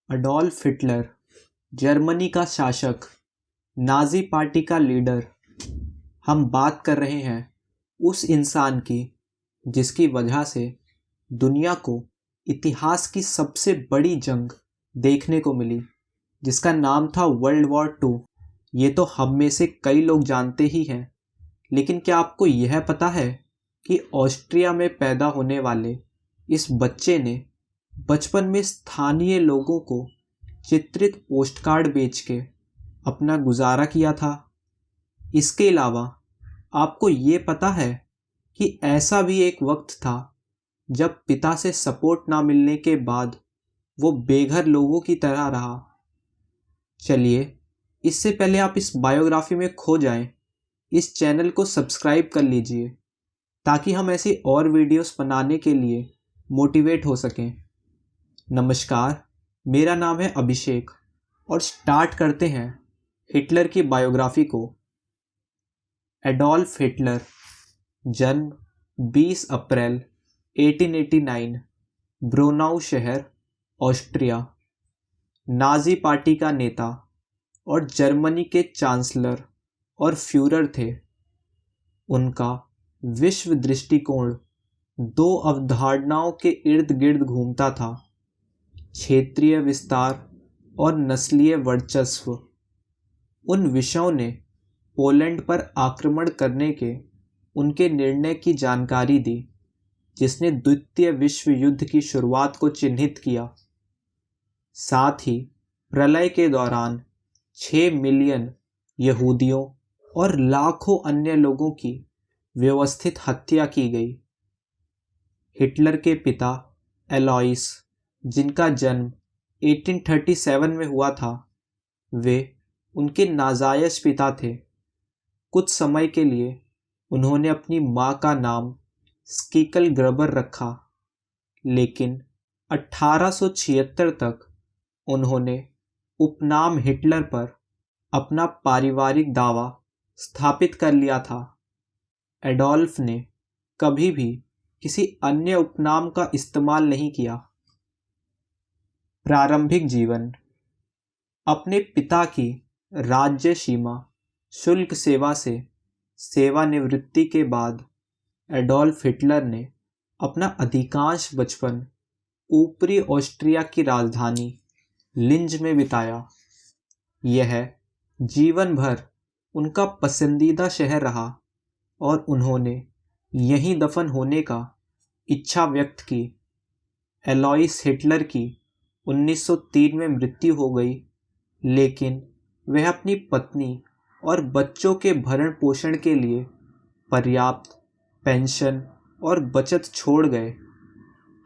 Adolf Hitler, Germany का शासक, Nazi party का लीडर। हम बात कर रहे हैं उस इंसान की जिसकी वजह से दुनिया को इतिहास की सबसे बड़ी जंग देखने को मिली, जिसका नाम था वर्ल्ड वॉर टू। ये तो हम में से कई लोग जानते ही हैं, लेकिन क्या आपको यह पता है कि ऑस्ट्रिया में पैदा होने वाले इस बच्चे ने बचपन में स्थानीय लोगों को चित्रित पोस्टकार्ड बेच के अपना गुजारा किया था। इसके अलावा आपको ये पता है कि ऐसा भी एक वक्त था जब पिता से सपोर्ट ना मिलने के बाद वो बेघर लोगों की तरह रहा। चलिए, इससे पहले आप इस बायोग्राफी में खो जाएं, इस चैनल को सब्सक्राइब कर लीजिए ताकि हम ऐसी और वीडियोस बनाने के लिए मोटिवेट हो सकें। नमस्कार, मेरा नाम है अभिषेक और स्टार्ट करते हैं हिटलर की बायोग्राफी को। एडोल्फ हिटलर, जन्म 20 अप्रैल 1889, ब्रोनाउ शहर, ऑस्ट्रिया। नाजी पार्टी का नेता और जर्मनी के चांसलर और फ्यूरर थे। उनका विश्व दृष्टिकोण दो अवधारणाओं के इर्द गिर्द घूमता था: क्षेत्रीय विस्तार और नस्लीय वर्चस्व। उन विषयों ने पोलैंड पर आक्रमण करने के उनके निर्णय की जानकारी दी, जिसने द्वितीय विश्व युद्ध की शुरुआत को चिन्हित किया। साथ ही प्रलय के दौरान 6 मिलियन यहूदियों और लाखों अन्य लोगों की व्यवस्थित हत्या की गई। हिटलर के पिता एलॉइस, जिनका जन्म 1837 में हुआ था, वे उनके नाजायज पिता थे। कुछ समय के लिए उन्होंने अपनी मां का नाम स्कीकल ग्रबर रखा, लेकिन 1876 तक उन्होंने उपनाम हिटलर पर अपना पारिवारिक दावा स्थापित कर लिया था। एडोल्फ ने कभी भी किसी अन्य उपनाम का इस्तेमाल नहीं किया। प्रारंभिक जीवन। अपने पिता की राज्य सीमा शुल्क सेवा से सेवानिवृत्ति के बाद एडोल्फ हिटलर ने अपना अधिकांश बचपन ऊपरी ऑस्ट्रिया की राजधानी लिंज में बिताया। यह जीवन भर उनका पसंदीदा शहर रहा और उन्होंने यहीं दफन होने का इच्छा व्यक्त की। एलॉइस हिटलर की 1903 में मृत्यु हो गई, लेकिन वह अपनी पत्नी और बच्चों के भरण पोषण के लिए पर्याप्त पेंशन और बचत छोड़ गए।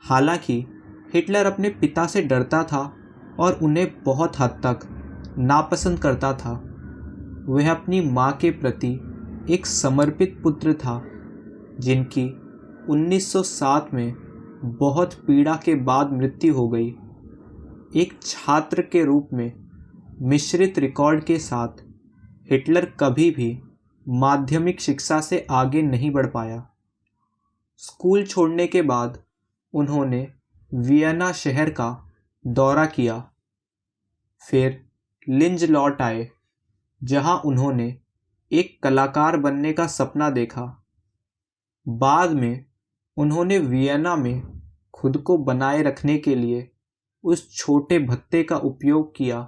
हालांकि हिटलर अपने पिता से डरता था और उन्हें बहुत हद तक नापसंद करता था। वह अपनी मां के प्रति एक समर्पित पुत्र था, जिनकी 1907 में बहुत पीड़ा के बाद मृत्यु हो गई। एक छात्र के रूप में मिश्रित रिकॉर्ड के साथ हिटलर कभी भी माध्यमिक शिक्षा से आगे नहीं बढ़ पाया। स्कूल छोड़ने के बाद उन्होंने वियना शहर का दौरा किया, फिर लिंज लौट आए, जहां उन्होंने एक कलाकार बनने का सपना देखा। बाद में उन्होंने वियना में खुद को बनाए रखने के लिए उस छोटे भत्ते का उपयोग किया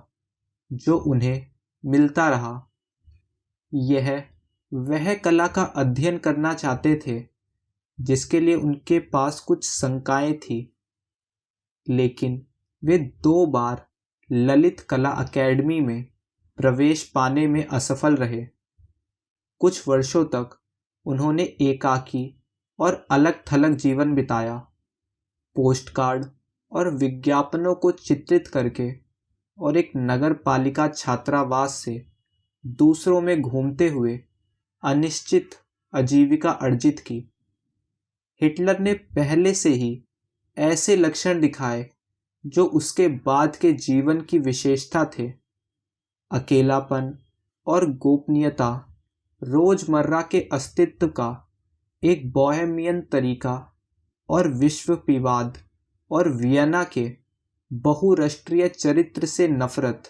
जो उन्हें मिलता रहा। यह वह कला का अध्ययन करना चाहते थे जिसके लिए उनके पास कुछ शंकाएं थी, लेकिन वे 2 बार ललित कला अकेडमी में प्रवेश पाने में असफल रहे। कुछ वर्षों तक उन्होंने एकाकी और अलग-थलग जीवन बिताया, पोस्टकार्ड और विज्ञापनों को चित्रित करके और एक नगर पालिका छात्रावास से दूसरों में घूमते हुए अनिश्चित आजीविका अर्जित की। हिटलर ने पहले से ही ऐसे लक्षण दिखाए जो उसके बाद के जीवन की विशेषता थे: अकेलापन और गोपनीयता, रोजमर्रा के अस्तित्व का एक बोहेमियन तरीका और विश्व विवाद और वियना के बहुराष्ट्रीय चरित्र से नफरत।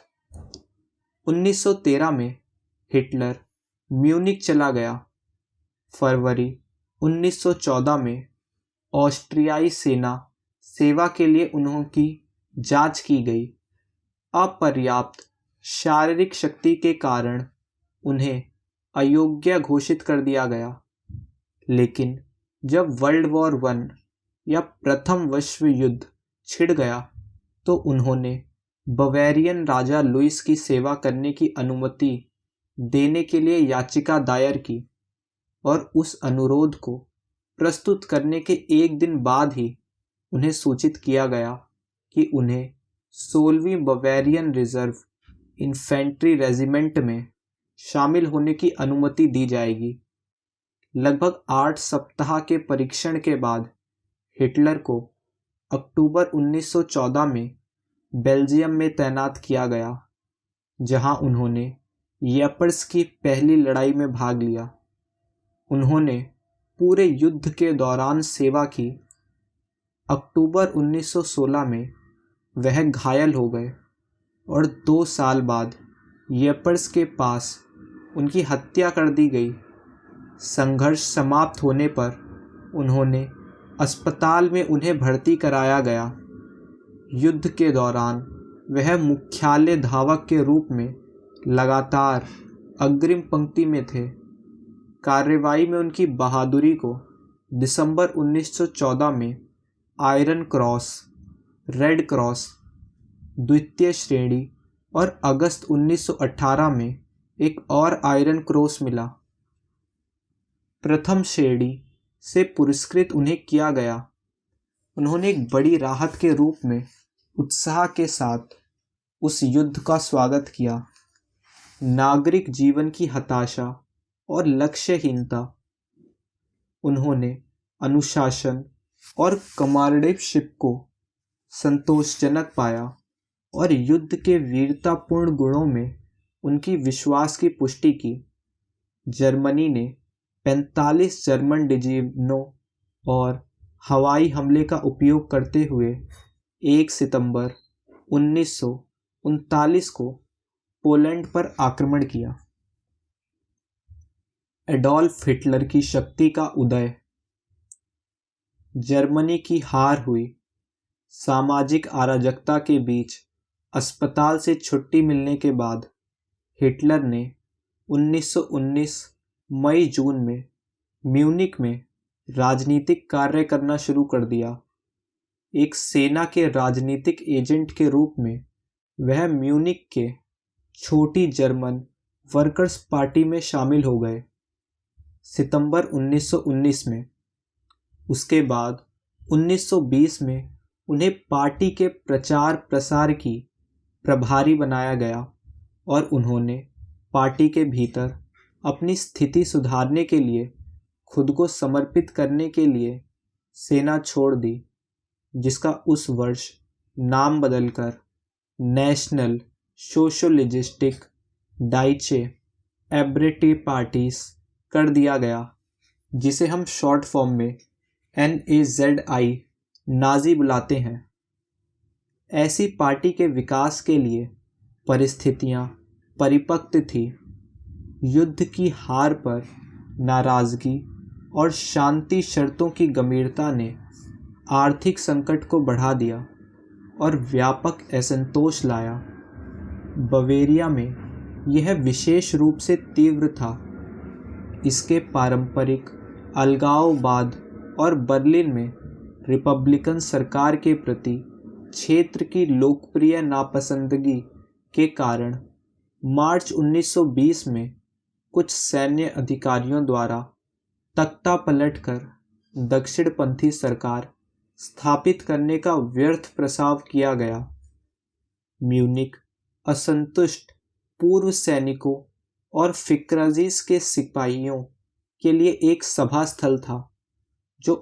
1913 में हिटलर म्यूनिक चला गया। फरवरी 1914 में ऑस्ट्रियाई सेना सेवा के लिए उनकी जांच की गई। अपर्याप्त शारीरिक शक्ति के कारण उन्हें अयोग्य घोषित कर दिया गया। लेकिन जब वर्ल्ड वॉर वन या प्रथम विश्व युद्ध छिड़ गया तो उन्होंने बवेरियन राजा लुइस की सेवा करने की अनुमति देने के लिए याचिका दायर की और उस अनुरोध को प्रस्तुत करने के एक दिन बाद ही उन्हें सूचित किया गया कि उन्हें 16वीं बवेरियन रिजर्व इन्फेंट्री रेजिमेंट में शामिल होने की अनुमति दी जाएगी। लगभग 8 सप्ताह के परीक्षण के बाद हिटलर को अक्टूबर 1914 में बेल्जियम में तैनात किया गया, जहां उन्होंने येपर्स की पहली लड़ाई में भाग लिया। उन्होंने पूरे युद्ध के दौरान सेवा की। अक्टूबर 1916 में वह घायल हो गए और 2 साल बाद येपर्स के पास उनकी हत्या कर दी गई। संघर्ष समाप्त होने पर उन्होंने अस्पताल में उन्हें भर्ती कराया गया। युद्ध के दौरान वह मुख्यालय धावक के रूप में लगातार अग्रिम पंक्ति में थे। कार्रवाई में उनकी बहादुरी को दिसंबर 1914 में आयरन क्रॉस, रेड क्रॉस द्वितीय श्रेणी और अगस्त 1918 में एक और आयरन क्रॉस मिला। प्रथम श्रेणी से पुरस्कृत उन्हें किया गया। उन्होंने एक बड़ी राहत के रूप में उत्साह के साथ उस युद्ध का स्वागत किया। नागरिक जीवन की हताशा और लक्ष्यहीनता। उन्होंने अनुशासन और कमांडरशिप को संतोषजनक पाया और युद्ध के वीरतापूर्ण गुणों में उनकी विश्वास की पुष्टि की। जर्मनी ने 45 जर्मन डिवीजनों और हवाई हमले का उपयोग करते हुए 1 सितंबर 1939 को पोलैंड पर आक्रमण किया। एडोल्फ हिटलर की शक्ति का उदय। जर्मनी की हार हुई। सामाजिक अराजकता के बीच अस्पताल से छुट्टी मिलने के बाद हिटलर ने 1919 मई-जून में म्यूनिक में राजनीतिक कार्य करना शुरू कर दिया। एक सेना के राजनीतिक एजेंट के रूप में वह म्यूनिक के छोटी जर्मन वर्कर्स पार्टी में शामिल हो गए सितंबर 1919 में। उसके बाद 1920 में उन्हें पार्टी के प्रचार प्रसार की प्रभारी बनाया गया और उन्होंने पार्टी के भीतर अपनी स्थिति सुधारने के लिए खुद को समर्पित करने के लिए सेना छोड़ दी, जिसका उस वर्ष नाम बदलकर नेशनल सोशलिस्टिक डाइचे एब्रेटी पार्टीज कर दिया गया, जिसे हम शॉर्ट फॉर्म में NAZI नाजी बुलाते हैं। ऐसी पार्टी के विकास के लिए परिस्थितियां परिपक्व थी। युद्ध की हार पर नाराजगी और शांति शर्तों की गंभीरता ने आर्थिक संकट को बढ़ा दिया और व्यापक असंतोष लाया। बवेरिया में यह विशेष रूप से तीव्र था। इसके पारंपरिक अलगाववाद और बर्लिन में रिपब्लिकन सरकार के प्रति क्षेत्र की लोकप्रिय नापसंदगी के कारण मार्च 1920 में कुछ सैन्य अधिकारियों द्वारा तख्ता पलटकर दक्षिणपंथी सरकार स्थापित करने का व्यर्थ प्रस्ताव किया गया। म्यूनिक असंतुष्ट पूर्व सैनिकों और फिक्राजीज के सिपाहियों के लिए एक सभा स्थल था, जो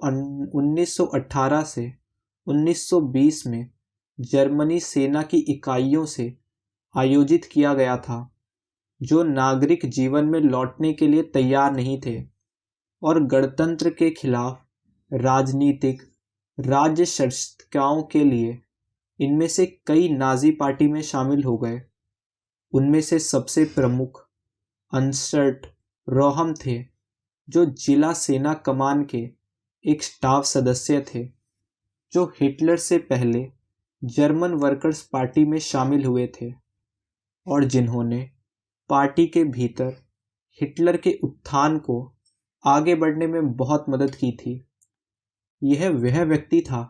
1918 से 1920 में जर्मनी सेना की इकाइयों से आयोजित किया गया था, जो नागरिक जीवन में लौटने के लिए तैयार नहीं थे और गणतंत्र के खिलाफ राजनीतिक राज्य शस्त्रक्रियाओं के लिए इनमें से कई नाजी पार्टी में शामिल हो गए। उनमें से सबसे प्रमुख अंसर्ट रोहम थे, जो जिला सेना कमान के एक स्टाफ सदस्य थे, जो हिटलर से पहले जर्मन वर्कर्स पार्टी में शामिल हुए थे और जिन्होंने पार्टी के भीतर हिटलर के उत्थान को आगे बढ़ने में बहुत मदद की थी। यह वह व्यक्ति था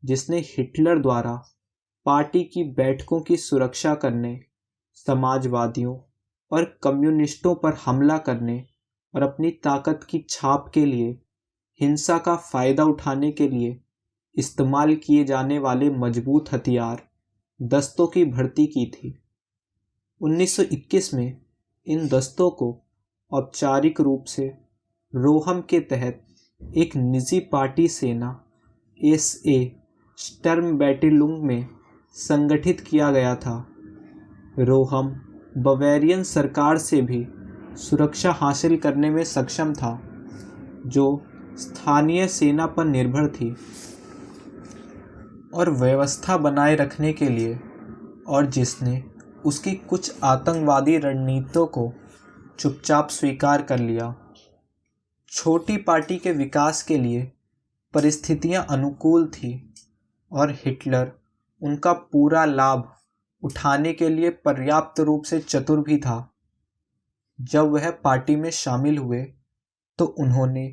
जिसने हिटलर द्वारा पार्टी की बैठकों की सुरक्षा करने, समाजवादियों और कम्युनिस्टों पर हमला करने और अपनी ताकत की छाप के लिए हिंसा का फायदा उठाने के लिए इस्तेमाल किए जाने वाले मजबूत हथियार दस्तों की भर्ती की थी। 1921 में इन दस्तों को औपचारिक रूप से रोहम के तहत एक निजी पार्टी सेना एसए स्टर्म बैटेलुंग में संगठित किया गया था। रोहम बवेरियन सरकार से भी सुरक्षा हासिल करने में सक्षम था, जो स्थानीय सेना पर निर्भर थी और व्यवस्था बनाए रखने के लिए, और जिसने उसकी कुछ आतंकवादी रणनीतियों को चुपचाप स्वीकार कर लिया। छोटी पार्टी के विकास के लिए परिस्थितियां अनुकूल थी और हिटलर उनका पूरा लाभ उठाने के लिए पर्याप्त रूप से चतुर भी था। जब वह पार्टी में शामिल हुए तो उन्होंने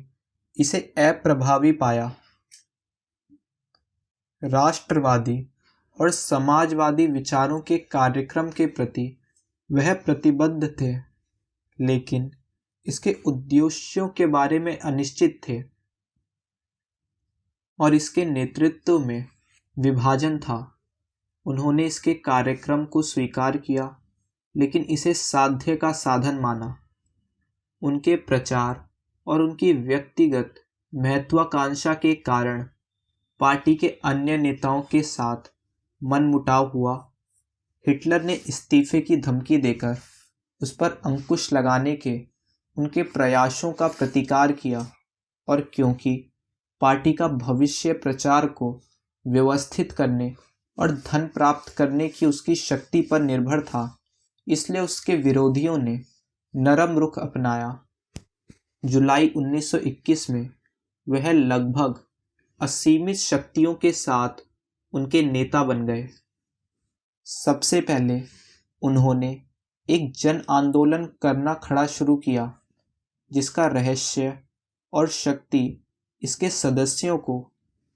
इसे अप्रभावी पाया। राष्ट्रवादी और समाजवादी विचारों के कार्यक्रम के प्रति वह प्रतिबद्ध थे, लेकिन इसके उद्देश्यों के बारे में अनिश्चित थे और इसके नेतृत्व में विभाजन था। उन्होंने इसके कार्यक्रम को स्वीकार किया, लेकिन इसे साध्य का साधन माना। उनके प्रचार और उनकी व्यक्तिगत महत्वाकांक्षा के कारण पार्टी के अन्य नेताओं के साथ मनमुटाव हुआ। हिटलर ने इस्तीफे की धमकी देकर उस पर अंकुश लगाने के उनके प्रयासों का प्रतिकार किया, और क्योंकि पार्टी का भविष्य प्रचार को व्यवस्थित करने और धन प्राप्त करने की उसकी शक्ति पर निर्भर था, इसलिए उसके विरोधियों ने नरम रुख अपनाया। जुलाई 1921 में वह लगभग असीमित शक्तियों के साथ उनके नेता बन गए। सबसे पहले उन्होंने एक जन आंदोलन करना खड़ा शुरू किया, जिसका रहस्य और शक्ति इसके सदस्यों को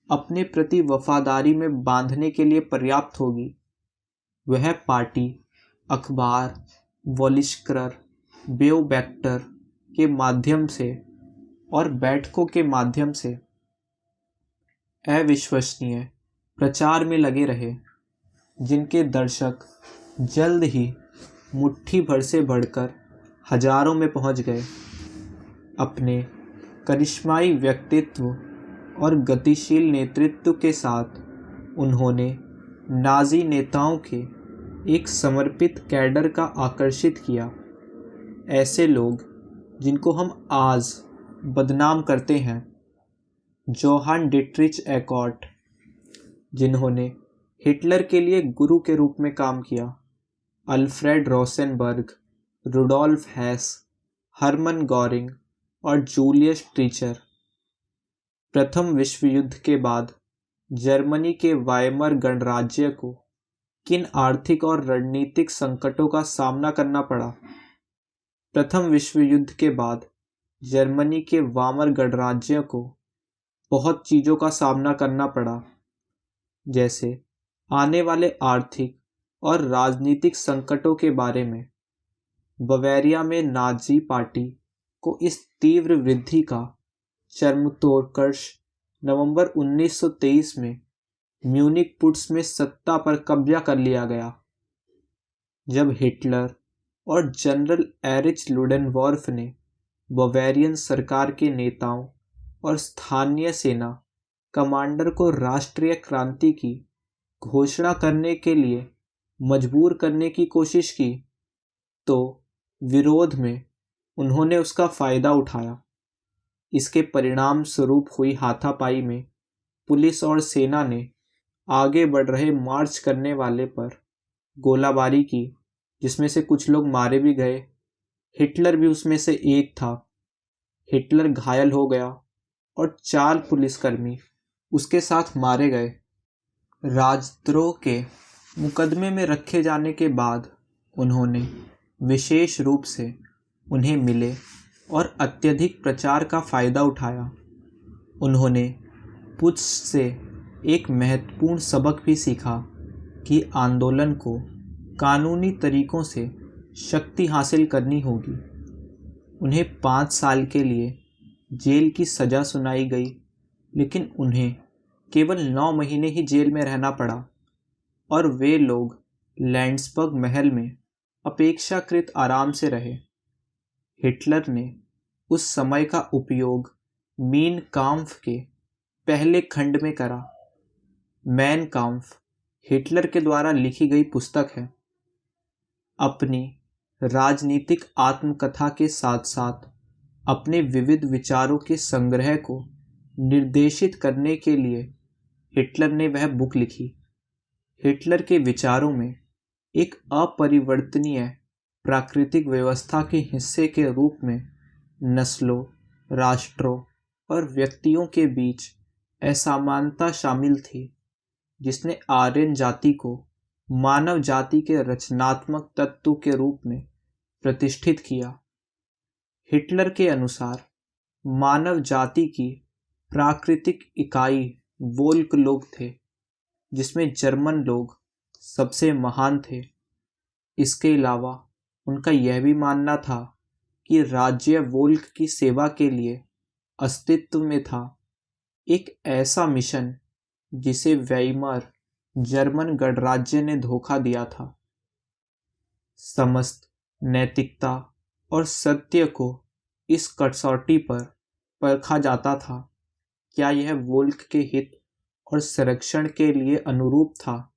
अपने प्रति वफादारी में बांधने के लिए पर्याप्त होगी। वह पार्टी, अखबार, वॉलिस्कर, बेओबैक्टर के माध्यम से और बैठकों के माध्यम से अविश्वसनीय प्रचार में लगे रहे, जिनके दर्शक जल्द ही मुट्ठी भर से बढ़कर हजारों में पहुंच गए। अपने करिश्माई व्यक्तित्व और गतिशील नेतृत्व के साथ उन्होंने नाजी नेताओं के एक समर्पित कैडर का आकर्षित किया। ऐसे लोग जिनको हम आज बदनाम करते हैं, जोहान डिट्रिच एकॉर्ट, जिन्होंने हिटलर के लिए गुरु के रूप में काम किया, Alfred Rosenberg, Rudolf Hess, Hermann Goering और जूलियस टीचर। प्रथम विश्व युद्ध के बाद जर्मनी के वाइमर गणराज्य को किन आर्थिक और रणनीतिक संकटों का सामना करना पड़ा? प्रथम विश्व युद्ध के बाद जर्मनी के वाइमर गणराज्य को बहुत चीज़ों का सामना करना पड़ा, जैसे आने वाले आर्थिक और राजनीतिक संकटों के बारे में। बवेरिया में नाजी पार्टी को इस तीव्र वृद्धि का चरमोत्कर्ष नवंबर 1923 में म्यूनिक पुट्स में सत्ता पर कब्जा कर लिया गया, जब हिटलर और जनरल एरिच लुडेनवॉर्फ ने बवेरियन सरकार के नेताओं और स्थानीय सेना कमांडर को राष्ट्रीय क्रांति की घोषणा करने के लिए मजबूर करने की कोशिश की, तो विरोध में उन्होंने उसका फायदा उठाया। इसके परिणाम स्वरूप हुई हाथापाई में पुलिस और सेना ने आगे बढ़ रहे मार्च करने वाले पर गोलाबारी की, जिसमें से कुछ लोग मारे भी गए। हिटलर भी उसमें से एक था। हिटलर घायल हो गया और 4 पुलिसकर्मी उसके साथ मारे गए। राजद्रोह के मुकदमे में रखे जाने के बाद उन्होंने विशेष रूप से उन्हें मिले और अत्यधिक प्रचार का फायदा उठाया। उन्होंने पुच्छ से एक महत्वपूर्ण सबक भी सीखा कि आंदोलन को कानूनी तरीकों से शक्ति हासिल करनी होगी। उन्हें 5 साल के लिए जेल की सज़ा सुनाई गई, लेकिन उन्हें केवल 9 महीने ही जेल में रहना पड़ा और वे लोग लैंड्सबर्ग महल में अपेक्षाकृत आराम से रहे। हिटलर ने उस समय का उपयोग मीन काम्फ के पहले खंड में करा। मैन काम्फ हिटलर के द्वारा लिखी गई पुस्तक है। अपनी राजनीतिक आत्मकथा के साथ साथ अपने विविध विचारों के संग्रह को निर्देशित करने के लिए हिटलर ने वह बुक लिखी। हिटलर के विचारों में एक अपरिवर्तनीय प्राकृतिक व्यवस्था के हिस्से के रूप में नस्लों, राष्ट्रों और व्यक्तियों के बीच असमानता शामिल थी, जिसने आर्यन जाति को मानव जाति के रचनात्मक तत्व के रूप में प्रतिष्ठित किया। हिटलर के अनुसार मानव जाति की प्राकृतिक इकाई वोल्क लोग थे, जिसमें जर्मन लोग सबसे महान थे। इसके अलावा उनका यह भी मानना था कि राज्य वोल्क की सेवा के लिए अस्तित्व में था, एक ऐसा मिशन जिसे वेइमर जर्मन गणराज्य ने धोखा दिया था। समस्त नैतिकता और सत्य को इस कसौटी पर परखा जाता था। क्या यह वोल्क के हित और संरक्षण के लिए अनुरूप था?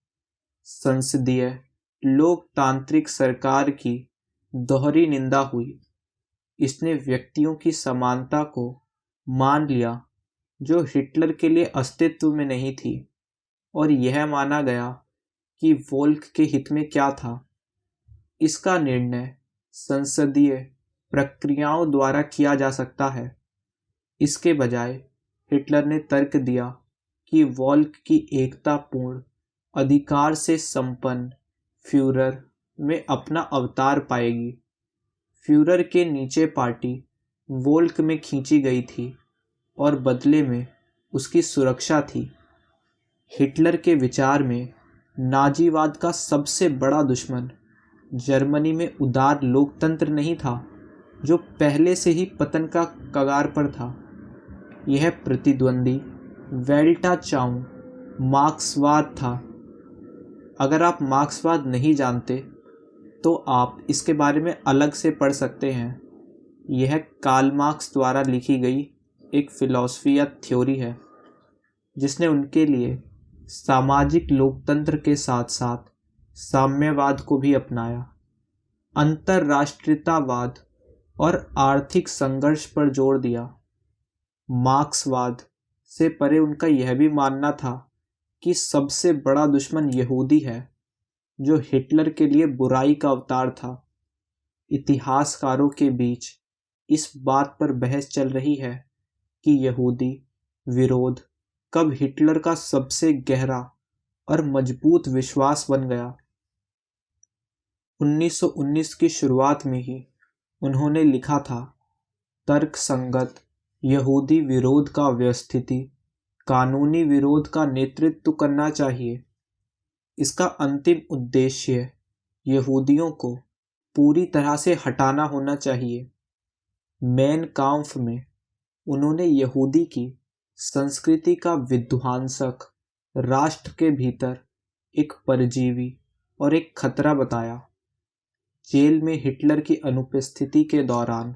संसदीय लोकतांत्रिक सरकार की दोहरी निंदा हुई। इसने व्यक्तियों की समानता को मान लिया जो हिटलर के लिए अस्तित्व में नहीं थी, और यह माना गया कि वोल्क के हित में क्या था। इसका निर्णय संसदीय प्रक्रियाओं द्वारा किया जा सकता है। इसके बजाय हिटलर ने तर्क दिया कि वोल्क की एकतापूर्ण अधिकार से संपन्न फ्यूरर में अपना अवतार पाएगी। फ्यूरर के नीचे पार्टी वोल्क में खींची गई थी और बदले में उसकी सुरक्षा थी। हिटलर के विचार में नाजीवाद का सबसे बड़ा दुश्मन जर्मनी में उदार लोकतंत्र नहीं था, जो पहले से ही पतन का कगार पर था। यह प्रतिद्वंदी वेल्टाचाउ मार्क्सवाद था। अगर आप मार्क्सवाद नहीं जानते तो आप इसके बारे में अलग से पढ़ सकते हैं। यह कार्ल मार्क्स द्वारा लिखी गई एक फिलॉसफी या थ्योरी है, जिसने उनके लिए सामाजिक लोकतंत्र के साथ साथ साम्यवाद को भी अपनाया। अंतरराष्ट्रीयतावाद और आर्थिक संघर्ष पर जोर दिया। मार्क्सवाद से परे उनका यह भी मानना था कि सबसे बड़ा दुश्मन यहूदी है, जो हिटलर के लिए बुराई का अवतार था। इतिहासकारों के बीच इस बात पर बहस चल रही है कि यहूदी विरोध कब हिटलर का सबसे गहरा और मजबूत विश्वास बन गया। 1919 की शुरुआत में ही उन्होंने लिखा था, तर्कसंगत यहूदी विरोध का व्यवस्थिति कानूनी विरोध का नेतृत्व करना चाहिए। इसका अंतिम उद्देश्य यहूदियों को पूरी तरह से हटाना होना चाहिए। मैन काम्फ में उन्होंने यहूदी की संस्कृति का विध्वंसक राष्ट्र के भीतर एक परजीवी और एक खतरा बताया। जेल में हिटलर की अनुपस्थिति के दौरान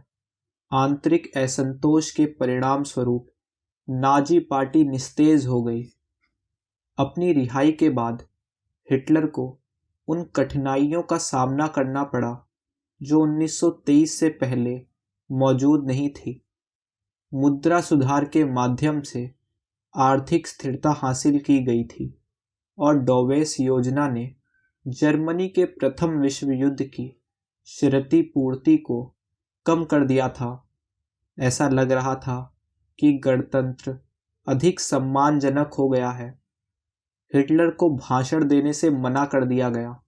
आंतरिक असंतोष के परिणाम स्वरूप नाजी पार्टी निस्तेज हो गई। अपनी रिहाई के बाद हिटलर को उन कठिनाइयों का सामना करना पड़ा जो 1923 से पहले मौजूद नहीं थी। मुद्रा सुधार के माध्यम से आर्थिक स्थिरता हासिल की गई थी। और डोवेस योजना ने जर्मनी के प्रथम विश्व युद्ध की क्षतिपूर्ति को कम कर दिया था। ऐसा लग रहा था कि गणतंत्र अधिक सम्मानजनक हो गया है। हिटलर को भाषण देने से मना कर दिया गया,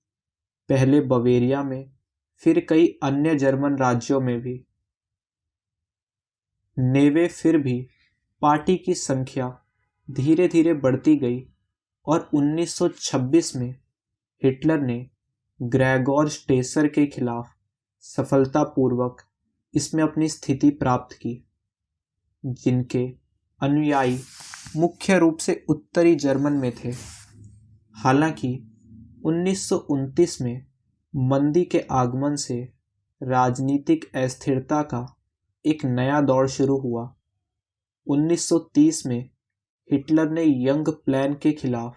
पहले बवेरिया में, फिर कई अन्य जर्मन राज्यों में भी। नेवे फिर भी पार्टी की संख्या धीरे धीरे बढ़ती गई और 1926 में हिटलर ने ग्रेगोर स्टेसर के खिलाफ सफलतापूर्वक इसमें अपनी स्थिति प्राप्त की, जिनके अनुयायी मुख्य रूप से उत्तरी जर्मन में थे। हालांकि 1929 में मंदी के आगमन से राजनीतिक अस्थिरता का एक नया दौर शुरू हुआ। 1930 में हिटलर ने यंग प्लान के खिलाफ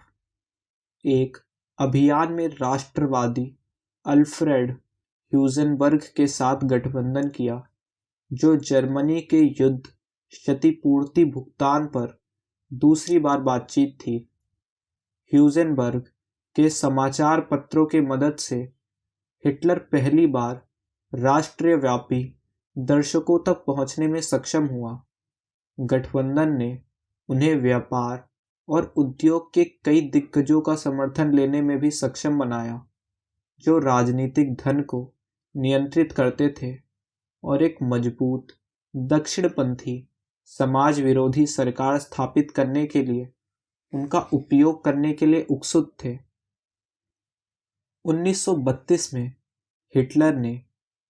एक अभियान में राष्ट्रवादी अल्फ्रेड ह्यूजेनबर्ग के साथ गठबंधन किया, जो जर्मनी के युद्ध क्षतिपूर्ति भुगतान पर दूसरी बार बातचीत थी। ह्यूजेनबर्ग के समाचार पत्रों के मदद से हिटलर पहली बार राष्ट्रव्यापी दर्शकों तक पहुंचने में सक्षम हुआ। गठबंधन ने उन्हें व्यापार और उद्योग के कई दिग्गजों का समर्थन लेने में भी सक्षम बनाया, जो राजनीतिक धन को नियंत्रित करते थे और एक मजबूत दक्षिणपंथी समाज विरोधी सरकार स्थापित करने के लिए उनका उपयोग करने के लिए उत्सुक थे। 1932 में हिटलर ने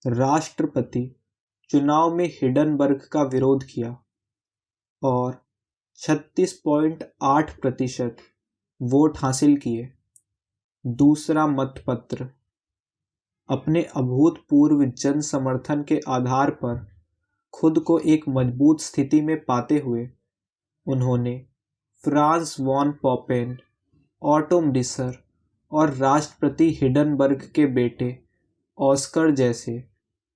राष्ट्रपति चुनाव में हिंडनबर्ग का विरोध किया और 36.8% वोट हासिल किए। दूसरा मतपत्र अपने अभूतपूर्व जन समर्थन के आधार पर खुद को एक मजबूत स्थिति में पाते हुए उन्होंने फ्रांस वॉन पॉपेन, ऑटो डिसर और राष्ट्रपति हिंडनबर्ग के बेटे ऑस्कर जैसे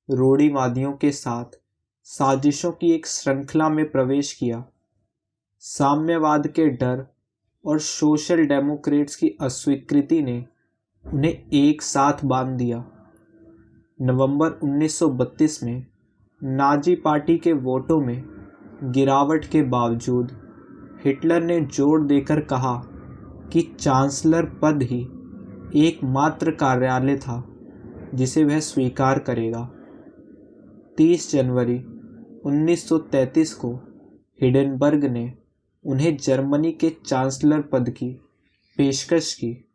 रूढ़िवादियों के साथ साजिशों की एक श्रृंखला में प्रवेश किया। साम्यवाद के डर और सोशल डेमोक्रेट्स की अस्वीकृति ने उन्हें एक साथ बांध दिया। नवंबर 1932 में नाजी पार्टी के वोटों में गिरावट के बावजूद हिटलर ने जोर देकर कहा कि चांसलर पद ही एकमात्र कार्यालय था जिसे वह स्वीकार करेगा। 30 जनवरी 1933 को हिंडनबर्ग ने उन्हें जर्मनी के चांसलर पद की पेशकश की।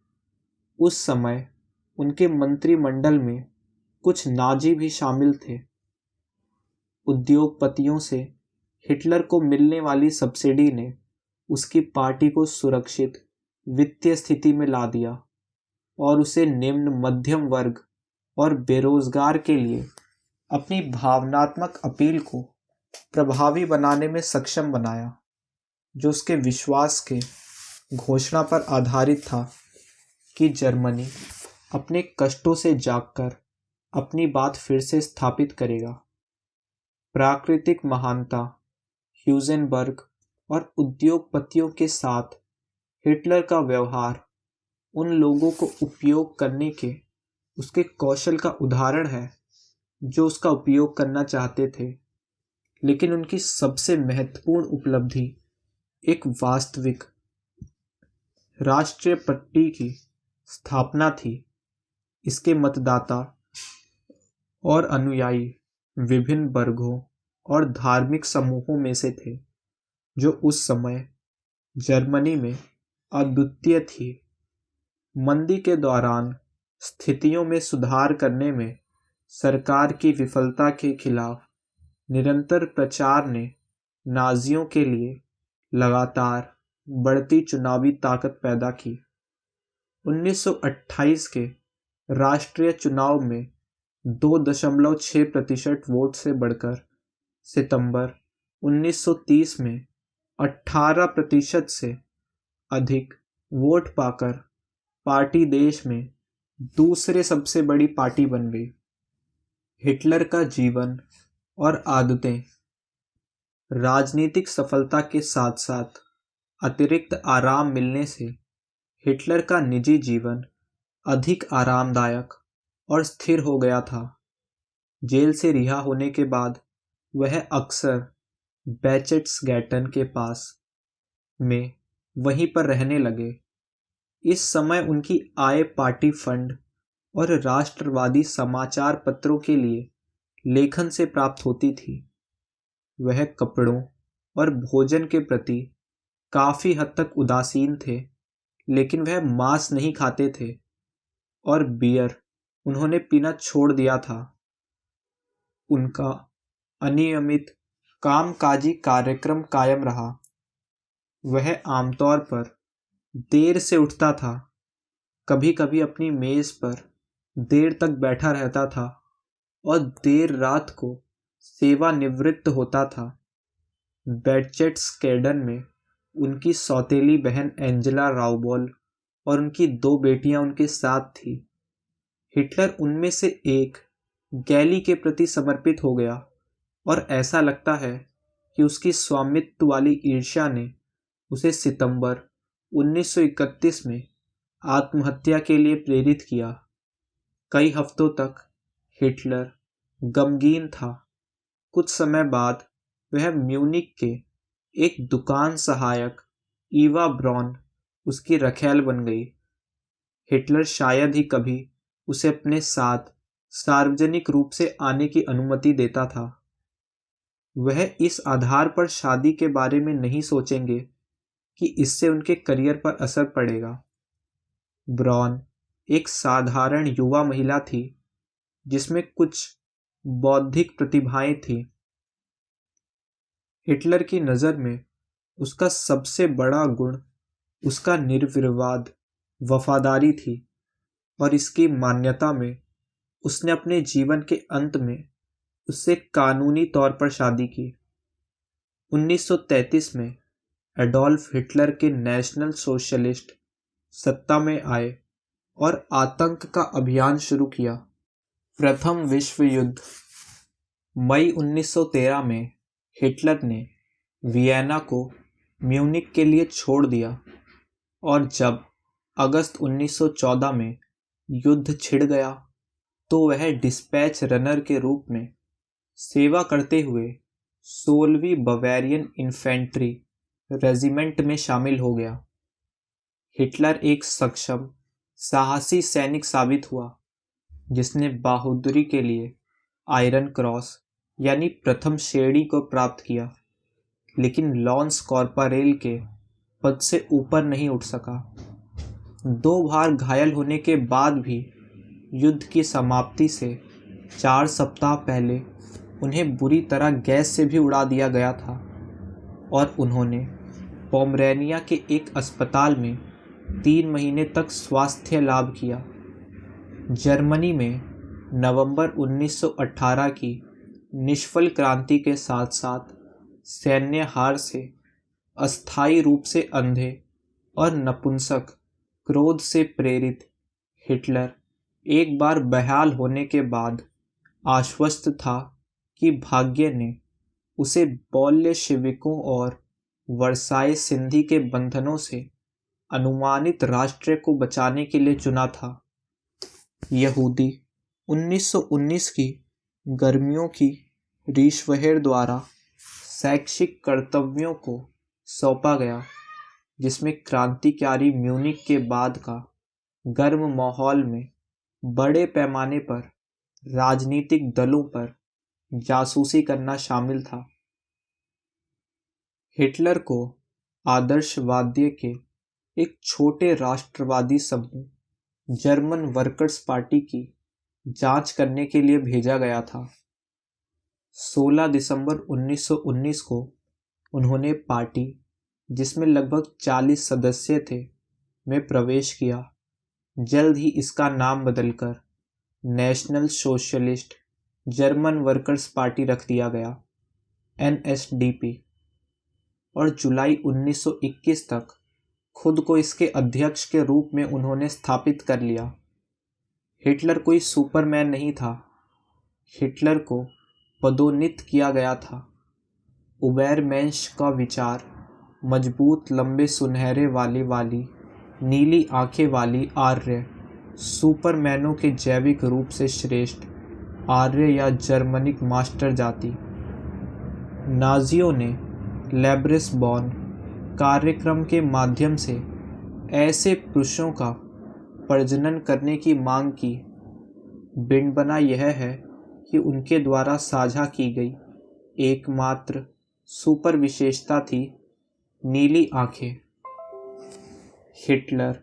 उस समय उनके मंत्रिमंडल में कुछ नाजी भी शामिल थे। उद्योगपतियों से हिटलर को मिलने वाली सब्सिडी ने उसकी पार्टी को सुरक्षित वित्तीय स्थिति में ला दिया और उसे निम्न मध्यम वर्ग और बेरोजगार के लिए अपनी भावनात्मक अपील को प्रभावी बनाने में सक्षम बनाया, जो उसके विश्वास के घोषणा पर आधारित था कि जर्मनी अपने कष्टों से जागकर अपनी बात फिर से स्थापित करेगा। प्राकृतिक महानता, ह्यूजेनबर्ग और उद्योगपतियों के साथ हिटलर का व्यवहार उन लोगों को उपयोग करने के उसके कौशल का उदाहरण है जो उसका उपयोग करना चाहते थे। लेकिन उनकी सबसे महत्वपूर्ण उपलब्धि एक वास्तविक राष्ट्रीय पार्टी की स्थापना थी। इसके मतदाता और अनुयायी विभिन्न वर्गों और धार्मिक समूहों में से थे, जो उस समय जर्मनी में अद्वितीय थी। मंदी के दौरान स्थितियों में सुधार करने में सरकार की विफलता के खिलाफ निरंतर प्रचार ने नाजियों के लिए लगातार बढ़ती चुनावी ताकत पैदा की। 1928 के राष्ट्रीय चुनाव में 2.6% वोट से बढ़कर सितंबर 1930 में 18% से अधिक वोट पाकर पार्टी देश में दूसरे सबसे बड़ी पार्टी बन गई। हिटलर का जीवन और आदतें राजनीतिक सफलता के साथ साथ अतिरिक्त आराम मिलने से हिटलर का निजी जीवन अधिक आरामदायक और स्थिर हो गया था। जेल से रिहा होने के बाद वह अक्सर बैचेट्सगैटन के पास में वहीं पर रहने लगे। इस समय उनकी आय पार्टी फंड और राष्ट्रवादी समाचार पत्रों के लिए लेखन से प्राप्त होती थी। वह कपड़ों और भोजन के प्रति काफी हद तक उदासीन थे, लेकिन वह मांस नहीं खाते थे और बियर उन्होंने पीना छोड़ दिया था। उनका अनियमित कामकाजी कार्यक्रम कायम रहा। वह आमतौर पर देर से उठता था, कभी कभी अपनी मेज पर देर तक बैठा रहता था और देर रात को सेवानिवृत्त होता था। बैचेट्सगैटन में उनकी सौतेली बहन एंजेला राउबोल और उनकी 2 बेटियां उनके साथ थी। हिटलर उनमें से एक गैली के प्रति समर्पित हो गया और ऐसा लगता है कि उसकी स्वामित्व वाली ईर्ष्या ने उसे सितंबर 1931 में आत्महत्या के लिए प्रेरित किया। कई हफ्तों तक हिटलर गमगीन था। कुछ समय बाद वह म्यूनिख के एक दुकान सहायक ईवा ब्रॉन उसकी रखैल बन गई। हिटलर शायद ही कभी उसे अपने साथ सार्वजनिक रूप से आने की अनुमति देता था। वह इस आधार पर शादी के बारे में नहीं सोचेंगे कि इससे उनके करियर पर असर पड़ेगा। ब्रॉन एक साधारण युवा महिला थी जिसमें कुछ बौद्धिक प्रतिभाएं थीं। हिटलर की नज़र में उसका सबसे बड़ा गुण उसका निर्विवाद वफादारी थी और इसकी मान्यता में उसने अपने जीवन के अंत में उससे कानूनी तौर पर शादी की। 1933 में एडोल्फ हिटलर के नेशनल सोशलिस्ट सत्ता में आए और आतंक का अभियान शुरू किया। प्रथम विश्व युद्ध। मई 1913 में हिटलर ने वियना को म्यूनिख के लिए छोड़ दिया और जब अगस्त 1914 में युद्ध छिड़ गया तो वह डिस्पैच रनर के रूप में सेवा करते हुए 16वीं बवेरियन इन्फेंट्री रेजिमेंट में शामिल हो गया। हिटलर एक सक्षम साहसी सैनिक साबित हुआ जिसने बहादुरी के लिए आयरन क्रॉस यानी प्रथम श्रेणी को प्राप्त किया, लेकिन लॉन्स कॉर्पोरेल के पद से ऊपर नहीं उठ सका। 2 बार घायल होने के बाद भी युद्ध की समाप्ति से 4 सप्ताह पहले उन्हें बुरी तरह गैस से भी उड़ा दिया गया था और उन्होंने पोमरेनिया के एक अस्पताल में 3 महीने तक स्वास्थ्य लाभ किया। जर्मनी में नवंबर 1918 की निष्फल क्रांति के साथ साथ सैन्य हार से अस्थायी रूप से अंधे और नपुंसक क्रोध से प्रेरित हिटलर एक बार बहाल होने के बाद आश्वस्त था कि भाग्य ने उसे बोल्शेविकों और वर्साई संधि के बंधनों से अनुमानित राष्ट्र को बचाने के लिए चुना था। यहूदी 1919 की गर्मियों की रीशवेयर द्वारा शैक्षिक कर्तव्यों को सौंपा गया, जिसमें क्रांतिकारी म्यूनिख के बाद का गर्म माहौल में बड़े पैमाने पर राजनीतिक दलों पर जासूसी करना शामिल था। हिटलर को आदर्शवाद के एक छोटे राष्ट्रवादी समूह जर्मन वर्कर्स पार्टी की जांच करने के लिए भेजा गया था। 16 दिसंबर 1919 को उन्होंने पार्टी, जिसमें लगभग 40 सदस्य थे, में प्रवेश किया। जल्द ही इसका नाम बदलकर national socialist German workers party रख दिया गया, NSDP, और जुलाई 1921 तक खुद को इसके अध्यक्ष के रूप में उन्होंने स्थापित कर लिया। हिटलर कोई सुपरमैन नहीं था। हिटलर को पदोन्नत किया गया था। उबेरमेंश का विचार मजबूत लंबे सुनहरे वाली नीली आंखें वाली आर्य सुपरमैनों के जैविक रूप से श्रेष्ठ आर्य या जर्मनिक मास्टर जाति। नाजियों ने लेब्रिसबॉर्न कार्यक्रम के माध्यम से ऐसे पुरुषों का प्रजनन करने की मांग की। विडंबना यह है कि उनके द्वारा साझा की गई एकमात्र सुपर विशेषता थी नीली आंखें। हिटलर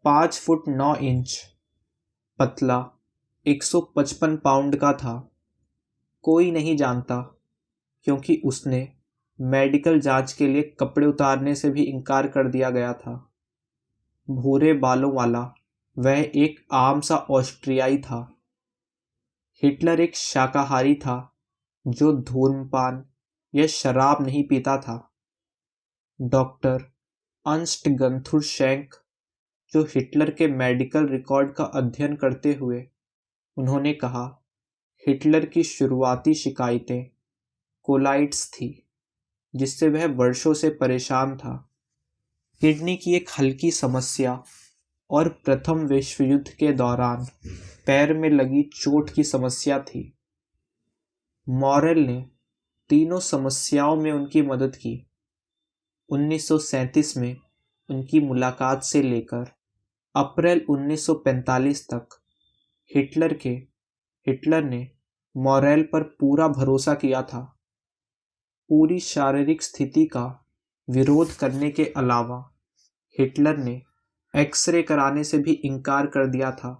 5 फुट 9 इंच पतला 155 पाउंड का था। कोई नहीं जानता, क्योंकि उसने मेडिकल जांच के लिए कपड़े उतारने से भी इनकार कर दिया गया था। भूरे बालों वाला वह एक आम सा ऑस्ट्रियाई था। हिटलर एक शाकाहारी था जो धूम्रपान या शराब नहीं पीता था। डॉक्टर अर्नस्ट गंथुर शैंक, जो हिटलर के मेडिकल रिकॉर्ड का अध्ययन करते हुए, उन्होंने कहा, हिटलर की शुरुआती शिकायतें कोलाइट्स थी, जिससे वह वर्षों से परेशान था। किडनी की एक हल्की समस्या और प्रथम विश्व युद्ध के दौरान पैर में लगी चोट की समस्या थी। मॉरेल ने तीनों समस्याओं में उनकी मदद की। 1937 में उनकी मुलाकात से लेकर अप्रैल 1945 तक हिटलर ने मॉरेल पर पूरा भरोसा किया था। पूरी शारीरिक स्थिति का विरोध करने के अलावा हिटलर ने एक्सरे कराने से भी इनकार कर दिया था।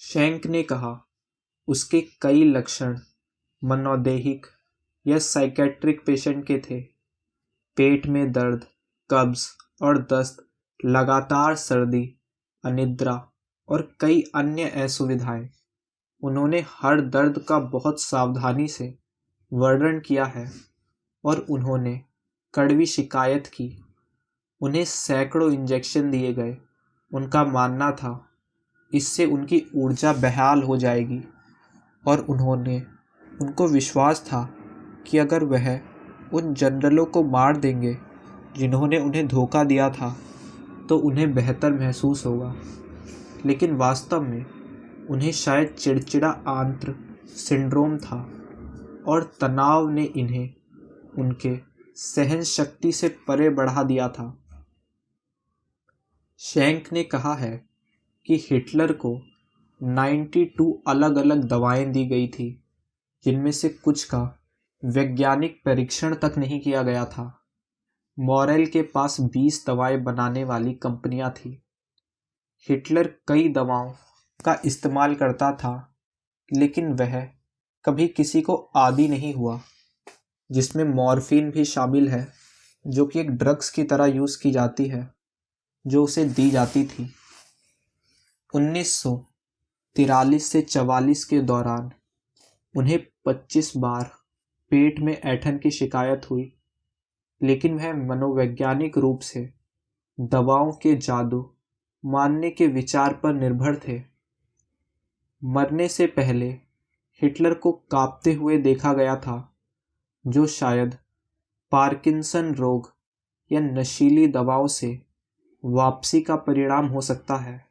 शैंक ने कहा, उसके कई लक्षण मनोदैहिक या साइकेट्रिक पेशेंट के थे। पेट में दर्द, कब्ज और दस्त, लगातार सर्दी, अनिद्रा और कई अन्य असुविधाएं। उन्होंने हर दर्द का बहुत सावधानी से वर्णन किया है और उन्होंने कड़वी शिकायत की। उन्हें सैकड़ों इंजेक्शन दिए गए। उनका मानना था इससे उनकी ऊर्जा बहाल हो जाएगी और उनको विश्वास था कि अगर वह उन जनरलों को मार देंगे जिन्होंने उन्हें धोखा दिया था तो उन्हें बेहतर महसूस होगा। लेकिन वास्तव में उन्हें शायद चिड़चिड़ा आंत्र सिंड्रोम था और तनाव ने इन्हें उनके सहन शक्ति से परे बढ़ा दिया था। शैंक ने कहा है कि हिटलर को 92 अलग अलग दवाएं दी गई थी, जिनमें से कुछ का वैज्ञानिक परीक्षण तक नहीं किया गया था। मॉरेल के पास 20 दवाएं बनाने वाली कंपनियां थी। हिटलर कई दवाओं का इस्तेमाल करता था, लेकिन वह कभी किसी को आदी नहीं हुआ, जिसमें मॉर्फिन भी शामिल है, जो कि एक ड्रग्स की तरह यूज की जाती है, जो उसे दी जाती थी। 1943 से 44 के दौरान उन्हें 25 बार पेट में ऐंठन की शिकायत हुई, लेकिन वह मनोवैज्ञानिक रूप से दवाओं के जादू मानने के विचार पर निर्भर थे। मरने से पहले हिटलर को कांपते हुए देखा गया था, जो शायद पार्किंसन रोग या नशीली दवाओं से वापसी का परिणाम हो सकता है।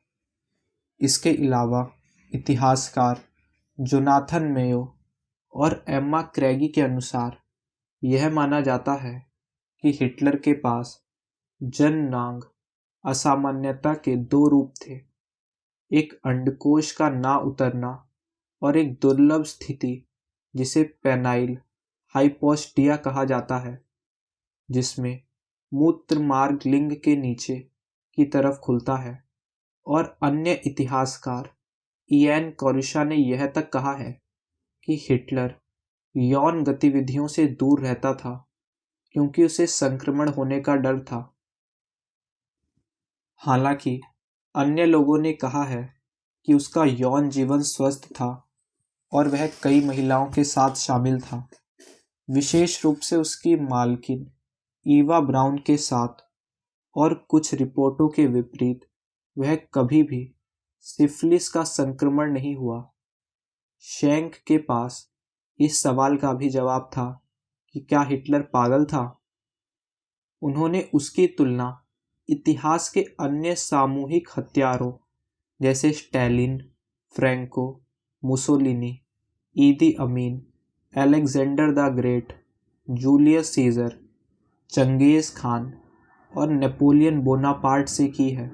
इसके अलावा इतिहासकार जोनाथन मेयो और एम्मा क्रैगी के अनुसार यह माना जाता है कि हिटलर के पास जननांग असामान्यता के 2 रूप थे, एक अंडकोश का ना उतरना और एक दुर्लभ स्थिति जिसे पेनाइल हाइपोस्टिया कहा जाता है, जिसमें मूत्र मार्ग लिंग के नीचे की तरफ खुलता है। और अन्य इतिहासकार इयान कोरिशा ने यह तक कहा है कि हिटलर यौन गतिविधियों से दूर रहता था क्योंकि उसे संक्रमण होने का डर था। हालांकि अन्य लोगों ने कहा है कि उसका यौन जीवन स्वस्थ था और वह कई महिलाओं के साथ शामिल था, विशेष रूप से उसकी मालकिन ईवा ब्राउन के साथ। और कुछ रिपोर्टों के विपरीत वह कभी भी सिफिलिस का संक्रमण नहीं हुआ। शैंक के पास इस सवाल का भी जवाब था कि क्या हिटलर पागल था। उन्होंने उसकी तुलना इतिहास के अन्य सामूहिक हत्यारों जैसे Stalin, Franco, Mussolini, Idi Amin, Alexander the Great, Julius Caesar, Genghis Khan और नेपोलियन बोनापार्ट से की है,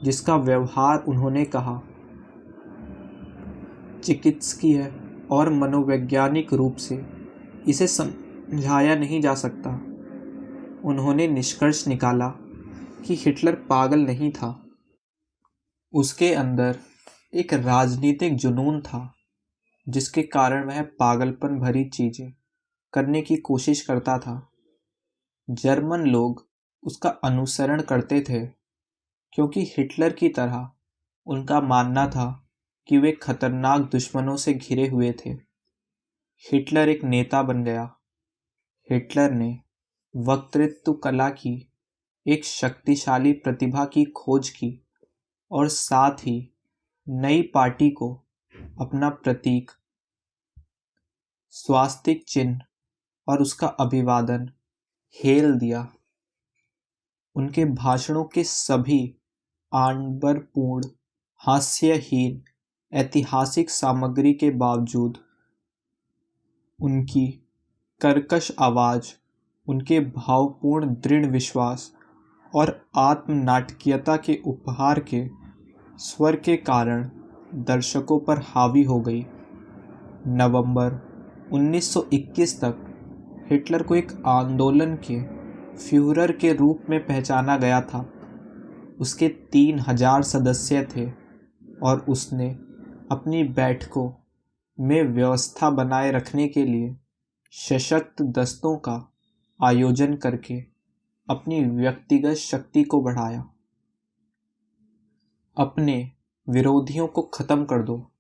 जिसका व्यवहार उन्होंने कहा चिकित्सकीय और मनोवैज्ञानिक रूप से इसे समझाया नहीं जा सकता। उन्होंने निष्कर्ष निकाला कि हिटलर पागल नहीं था, उसके अंदर एक राजनीतिक जुनून था जिसके कारण वह पागलपन भरी चीजें करने की कोशिश करता था। जर्मन लोग उसका अनुसरण करते थे क्योंकि हिटलर की तरह उनका मानना था कि वे खतरनाक दुश्मनों से घिरे हुए थे। हिटलर एक नेता बन गया। हिटलर ने वक्तृत्व कला की एक शक्तिशाली प्रतिभा की खोज की और साथ ही नई पार्टी को अपना प्रतीक, स्वास्तिक चिन्ह और उसका अभिवादन हेल दिया। उनके भाषणों के सभी आडंबरपूर्ण, हास्यहीन ऐतिहासिक सामग्री के बावजूद उनकी कर्कश आवाज, उनके भावपूर्ण दृढ़ विश्वास और आत्मनाटकीयता के उपहार के स्वर के कारण दर्शकों पर हावी हो गई। नवंबर 1921 तक हिटलर को एक आंदोलन के फ्यूहरर के रूप में पहचाना गया था। उसके 3000 सदस्य थे और उसने अपनी बैठकों में व्यवस्था बनाए रखने के लिए सशक्त दस्तों का आयोजन करके अपनी व्यक्तिगत शक्ति को बढ़ाया। अपने विरोधियों को खत्म कर दो।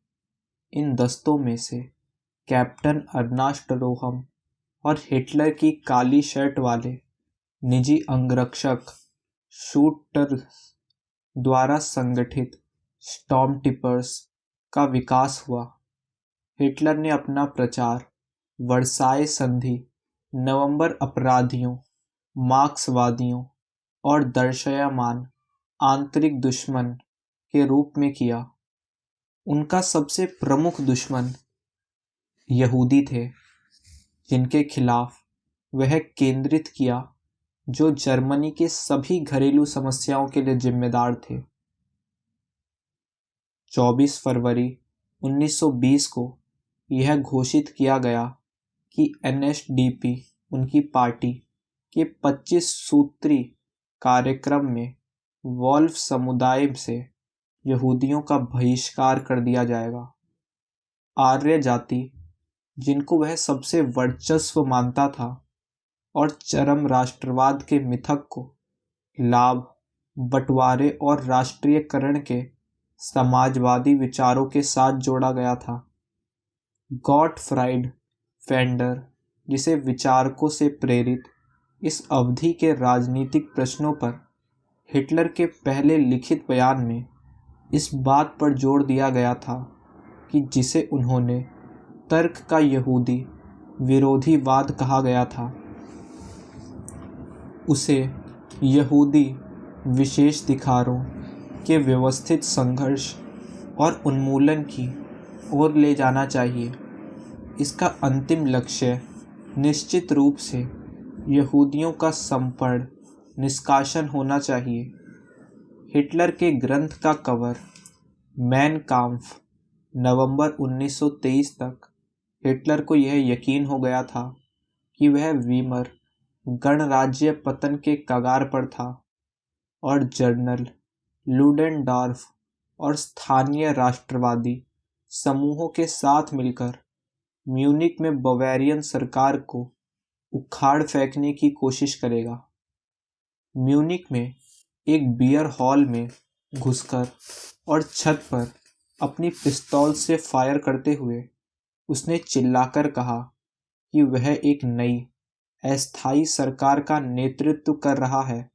इन दस्तों में से कैप्टन अर्नास्ट रोहम और हिटलर की काली शर्ट वाले निजी अंगरक्षक शूटर द्वारा संगठित स्टॉर्म टिपर्स का विकास हुआ। हिटलर ने अपना प्रचार वर्साय संधि, नवंबर अपराधियों, मार्क्सवादियों और दृश्यमान आंतरिक दुश्मन के रूप में किया। उनका सबसे प्रमुख दुश्मन यहूदी थे, जिनके खिलाफ वह केंद्रित किया, जो जर्मनी के सभी घरेलू समस्याओं के लिए जिम्मेदार थे। 24 फरवरी 1920 को यह घोषित किया गया कि एनएसडीपी उनकी पार्टी के 25 सूत्री कार्यक्रम में वॉल्फ समुदाय से यहूदियों का बहिष्कार कर दिया जाएगा। आर्य जाति, जिनको वह सबसे वर्चस्व मानता था, और चरम राष्ट्रवाद के मिथक को लाभ, बंटवारे और राष्ट्रीयकरण के समाजवादी विचारों के साथ जोड़ा गया था। गॉटफ्राइड फेंडर, जिसे विचारकों से प्रेरित इस अवधि के राजनीतिक प्रश्नों पर हिटलर के पहले लिखित बयान में इस बात पर जोर दिया गया था कि जिसे उन्होंने तर्क का यहूदी विरोधीवाद कहा गया था, उसे यहूदी विशेषाधिकारों के व्यवस्थित संघर्ष और उन्मूलन की ओर ले जाना चाहिए। इसका अंतिम लक्ष्य निश्चित रूप से यहूदियों का संपूर्ण निष्कासन होना चाहिए। हिटलर के ग्रंथ का कवर मैन काम्फ। नवंबर 1923 तक हिटलर को यह यकीन हो गया था कि वह वीमर गणराज्य पतन के कगार पर था और जनरल लुडेनडॉर्फ और स्थानीय राष्ट्रवादी समूहों के साथ मिलकर म्यूनिक में बवेरियन सरकार को उखाड़ फेंकने की कोशिश करेगा। म्यूनिक में एक बियर हॉल में घुसकर और छत पर अपनी पिस्तौल से फायर करते हुए उसने चिल्लाकर कहा कि वह एक नई अस्थायी सरकार का नेतृत्व कर रहा है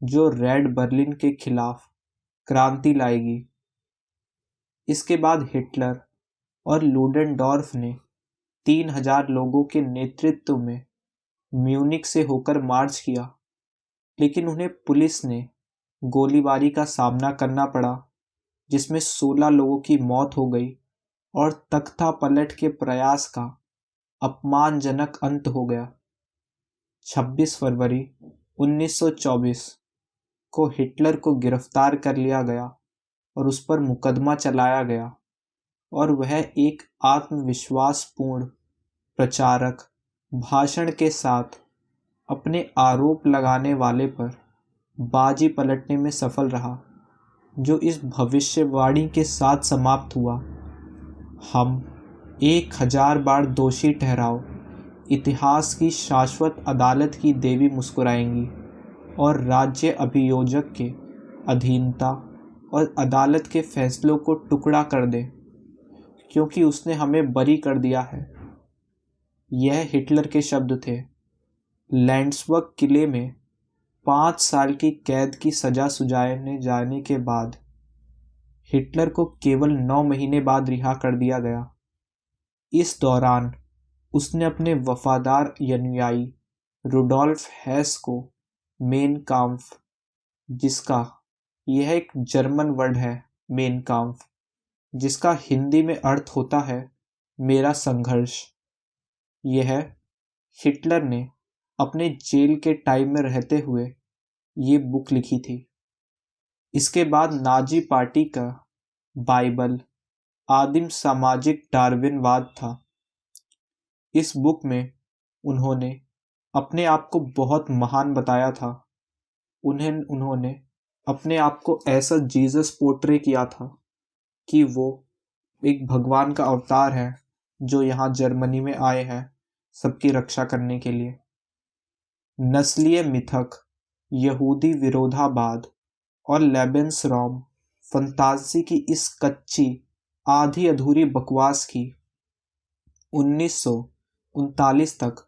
जो रेड बर्लिन के खिलाफ क्रांति लाएगी। इसके बाद हिटलर और लुडेनडॉर्फ ने 3000 लोगों के नेतृत्व में म्यूनिक से होकर मार्च किया लेकिन उन्हें पुलिस ने गोलीबारी का सामना करना पड़ा, जिसमें 16 लोगों की मौत हो गई और तख्ता पलट के प्रयास का अपमानजनक अंत हो गया। 26 फरवरी 1924 को हिटलर को गिरफ्तार कर लिया गया और उस पर मुकदमा चलाया गया, और वह एक आत्मविश्वासपूर्ण प्रचारक भाषण के साथ अपने आरोप लगाने वाले पर बाजी पलटने में सफल रहा, जो इस भविष्यवाणी के साथ समाप्त हुआ, हम 1000 बार दोषी ठहराओ, इतिहास की शाश्वत अदालत की देवी मुस्कुराएंगी और राज्य अभियोजक के अधीनता और अदालत के फैसलों को टुकड़ा कर दे, क्योंकि उसने हमें बरी कर दिया है। यह हिटलर के शब्द थे। लैंड्सबर्ग किले में 5 साल की कैद की सजा सुनाए जाने के बाद हिटलर को केवल 9 महीने बाद रिहा कर दिया गया। इस दौरान उसने अपने वफादार अनुयायी रुडोल्फ हेस को मेन काम्फ, जिसका यह एक जर्मन वर्ड है, मेन काम्फ, जिसका हिंदी में अर्थ होता है मेरा संघर्ष, यह हिटलर ने अपने जेल के टाइम में रहते हुए ये बुक लिखी थी। इसके बाद नाजी पार्टी का बाइबल आदिम सामाजिक डार्विनवाद था। इस बुक में उन्होंने अपने आप को बहुत महान बताया था। उन्होंने अपने आप को ऐसा जीसस पोर्ट्रे किया था कि वो एक भगवान का अवतार है जो यहाँ जर्मनी में आए हैं सबकी रक्षा करने के लिए। नस्लीय मिथक, यहूदी विरोधाभाद और लेबेंसरॉम फंतासी की इस कच्ची आधी अधूरी बकवास की 1939 तक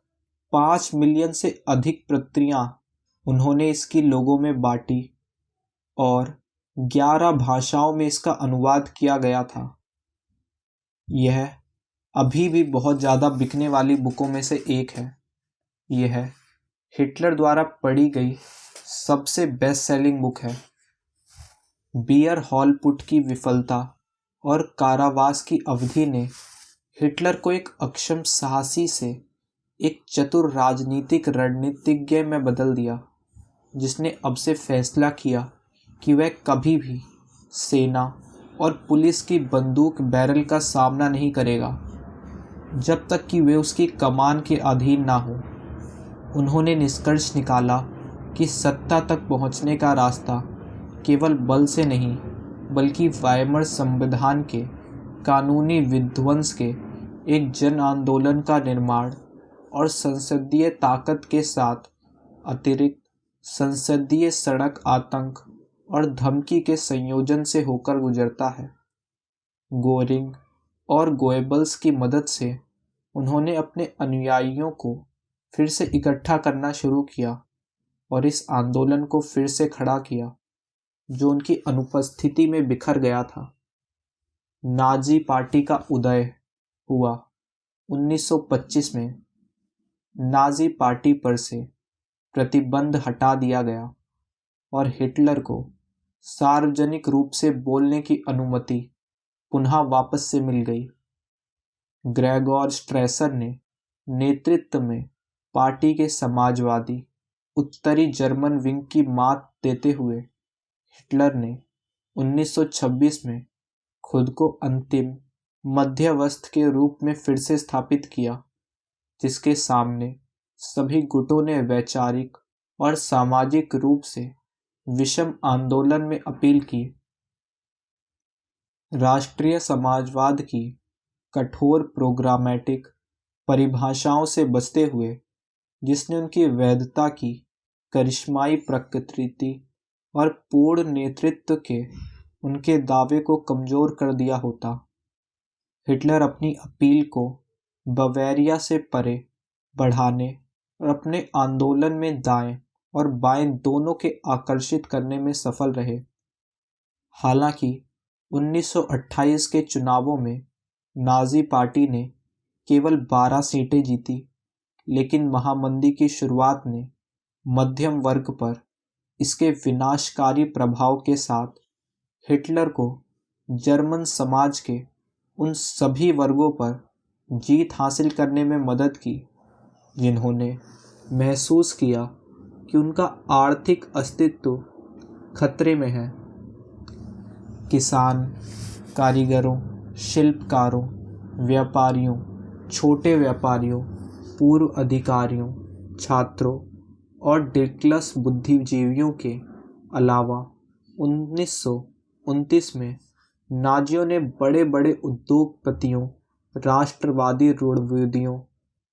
5 मिलियन से अधिक प्रतियां उन्होंने इसकी लोगों में बांटी और 11 भाषाओं में इसका अनुवाद किया गया था। यह अभी भी बहुत ज़्यादा बिकने वाली बुकों में से एक है। यह हिटलर द्वारा पढ़ी गई सबसे बेस्ट सेलिंग बुक है। बियर हॉलपुट की विफलता और कारावास की अवधि ने हिटलर को एक अक्षम साहसी से एक चतुर राजनीतिक रणनीतिज्ञ में बदल दिया, जिसने अब से फैसला किया कि वह कभी भी सेना और पुलिस की बंदूक बैरल का सामना नहीं करेगा जब तक कि वे उसकी कमान के अधीन ना हो। उन्होंने निष्कर्ष निकाला कि सत्ता तक पहुंचने का रास्ता केवल बल से नहीं, बल्कि वायमर संविधान के कानूनी विध्वंस के एक जन आंदोलन का निर्माण और संसदीय ताकत के साथ अतिरिक्त संसदीय सड़क आतंक और धमकी के संयोजन से होकर गुजरता है। गोरिंग और गोएबल्स की मदद से उन्होंने अपने अनुयायियों को फिर से इकट्ठा करना शुरू किया और इस आंदोलन को फिर से खड़ा किया जो उनकी अनुपस्थिति में बिखर गया था। नाजी पार्टी का उदय हुआ 1925 में। नाजी पार्टी पर से प्रतिबंध हटा दिया गया और हिटलर को सार्वजनिक रूप से बोलने की अनुमति पुनः वापस से मिल गई। ग्रेगोर स्ट्रेसर ने नेतृत्व में पार्टी के समाजवादी उत्तरी जर्मन विंग की मात देते हुए हिटलर ने 1926 में खुद को अंतिम मध्यवस्थ के रूप में फिर से स्थापित किया, जिसके सामने सभी गुटों ने वैचारिक और सामाजिक रूप से विषम आंदोलन में अपील की। राष्ट्रीय समाजवाद की कठोर प्रोग्रामेटिक परिभाषाओं से बचते हुए, जिसने उनकी वैधता की करिश्माई प्रकृति और पूर्ण नेतृत्व के उनके दावे को कमजोर कर दिया होता, हिटलर अपनी अपील को बवेरिया से परे बढ़ाने और अपने आंदोलन में दाएं और बाएं दोनों के आकर्षित करने में सफल रहे। हालांकि 1928 के चुनावों में नाजी पार्टी ने केवल 12 सीटें जीती, लेकिन महामंदी की शुरुआत ने मध्यम वर्ग पर इसके विनाशकारी प्रभाव के साथ हिटलर को जर्मन समाज के उन सभी वर्गों पर जीत हासिल करने में मदद की जिन्होंने महसूस किया कि उनका आर्थिक अस्तित्व खतरे में है। किसान, कारीगरों, शिल्पकारों, व्यापारियों, छोटे व्यापारियों, पूर्व अधिकारियों, छात्रों और डिक्लस बुद्धिजीवियों के अलावा 1929 में नाजियों ने बड़े बड़े उद्योगपतियों, राष्ट्रवादी रूढ़िवादियों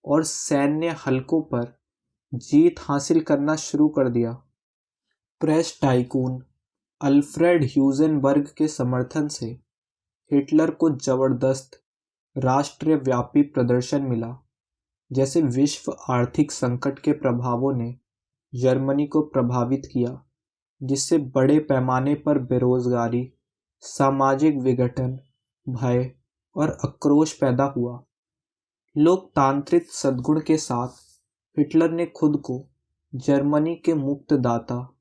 और सैन्य हलकों पर जीत हासिल करना शुरू कर दिया। प्रेस टाइकून अल्फ्रेड ह्यूजेनबर्ग के समर्थन से हिटलर को जबरदस्त राष्ट्रव्यापी प्रदर्शन मिला। जैसे विश्व आर्थिक संकट के प्रभावों ने जर्मनी को प्रभावित किया, जिससे बड़े पैमाने पर बेरोजगारी, सामाजिक विघटन, भय और आक्रोश पैदा हुआ। लोकतांत्रिक सद्गुण के साथ हिटलर ने खुद को जर्मनी के मुक्तदाता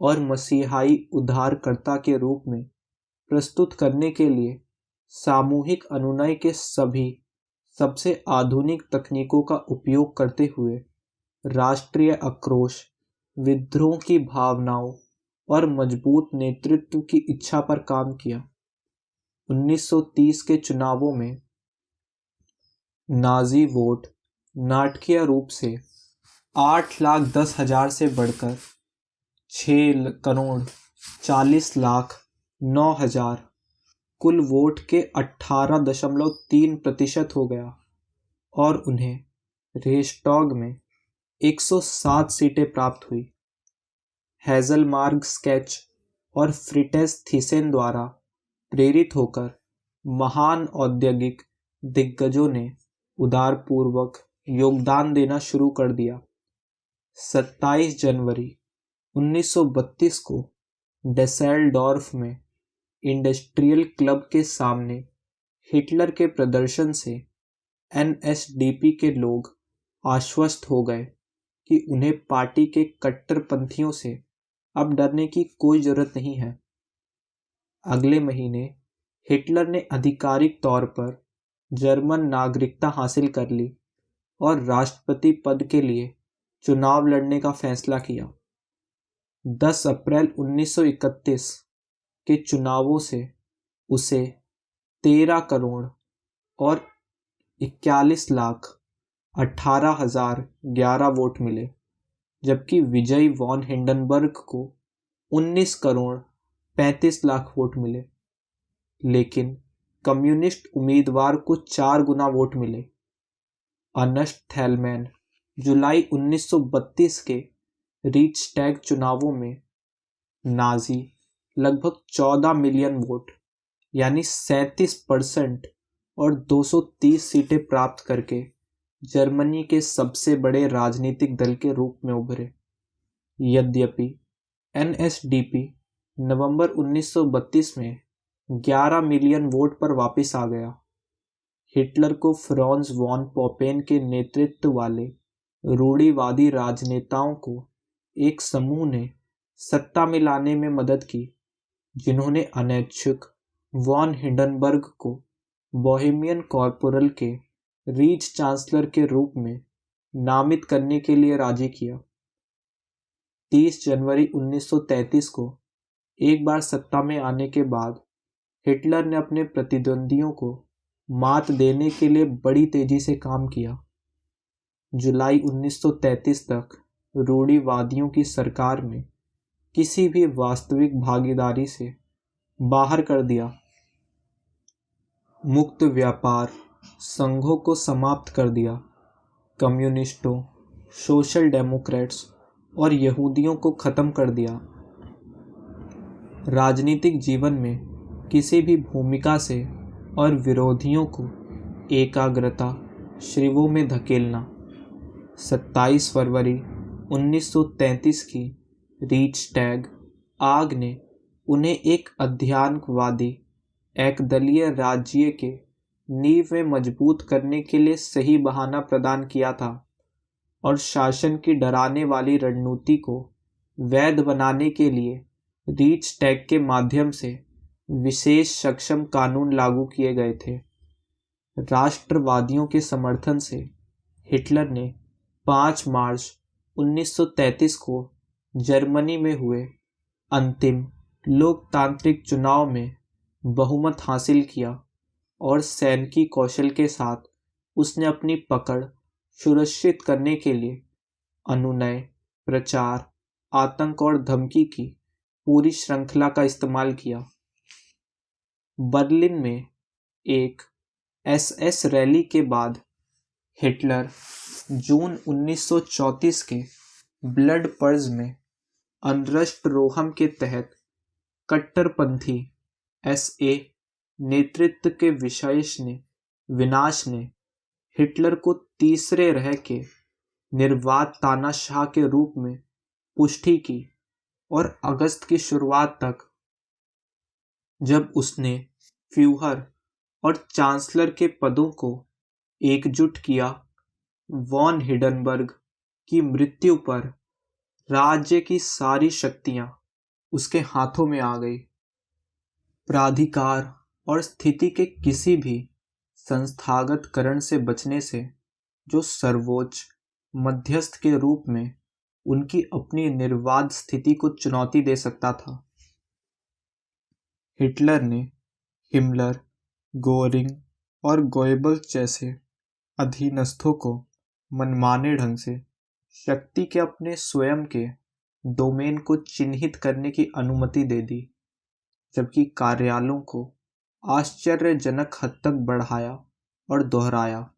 और मसीहाई उद्धारकर्ता के रूप में प्रस्तुत करने के लिए सामूहिक अनुनय के सबसे आधुनिक तकनीकों का उपयोग करते हुए राष्ट्रीय आक्रोश, विद्रोह की भावनाओं और मजबूत नेतृत्व की इच्छा पर काम किया। 1930 के चुनावों में नाजी वोट नाटकीय रूप से 8,10,000 से बढ़कर 6,40,09,000 कुल वोट के 18.3% हो गया और उन्हें रेस्टॉग में 107 सीटें प्राप्त हुई। हेज़लमार्ग स्केच और फ्रिटेस थीसेन द्वारा प्रेरित होकर महान औद्योगिक दिग्गजों ने उदारपूर्वक योगदान देना शुरू कर दिया। 27 जनवरी 1932 को डेसेल्डॉर्फ में इंडस्ट्रियल क्लब के सामने हिटलर के प्रदर्शन से एनएसडीपी के लोग आश्वस्त हो गए कि उन्हें पार्टी के कट्टरपंथियों से अब डरने की कोई जरूरत नहीं है। अगले महीने हिटलर ने आधिकारिक तौर पर जर्मन नागरिकता हासिल कर ली और राष्ट्रपति पद के लिए चुनाव लड़ने का फैसला किया। 10 अप्रैल 1931 के चुनावों से उसे 13 करोड़ और 41,18,011 वोट मिले, जबकि विजय वॉन हिंडनबर्ग को 19 करोड़ 35 लाख वोट मिले। लेकिन कम्युनिस्ट उम्मीदवार को 4 गुना वोट मिले। अर्नस्ट थेलमैन जुलाई 1932 के रीचस्टैग चुनावों में नाजी लगभग 14 मिलियन वोट यानी 37% और 230 सीटें प्राप्त करके जर्मनी के सबसे बड़े राजनीतिक दल के रूप में उभरे। यद्यपि एनएसडीपी नवंबर 1932 में 11 मिलियन वोट पर वापस आ गया। हिटलर को फ्रांज वॉन पॉपेन के नेतृत्व वाले रूढ़िवादी राजनेताओं को एक समूह ने सत्ता में लाने में मदद की, जिन्होंने अनैच्छिक वॉन हिंडनबर्ग को बोहेमियन कॉर्पोरल के रीच चांसलर के रूप में नामित करने के लिए राजी किया। 30 जनवरी 1933 को एक बार सत्ता में आने के बाद हिटलर ने अपने प्रतिद्वंदियों को मात देने के लिए बड़ी तेजी से काम किया। जुलाई 1933 तक रूढ़िवादियों की सरकार में किसी भी वास्तविक भागीदारी से बाहर कर दिया। मुक्त व्यापार संघों को समाप्त कर दिया। कम्युनिस्टों, सोशल डेमोक्रेट्स और यहूदियों को खत्म कर दिया। राजनीतिक जीवन में किसी भी भूमिका से और विरोधियों को एकाग्रता शिविरों में धकेलना। 27 फरवरी 1933 की रीचस्टैग आग ने उन्हें एक अध्यात्मवादी एकदलीय राज्य के नींव में मजबूत करने के लिए सही बहाना प्रदान किया था और शासन की डराने वाली रणनीति को वैध बनाने के लिए रीच टैग के माध्यम से विशेष सक्षम कानून लागू किए गए थे। राष्ट्रवादियों के समर्थन से हिटलर ने 5 मार्च 1933 को जर्मनी में हुए अंतिम लोकतांत्रिक चुनाव में बहुमत हासिल किया और सैनिकी कौशल के साथ उसने अपनी पकड़ सुरक्षित करने के लिए अनुनय, प्रचार, आतंक और धमकी की पूरी श्रृंखला का इस्तेमाल किया। बर्लिन में एक एसएस रैली के बाद हिटलर जून 1934 के ब्लड पर्ज में अनरस्टरोहम के तहत कट्टरपंथी एसए नेतृत्व के विनाश ने हिटलर को तीसरे रह के निर्वात तानाशाह के रूप में पुष्टि की और अगस्त की शुरुआत तक, जब उसने फ्यूहर और चांसलर के पदों को एकजुट किया, वॉन हिडनबर्ग की मृत्यु पर राज्य की सारी शक्तियां उसके हाथों में आ गई। प्राधिकार और स्थिति के किसी भी संस्थागतकरण से बचने से जो सर्वोच्च मध्यस्थ के रूप में उनकी अपनी निर्वाध स्थिति को चुनौती दे सकता था। हिटलर ने हिमलर, गोरिंग और गोएबल्स जैसे अधीनस्थों को मनमाने ढंग से शक्ति के अपने स्वयं के डोमेन को चिन्हित करने की अनुमति दे दी, जबकि कार्यालयों को आश्चर्यजनक हद तक बढ़ाया और दोहराया।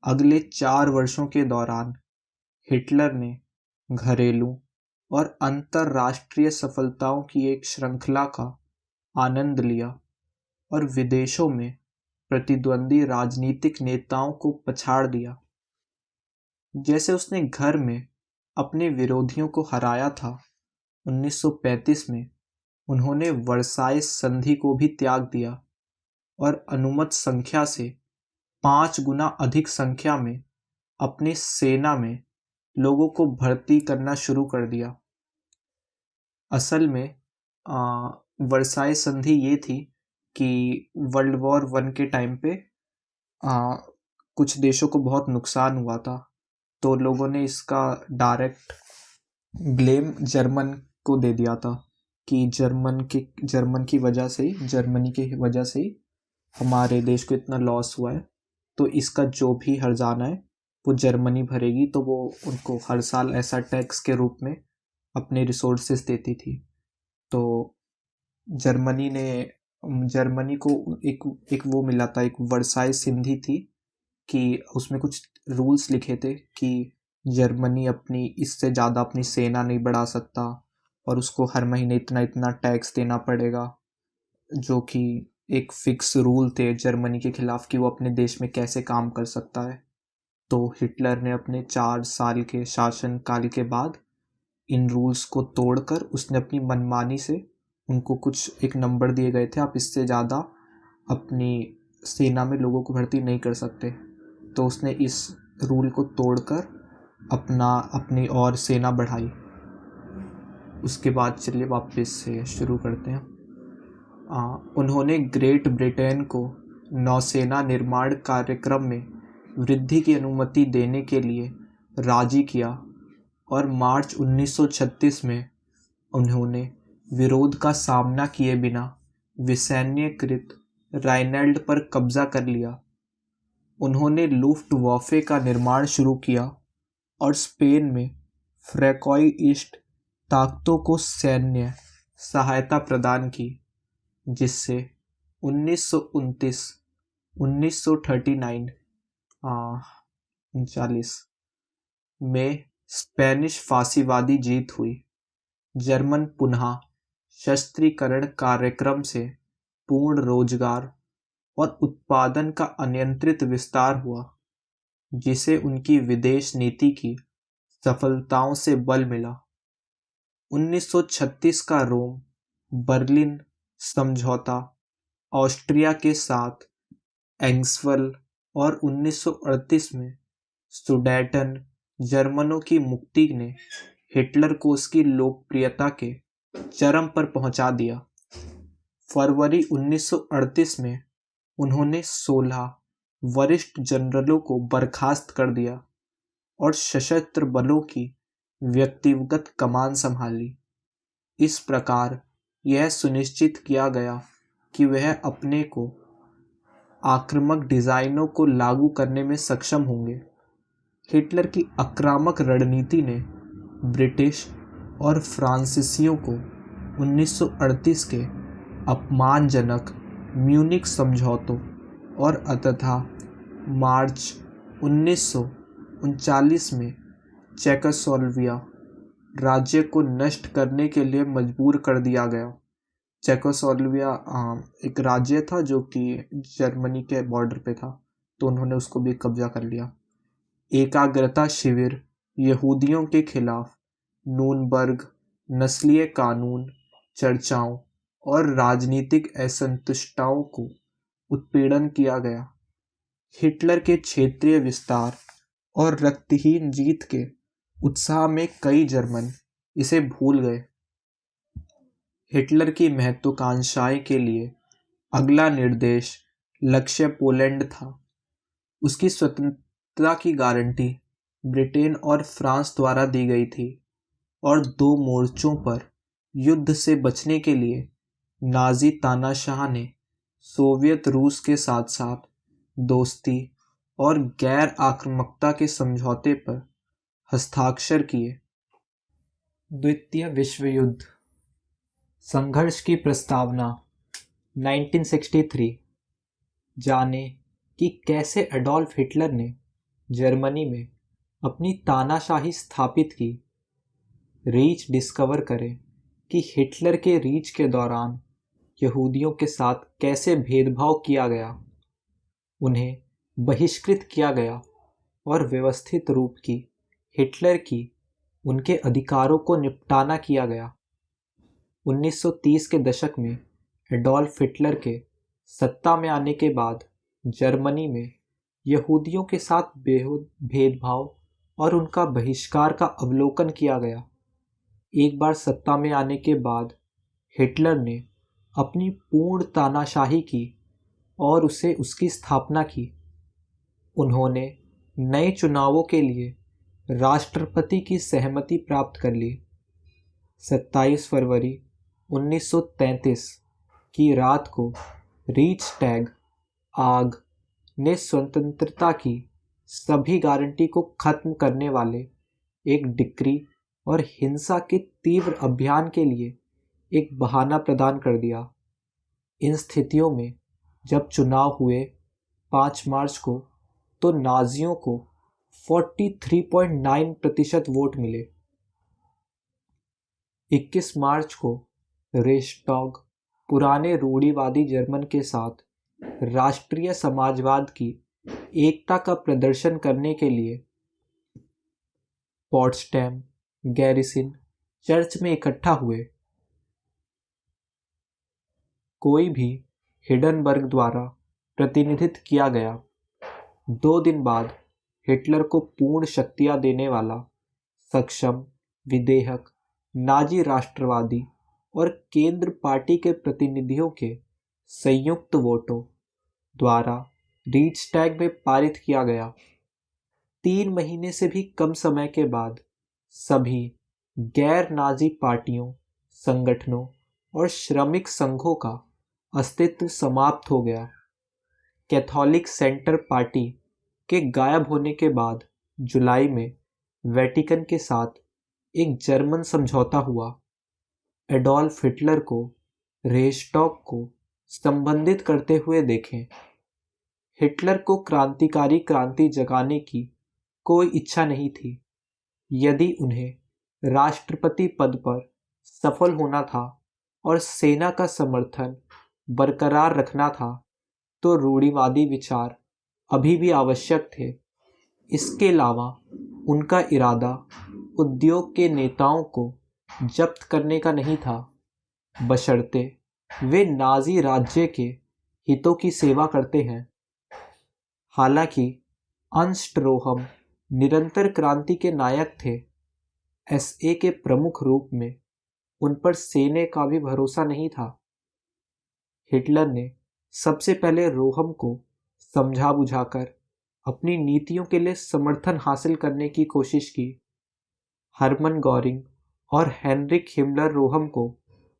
अगले 4 वर्षों के दौरान हिटलर ने घरेलू और अंतर्राष्ट्रीय सफलताओं की एक श्रृंखला का आनंद लिया और विदेशों में प्रतिद्वंदी राजनीतिक नेताओं को पछाड़ दिया। जैसे उसने घर में अपने विरोधियों को हराया था, 1935 में उन्होंने वर्साई संधि को भी त्याग दिया और अनुमत संख्या से 5 गुना अधिक संख्या में अपनी सेना में लोगों को भर्ती करना शुरू कर दिया। असल में वर्साई संधि ये थी कि वर्ल्ड वॉर 1 के टाइम पे कुछ देशों को बहुत नुकसान हुआ था, तो लोगों ने इसका डायरेक्ट ब्लेम जर्मन को दे दिया था कि जर्मनी की वजह से ही हमारे देश को इतना लॉस हुआ है, तो इसका जो भी हर्जाना है वो जर्मनी भरेगी। तो वो उनको हर साल ऐसा टैक्स के रूप में अपने रिसोर्सेस देती थी। तो जर्मनी को एक वो मिला था, एक वर्साई संधि थी कि उसमें कुछ रूल्स लिखे थे कि जर्मनी अपनी इससे ज़्यादा अपनी सेना नहीं बढ़ा सकता और उसको हर महीने इतना इतना टैक्स देना पड़ेगा, जो कि एक फिक्स रूल थे जर्मनी के खिलाफ कि वो अपने देश में कैसे काम कर सकता है। तो हिटलर ने अपने 4 साल के शासनकाल के बाद इन रूल्स को तोड़कर उसने अपनी मनमानी से, उनको कुछ एक नंबर दिए गए थे, आप इससे ज़्यादा अपनी सेना में लोगों को भर्ती नहीं कर सकते, तो उसने इस रूल को तोड़कर अपनी और सेना बढ़ाई। उसके बाद चलिए वापस से शुरू करते हैं। उन्होंने ग्रेट ब्रिटेन को नौसेना निर्माण कार्यक्रम में वृद्धि की अनुमति देने के लिए राजी किया और मार्च 1936 में उन्होंने विरोध का सामना किए बिना विसैन्यकृत राइनलैंड पर कब्जा कर लिया। उन्होंने लुफ्टवाफे का निर्माण शुरू किया और स्पेन में फ्रैंकोई ईस्ट ताकतों को सैन्य सहायता प्रदान की, जिससे 1939 में स्पेनिश फांसीवादी जीत हुई। जर्मन पुनः शस्त्रीकरण कार्यक्रम से पूर्ण रोजगार और उत्पादन का अनियंत्रित विस्तार हुआ, जिसे उनकी विदेश नीति की सफलताओं से बल मिला। 1936 का रोम बर्लिन समझौता, ऑस्ट्रिया के साथ एंग्सवल और 1938 में सुडेटन जर्मनों की मुक्ति ने हिटलर को उसकी लोकप्रियता के चरम पर पहुंचा दिया। फरवरी 1938 में उन्होंने 16 वरिष्ठ जनरलों को बर्खास्त कर दिया और सशस्त्र बलों की व्यक्तिगत कमान संभाली। इस प्रकार यह सुनिश्चित किया गया कि वह अपने को आक्रामक डिजाइनों को लागू करने में सक्षम होंगे। हिटलर की आक्रामक रणनीति ने ब्रिटिश और फ्रांसीसियों को 1938 के अपमानजनक म्यूनिख समझौतों और अंततः मार्च 1939 में चेकोस्लोवाकिया राज्य को नष्ट करने के लिए मजबूर कर दिया गया। चेकोस्लोवाकिया एक राज्य था जो कि जर्मनी के बॉर्डर पे था, तो उन्होंने उसको भी कब्जा कर लिया। एकाग्रता शिविर, यहूदियों के खिलाफ नूरनबर्ग, नस्लीय कानून चर्चाओं और राजनीतिक असंतुष्टताओं को उत्पीड़न किया गया। हिटलर के क्षेत्रीय विस्तार और रक्तहीन जीत के उत्साह में कई जर्मन इसे भूल गए। हिटलर की महत्वाकांक्षाएं के लिए अगला निर्देश लक्ष्य पोलैंड था। उसकी स्वतंत्रता की गारंटी ब्रिटेन और फ्रांस द्वारा दी गई थी और 2 मोर्चों पर युद्ध से बचने के लिए नाजी तानाशाह ने सोवियत रूस के साथ साथ दोस्ती और गैर आक्रामकता के समझौते पर हस्ताक्षर किए। द्वितीय विश्व युद्ध संघर्ष की प्रस्तावना 1963। जाने कि कैसे एडोल्फ हिटलर ने जर्मनी में अपनी तानाशाही स्थापित की। रीच डिस्कवर करें कि हिटलर के रीच के दौरान यहूदियों के साथ कैसे भेदभाव किया गया, उन्हें बहिष्कृत किया गया और व्यवस्थित रूप की हिटलर की उनके अधिकारों को निपटाना किया गया। 1930 के दशक में एडोल्फ हिटलर के सत्ता में आने के बाद जर्मनी में यहूदियों के साथ भेदभाव और उनका बहिष्कार का अवलोकन किया गया। एक बार सत्ता में आने के बाद हिटलर ने अपनी पूर्ण तानाशाही की और उसे उसकी स्थापना की। उन्होंने नए चुनावों के लिए राष्ट्रपति की सहमति प्राप्त कर ली। 27 फरवरी 1933 की रात को रीचटैग आग ने स्वतंत्रता की सभी गारंटी को खत्म करने वाले एक डिक्री और हिंसा के तीव्र अभियान के लिए एक बहाना प्रदान कर दिया। इन स्थितियों में जब चुनाव हुए 5 मार्च को, तो नाजियों को 43.9% वोट मिले। 21 मार्च को रेस्टॉग पुराने रूढ़िवादी जर्मन के साथ राष्ट्रीय समाजवाद की एकता का प्रदर्शन करने के लिए पॉट्सडैम गैरिसन चर्च में इकट्ठा हुए। कोई भी हिंडनबर्ग द्वारा प्रतिनिधित्व किया गया। 2 दिन बाद हिटलर को पूर्ण शक्तियां देने वाला सक्षम, विधेयक, नाजी राष्ट्रवादी और केंद्र पार्टी के प्रतिनिधियों के संयुक्त वोटों द्वारा रीचटैग में पारित किया गया। 3 महीने से भी कम समय के बाद सभी गैर नाजी पार्टियों, संगठनों और श्रमिक संघों का अस्तित्व समाप्त हो गया। कैथोलिक सेंटर पार्टी के गायब होने के बाद जुलाई में वेटिकन के साथ एक जर्मन समझौता हुआ। एडोल्फ हिटलर को रेस्टॉग को संबंधित करते हुए देखें। हिटलर को क्रांतिकारी क्रांति जगाने की कोई इच्छा नहीं थी। यदि उन्हें राष्ट्रपति पद पर सफल होना था और सेना का समर्थन बरकरार रखना था, तो रूढ़िवादी विचार अभी भी आवश्यक थे। इसके अलावा उनका इरादा उद्योग के नेताओं को जब्त करने का नहीं था, बशर्ते वे नाजी राज्य के हितों की सेवा करते हैं। हालांकि अंस्ट्रोहम निरंतर क्रांति के नायक थे, एसए के प्रमुख रूप में उन पर सेने का भी भरोसा नहीं था। हिटलर ने सबसे पहले रोहम को समझा बुझाकर अपनी नीतियों के लिए समर्थन हासिल करने की कोशिश की। हरमन गोरिंग और हेनरिक हिमलर रोहम को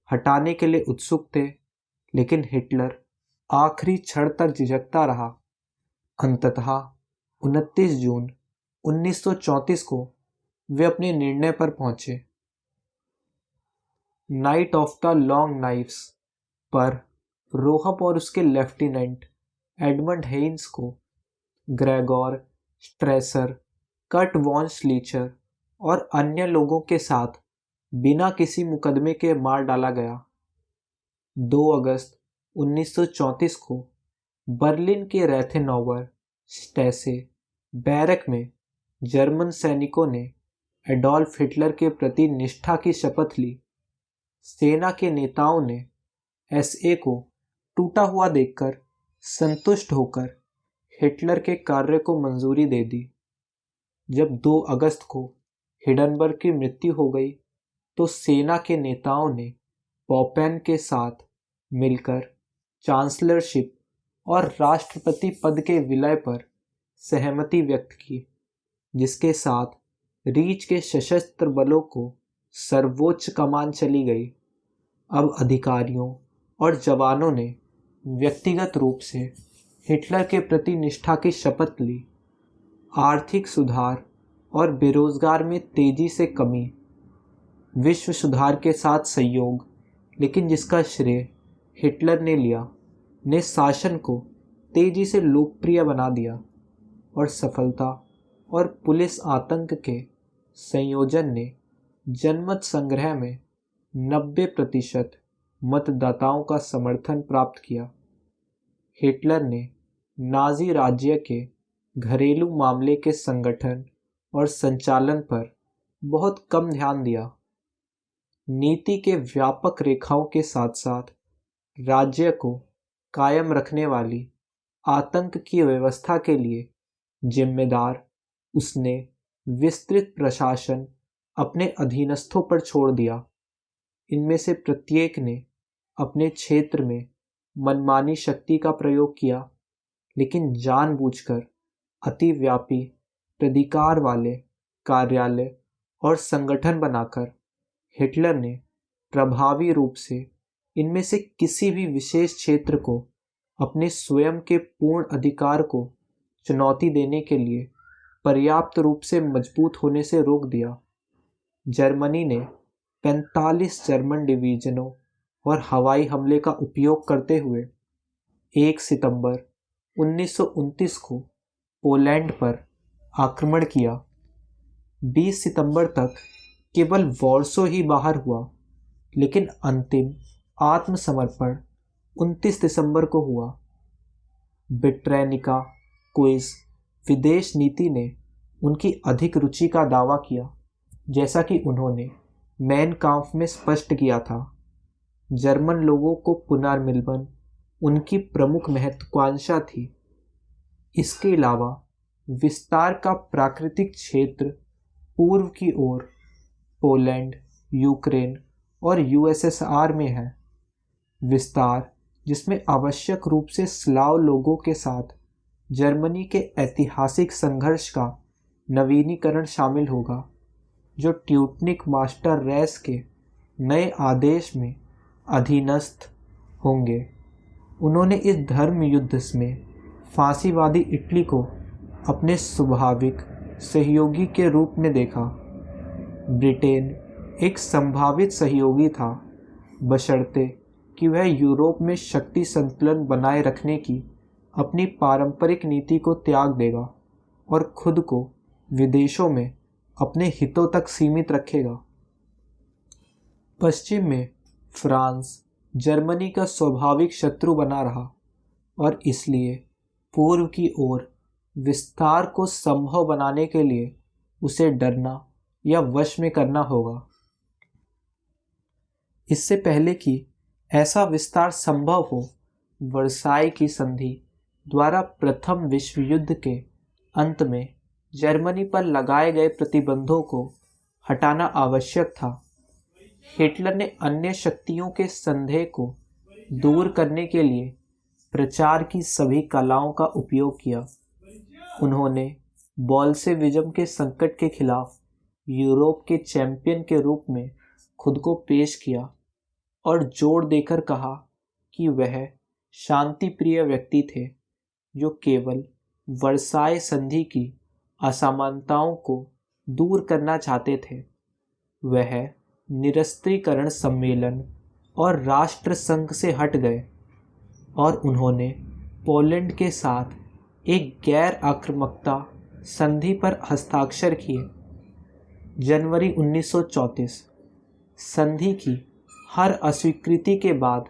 हटाने के लिए उत्सुक थे, लेकिन हिटलर आखिरी क्षण तक झिझकता रहा। अंततः 29 जून 1934 को वे अपने निर्णय पर पहुंचे। Night of the long knifes पर रोहम और उसके लेफ्टिनेंट एडमंड हेइंस को ग्रेगोर स्ट्रेसर, कर्ट वॉन स्लीचर और अन्य लोगों के साथ बिना किसी मुकदमे के मार डाला गया। 2 अगस्त 1934 को बर्लिन के रेथेनॉवर स्टेसे बैरक में जर्मन सैनिकों ने एडोल्फ हिटलर के प्रति निष्ठा की शपथ ली। सेना के नेताओं ने एसए को टूटा हुआ देखकर संतुष्ट होकर हिटलर के कार्य को मंजूरी दे दी। जब 2 अगस्त को हिडनबर्ग की मृत्यु हो गई तो सेना के नेताओं ने पॉपेन के साथ मिलकर चांसलरशिप और राष्ट्रपति पद के विलय पर सहमति व्यक्त की, जिसके साथ रीच के सशस्त्र बलों को सर्वोच्च कमान चली गई। अब अधिकारियों और जवानों ने व्यक्तिगत रूप से हिटलर के प्रति निष्ठा की शपथ ली। आर्थिक सुधार और बेरोजगार में तेजी से कमी, विश्व सुधार के साथ सहयोग, लेकिन जिसका श्रेय हिटलर ने लिया, ने शासन को तेजी से लोकप्रिय बना दिया और सफलता और पुलिस आतंक के संयोजन ने जनमत संग्रह में 90% मतदाताओं का समर्थन प्राप्त किया। हिटलर ने नाजी राज्य के घरेलू मामले के संगठन और संचालन पर बहुत कम ध्यान दिया। नीति के व्यापक रेखाओं के साथ साथ राज्य को कायम रखने वाली आतंक की व्यवस्था के लिए जिम्मेदार उसने विस्तृत प्रशासन अपने अधीनस्थों पर छोड़ दिया। इनमें से प्रत्येक ने अपने क्षेत्र में मनमानी शक्ति का प्रयोग किया, लेकिन जानबूझकर अतिव्यापी प्राधिकार वाले कार्यालय और संगठन बनाकर हिटलर ने प्रभावी रूप से इनमें से किसी भी विशेष क्षेत्र को अपने स्वयं के पूर्ण अधिकार को चुनौती देने के लिए पर्याप्त रूप से मजबूत होने से रोक दिया। जर्मनी ने 45 जर्मन डिवीजनों और हवाई हमले का उपयोग करते हुए 1 सितंबर 1929 को पोलैंड पर आक्रमण किया। 20 सितंबर तक केवल वॉर्सो ही बाहर हुआ, लेकिन अंतिम आत्मसमर्पण 29 दिसंबर को हुआ। बिट्रेनिका क्विज विदेश नीति ने उनकी अधिक रुचि का दावा किया, जैसा कि उन्होंने मैन काम्फ में स्पष्ट किया था। जर्मन लोगों को पुनर्मिलन उनकी प्रमुख महत्वाकांक्षा थी। इसके अलावा विस्तार का प्राकृतिक क्षेत्र पूर्व की ओर पोलैंड, यूक्रेन और यूएसएसआर में है। विस्तार जिसमें आवश्यक रूप से स्लाव लोगों के साथ जर्मनी के ऐतिहासिक संघर्ष का नवीनीकरण शामिल होगा, जो ट्यूटनिक मास्टर रेस के नए आदेश में अधीनस्थ होंगे। उन्होंने इस धर्म युद्ध में फांसीवादी इटली को अपने स्वाभाविक सहयोगी के रूप में देखा। ब्रिटेन एक संभावित सहयोगी था, बशर्ते कि वह यूरोप में शक्ति संतुलन बनाए रखने की अपनी पारंपरिक नीति को त्याग देगा और खुद को विदेशों में अपने हितों तक सीमित रखेगा। पश्चिम में फ्रांस जर्मनी का स्वाभाविक शत्रु बना रहा और इसलिए पूर्व की ओर विस्तार को संभव बनाने के लिए उसे डरना या वश में करना होगा। इससे पहले कि ऐसा विस्तार संभव हो, वर्साई की संधि द्वारा प्रथम विश्व युद्ध के अंत में जर्मनी पर लगाए गए प्रतिबंधों को हटाना आवश्यक था। हिटलर ने अन्य शक्तियों के संदेह को दूर करने के लिए प्रचार की सभी कलाओं का उपयोग किया। उन्होंने बोल्शेविज्म के संकट के खिलाफ यूरोप के चैंपियन के रूप में खुद को पेश किया और जोर देकर कहा कि वह शांति प्रिय व्यक्ति थे जो केवल वर्साय संधि की असमानताओं को दूर करना चाहते थे। वह निरस्त्रीकरण सम्मेलन और राष्ट्रसंघ से हट गए और उन्होंने पोलैंड के साथ एक गैर आक्रामकता संधि पर हस्ताक्षर किए। जनवरी 1934 संधि की हर अस्वीकृति के बाद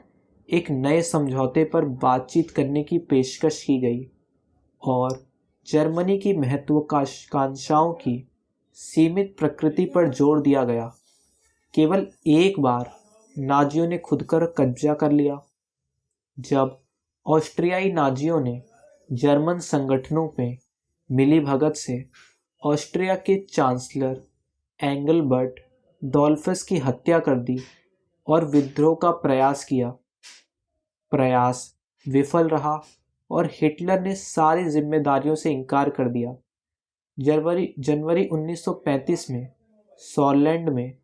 एक नए समझौते पर बातचीत करने की पेशकश की गई और जर्मनी की महत्वाकांक्षाओं की सीमित प्रकृति पर जोर दिया गया। केवल एक बार नाजियों ने खुद कर कब्जा कर लिया, जब ऑस्ट्रियाई नाजियों ने जर्मन संगठनों में मिलीभगत से ऑस्ट्रिया के चांसलर एंगलबर्ट डॉल्फस की हत्या कर दी और विद्रोह का प्रयास किया। प्रयास विफल रहा और हिटलर ने सारी जिम्मेदारियों से इनकार कर दिया। जनवरी 1935 में सॉलैंड में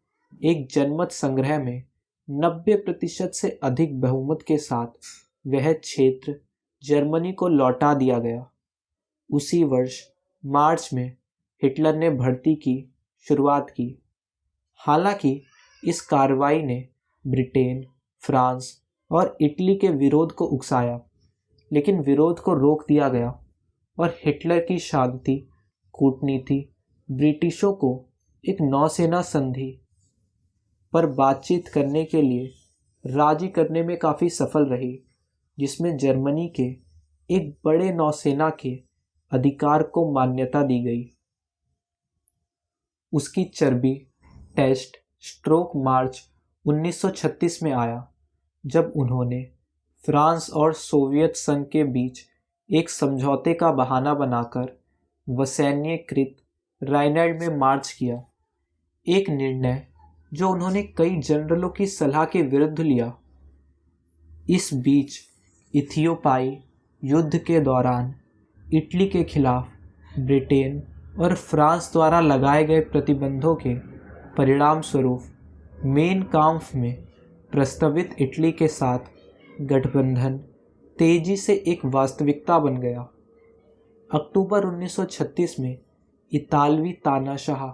एक जनमत संग्रह में 90% से अधिक बहुमत के साथ वह क्षेत्र जर्मनी को लौटा दिया गया। उसी वर्ष मार्च में हिटलर ने भर्ती की शुरुआत की। हालांकि इस कार्रवाई ने ब्रिटेन, फ्रांस और इटली के विरोध को उकसाया, लेकिन विरोध को रोक दिया गया और हिटलर की शांति कूटनीति ब्रिटिशों को एक नौसेना संधि पर बातचीत करने के लिए राजी करने में काफ़ी सफल रही, जिसमें जर्मनी के एक बड़े नौसेना के अधिकार को मान्यता दी गई। उसकी चर्बी टेस्ट स्ट्रोक मार्च 1936 में आया, जब उन्होंने फ्रांस और सोवियत संघ के बीच एक समझौते का बहाना बनाकर वसैन्यकृत राइनलैंड में मार्च किया, एक निर्णय जो उन्होंने कई जनरलों की सलाह के विरुद्ध लिया। इस बीच इथियोपियाई युद्ध के दौरान इटली के खिलाफ ब्रिटेन और फ्रांस द्वारा लगाए गए प्रतिबंधों के परिणाम स्वरूप मेन काम्फ में प्रस्तावित इटली के साथ गठबंधन तेजी से एक वास्तविकता बन गया। अक्टूबर 1936 में इतालवी तानाशाह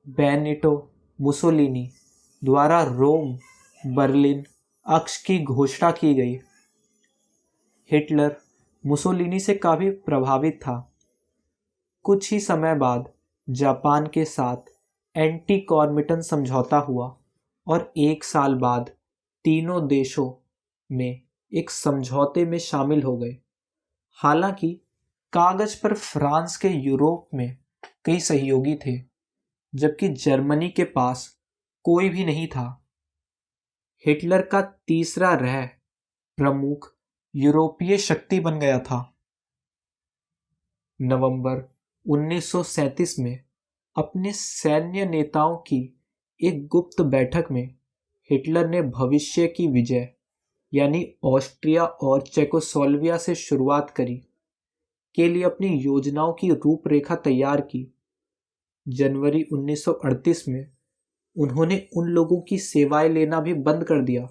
बेनिटो मुसोलिनी द्वारा रोम बर्लिन अक्ष की घोषणा की गई। हिटलर मुसोलिनी से काफ़ी प्रभावित था। कुछ ही समय बाद जापान के साथ एंटी कॉर्मिटन समझौता हुआ और एक साल बाद तीनों देशों में एक समझौते में शामिल हो गए। हालांकि कागज पर फ्रांस के यूरोप में कई सहयोगी थे, जबकि जर्मनी के पास कोई भी नहीं था। हिटलर का तीसरा रह प्रमुख यूरोपीय शक्ति बन गया था। नवंबर 1937 में अपने सैन्य नेताओं की एक गुप्त बैठक में हिटलर ने भविष्य की विजय यानी ऑस्ट्रिया और चेकोस्लोवाकिया से शुरुआत करी के लिए अपनी योजनाओं की रूपरेखा तैयार की। जनवरी 1938 में उन्होंने उन लोगों की सेवाएं लेना भी बंद कर दिया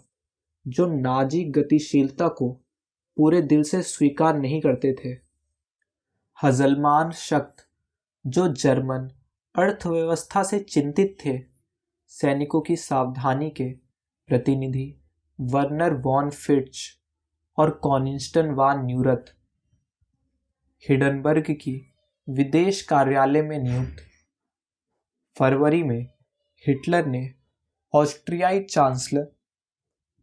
जो नाजी गतिशीलता को पूरे दिल से स्वीकार नहीं करते थे। हजलमान शख्त जो जर्मन अर्थव्यवस्था से चिंतित थे, सैनिकों की सावधानी के प्रतिनिधि वर्नर वॉन फिट्च और कॉनिंस्टन वान न्यूरथ हिडनबर्ग की विदेश कार्यालय में नियुक्त। फरवरी में हिटलर ने ऑस्ट्रियाई चांसलर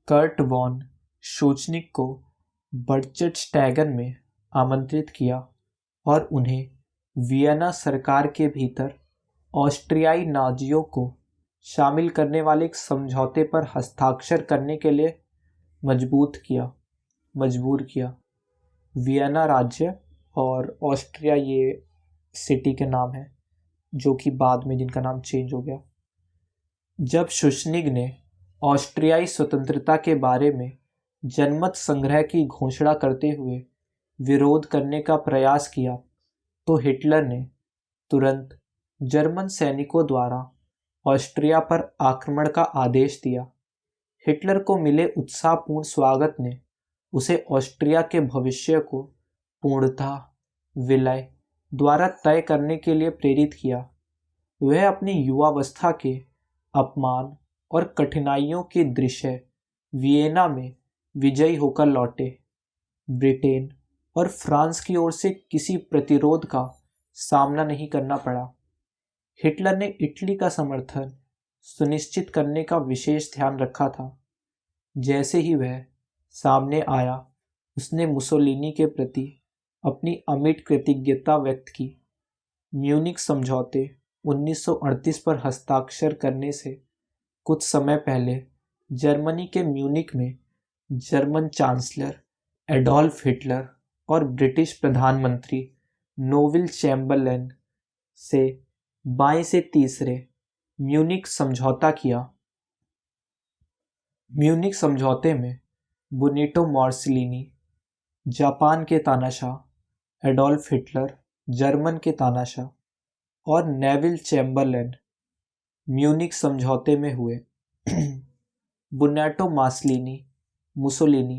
कर्ट वॉन शोचनिक को बर्चटस्टैगन में आमंत्रित किया और उन्हें वियना सरकार के भीतर ऑस्ट्रियाई नाजियों को शामिल करने वाले एक समझौते पर हस्ताक्षर करने के लिए मजबूर किया। वियना राज्य और ऑस्ट्रिया ये सिटी के नाम हैं, जो कि बाद में जिनका नाम चेंज हो गया। जब शुशनिग ने ऑस्ट्रियाई स्वतंत्रता के बारे में जनमत संग्रह की घोषणा करते हुए विरोध करने का प्रयास किया तो हिटलर ने तुरंत जर्मन सैनिकों द्वारा ऑस्ट्रिया पर आक्रमण का आदेश दिया। हिटलर को मिले उत्साहपूर्ण स्वागत ने उसे ऑस्ट्रिया के भविष्य को पूर्णतः विलय द्वारा तय करने के लिए प्रेरित किया। वह अपनी युवावस्था के अपमान और कठिनाइयों के दृश्य वियेना में विजयी होकर लौटे। ब्रिटेन और फ्रांस की ओर से किसी प्रतिरोध का सामना नहीं करना पड़ा। हिटलर ने इटली का समर्थन सुनिश्चित करने का विशेष ध्यान रखा था। जैसे ही वह सामने आया, उसने मुसोलिनी के प्रति अपनी अमिट कृतज्ञता व्यक्त की। म्यूनिख समझौते 1938 पर हस्ताक्षर करने से कुछ समय पहले जर्मनी के म्यूनिख में जर्मन चांसलर एडोल्फ हिटलर और ब्रिटिश प्रधानमंत्री नोविल चैम्बरलेन से बाएं से तीसरे म्यूनिख समझौता किया। म्यूनिख समझौते में बुनिटो मॉर्सलिनी जापान के तानाशाह, एडोल्फ हिटलर जर्मन के तानाशाह और नेविल चैम्बरलेन म्यूनिख समझौते में हुए। बुनेटो मुसोलिनी,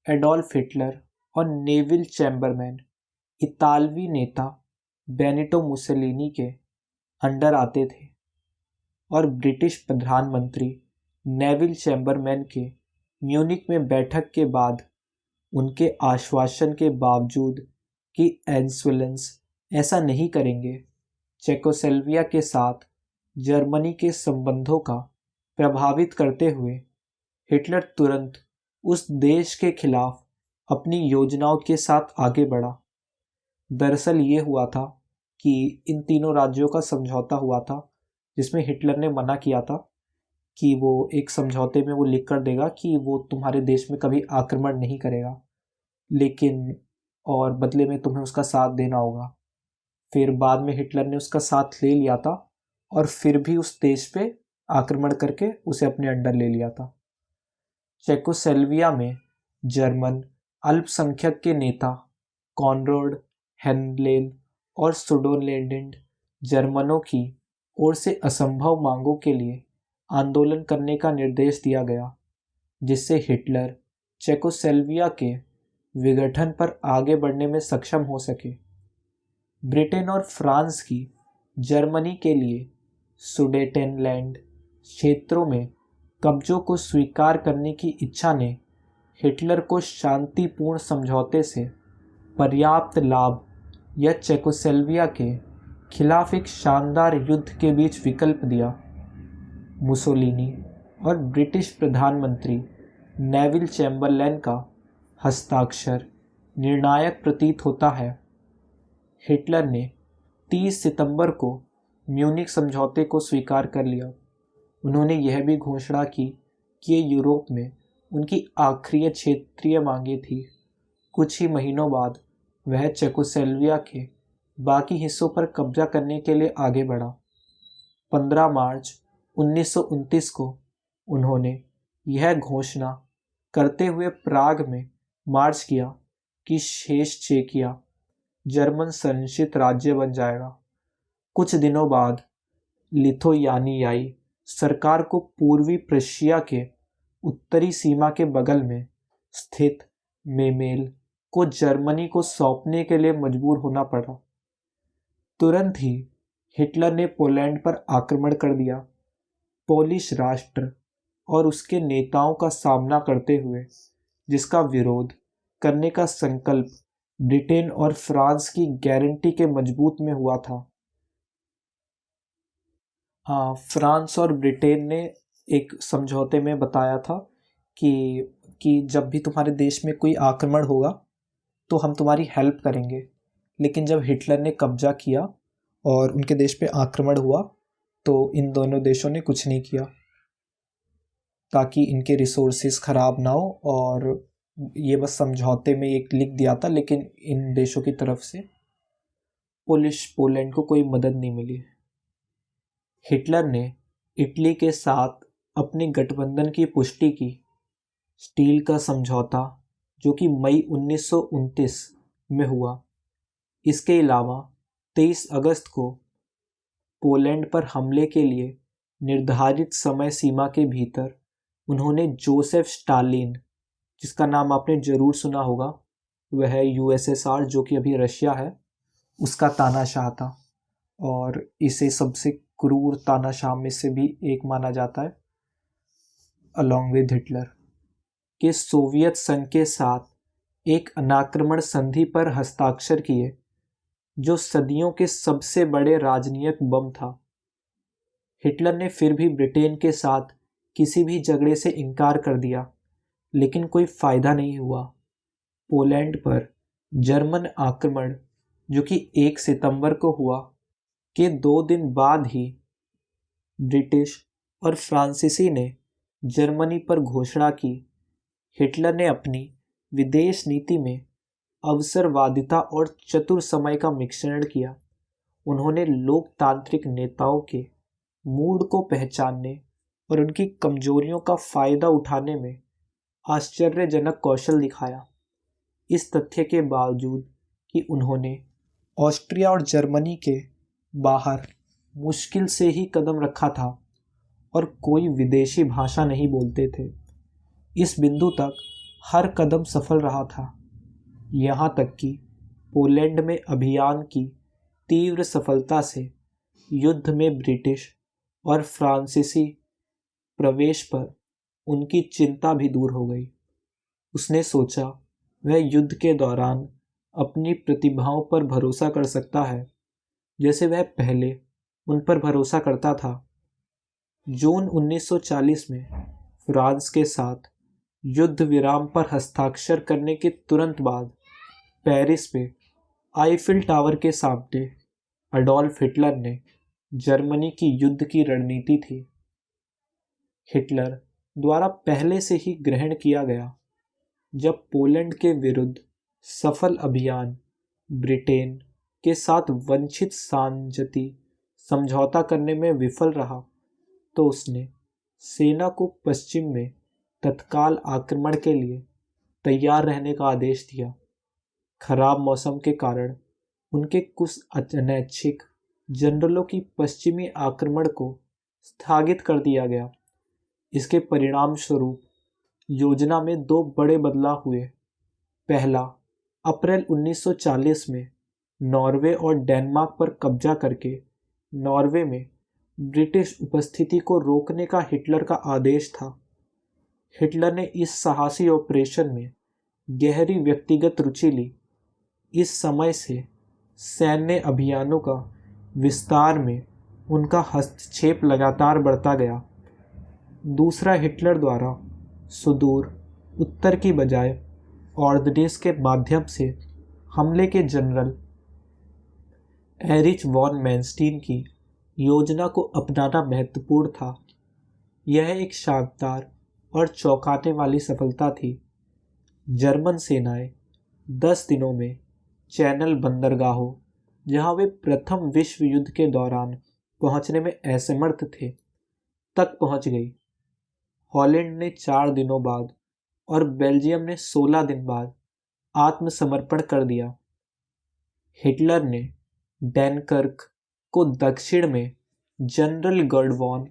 एडोल्फ हिटलर और नेविल चैम्बरमैन इतालवी नेता बेनिटो मुसोलिनी के अंडर आते थे और ब्रिटिश प्रधानमंत्री नेविल चैम्बरमैन के म्यूनिख में बैठक के बाद उनके आश्वासन के बावजूद कि एंसुलेंस ऐसा नहीं करेंगे, चेकोस्लोवाकिया के साथ जर्मनी के संबंधों का प्रभावित करते हुए हिटलर तुरंत उस देश के खिलाफ अपनी योजनाओं के साथ आगे बढ़ा। दरअसल ये हुआ था कि इन तीनों राज्यों का समझौता हुआ था, जिसमें हिटलर ने मना किया था कि वो एक समझौते में वो लिख कर देगा कि वो तुम्हारे देश में कभी आक्रमण नहीं करेगा, लेकिन और बदले में तुम्हें उसका साथ देना होगा। फिर बाद में हिटलर ने उसका साथ ले लिया था और फिर भी उस देश पे आक्रमण करके उसे अपने अंडर ले लिया था। चेकोस्लोवाकिया में जर्मन अल्पसंख्यक के नेता कॉनराड हेनलेल और सुडेनलैंड जर्मनों की ओर से असंभव मांगों के लिए आंदोलन करने का निर्देश दिया गया, जिससे हिटलर चेकोस्लोवाकिया के विघटन पर आगे बढ़ने में सक्षम हो सके। ब्रिटेन और फ्रांस की जर्मनी के लिए सुडेटेनलैंड क्षेत्रों में कब्जों को स्वीकार करने की इच्छा ने हिटलर को शांतिपूर्ण समझौते से पर्याप्त लाभ या चेकोस्लोवाकिया के खिलाफ एक शानदार युद्ध के बीच विकल्प दिया। मुसोलिनी और ब्रिटिश प्रधानमंत्री नेविल चैम्बरलेन का हस्ताक्षर निर्णायक प्रतीत होता है। हिटलर ने 30 सितंबर को म्यूनिख समझौते को स्वीकार कर लिया। उन्होंने यह भी घोषणा की कि ये यूरोप में उनकी आखिरी क्षेत्रीय मांगे थी। कुछ ही महीनों बाद वह चेकोस्लोवाकिया के बाकी हिस्सों पर कब्जा करने के लिए आगे बढ़ा। 15 मार्च 1929 को उन्होंने यह घोषणा करते हुए प्राग में मार्च किया कि शेष चेकिया जर्मन संरक्षित राज्य बन जाएगा। कुछ दिनों बाद लिथुआनियाई सरकार को पूर्वी प्रशिया के उत्तरी सीमा के बगल में स्थित मेमेल को जर्मनी को सौंपने के लिए मजबूर होना पड़ा। तुरंत ही हिटलर ने पोलैंड पर आक्रमण कर दिया। पोलिश राष्ट्र और उसके नेताओं का सामना करते हुए, जिसका विरोध करने का संकल्प ब्रिटेन और फ्रांस की गारंटी के मजबूत में हुआ था। फ्रांस और ब्रिटेन ने एक समझौते में बताया था कि जब भी तुम्हारे देश में कोई आक्रमण होगा तो हम तुम्हारी हेल्प करेंगे। लेकिन जब हिटलर ने कब्जा किया और उनके देश पे आक्रमण हुआ तो इन दोनों देशों ने कुछ नहीं किया ताकि इनके रिसोर्सेज ख़राब ना हो, और ये बस समझौते में एक लिख दिया था, लेकिन इन देशों की तरफ से पोलैंड को कोई मदद नहीं मिली। हिटलर ने इटली के साथ अपने गठबंधन की पुष्टि की। स्टील का समझौता जो कि मई 1929 में हुआ। इसके अलावा 23 अगस्त को पोलैंड पर हमले के लिए निर्धारित समय सीमा के भीतर उन्होंने जोसेफ स्टालिन, जिसका नाम आपने जरूर सुना होगा, वह है यूएसएसआर जो कि अभी रशिया है, उसका तानाशाह था और इसे सबसे क्रूर तानाशाह में से भी एक माना जाता है, अलॉन्ग विद हिटलर, के सोवियत संघ के साथ एक अनाक्रमण संधि पर हस्ताक्षर किए जो सदियों के सबसे बड़े राजनीतिक बम था। हिटलर ने फिर भी ब्रिटेन के साथ किसी भी झगड़े से इनकार कर दिया, लेकिन कोई फायदा नहीं हुआ। पोलैंड पर जर्मन आक्रमण जो कि 1 सितंबर को हुआ के 2 दिन बाद ही ब्रिटिश और फ्रांसीसी ने जर्मनी पर घोषणा की। हिटलर ने अपनी विदेश नीति में अवसरवादिता और चतुर समय का मिश्रण किया। उन्होंने लोकतांत्रिक नेताओं के मूड को पहचानने और उनकी कमजोरियों का फायदा उठाने में आश्चर्यजनक कौशल दिखाया। इस तथ्य के बावजूद कि उन्होंने ऑस्ट्रिया और जर्मनी के बाहर मुश्किल से ही कदम रखा था और कोई विदेशी भाषा नहीं बोलते थे, इस बिंदु तक हर कदम सफल रहा था। यहाँ तक कि पोलैंड में अभियान की तीव्र सफलता से युद्ध में ब्रिटिश और फ्रांसीसी प्रवेश पर उनकी चिंता भी दूर हो गई। उसने सोचा वह युद्ध के दौरान अपनी प्रतिभाओं पर भरोसा कर सकता है जैसे वह पहले उन पर भरोसा करता था। जून 1940 में फ्रांस के साथ युद्ध विराम पर हस्ताक्षर करने के तुरंत बाद पेरिस में आईफिल टावर के सामने अडोल्फ हिटलर ने जर्मनी की युद्ध की रणनीति थी। हिटलर द्वारा पहले से ही ग्रहण किया गया। जब पोलैंड के विरुद्ध सफल अभियान ब्रिटेन के साथ वंचित सांझती समझौता करने में विफल रहा, तो उसने सेना को पश्चिम में तत्काल आक्रमण के लिए तैयार रहने का आदेश दिया। खराब मौसम के कारण उनके कुछ अनैच्छिक जनरलों की पश्चिमी आक्रमण को स्थगित कर दिया गया। इसके परिणाम स्वरूप योजना में 2 बड़े बदलाव हुए। पहला, अप्रैल 1940 में नॉर्वे और डेनमार्क पर कब्जा करके नॉर्वे में ब्रिटिश उपस्थिति को रोकने का हिटलर का आदेश था। हिटलर ने इस साहसी ऑपरेशन में गहरी व्यक्तिगत रुचि ली। इस समय से सैन्य अभियानों का विस्तार में उनका हस्तक्षेप लगातार बढ़ता गया। दूसरा, हिटलर द्वारा सुदूर उत्तर की बजाय ऑर्डनेंस के माध्यम से हमले के जनरल एरिच वॉन मैनस्टीन की योजना को अपनाना महत्वपूर्ण था। यह एक शानदार और चौंकाने वाली सफलता थी। जर्मन सेनाएं 10 दिनों में चैनल बंदरगाहों, जहां वे प्रथम विश्व युद्ध के दौरान पहुंचने में असमर्थ थे, तक पहुंच गई। हॉलैंड ने 4 दिनों बाद और बेल्जियम ने 16 दिन बाद आत्मसमर्पण कर दिया। हिटलर ने डैनकर्क को दक्षिण में जनरल गर्ड वॉन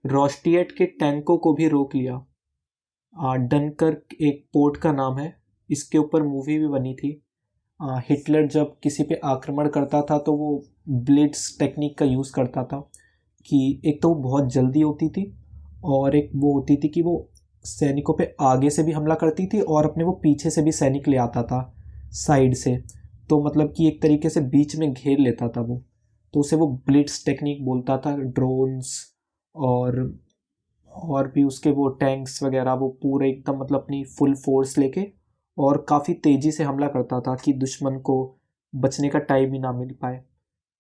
रोस्टिएट के टैंकों को भी रोक लिया। डनकर्क एक पोर्ट का नाम है, इसके ऊपर मूवी भी बनी थी। हिटलर जब किसी पे आक्रमण करता था तो वो ब्लिट्स टेक्निक का यूज़ करता था कि एक तो वो बहुत जल्दी होती थी और एक वो होती थी कि वो सैनिकों पे आगे से भी हमला करती थी और अपने वो पीछे से भी सैनिक ले आता था साइड से, तो मतलब कि एक तरीके से बीच में घेर लेता था वो, तो उसे वो ब्लिट्स टेक्निक बोलता था। ड्रोन्स और भी उसके वो टैंक्स वगैरह वो पूरे एकदम मतलब अपनी फुल फोर्स लेके और काफ़ी तेज़ी से हमला करता था कि दुश्मन को बचने का टाइम ही ना मिल पाए।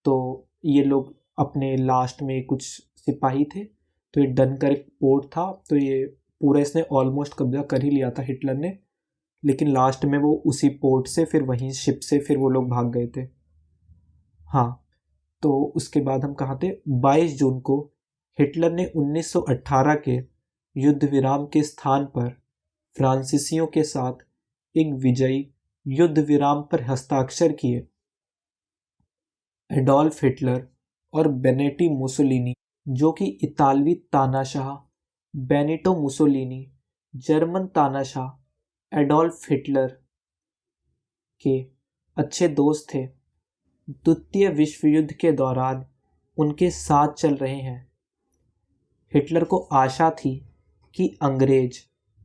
तो ये लोग अपने लास्ट में कुछ सिपाही थे, तो ये डनकर्क पोर्ट था, तो ये पूरा इसने ऑलमोस्ट कब्जा कर ही लिया था हिटलर ने, लेकिन लास्ट में वो उसी पोर्ट से फिर वहीं शिप से फिर वो लोग भाग गए थे। हाँ, तो उसके बाद हम कहाँ थे, 22 जून को हिटलर ने 1918 के युद्ध विराम के स्थान पर फ्रांसीसियों के साथ एक विजयी युद्ध विराम पर हस्ताक्षर किए। एडोल्फ हिटलर और बेनेटो मुसोलिनी, जो कि इतालवी तानाशाह बेनिटो मुसोलिनी जर्मन तानाशाह एडोल्फ हिटलर के अच्छे दोस्त थे, द्वितीय विश्व युद्ध के दौरान उनके साथ चल रहे हैं। हिटलर को आशा थी कि अंग्रेज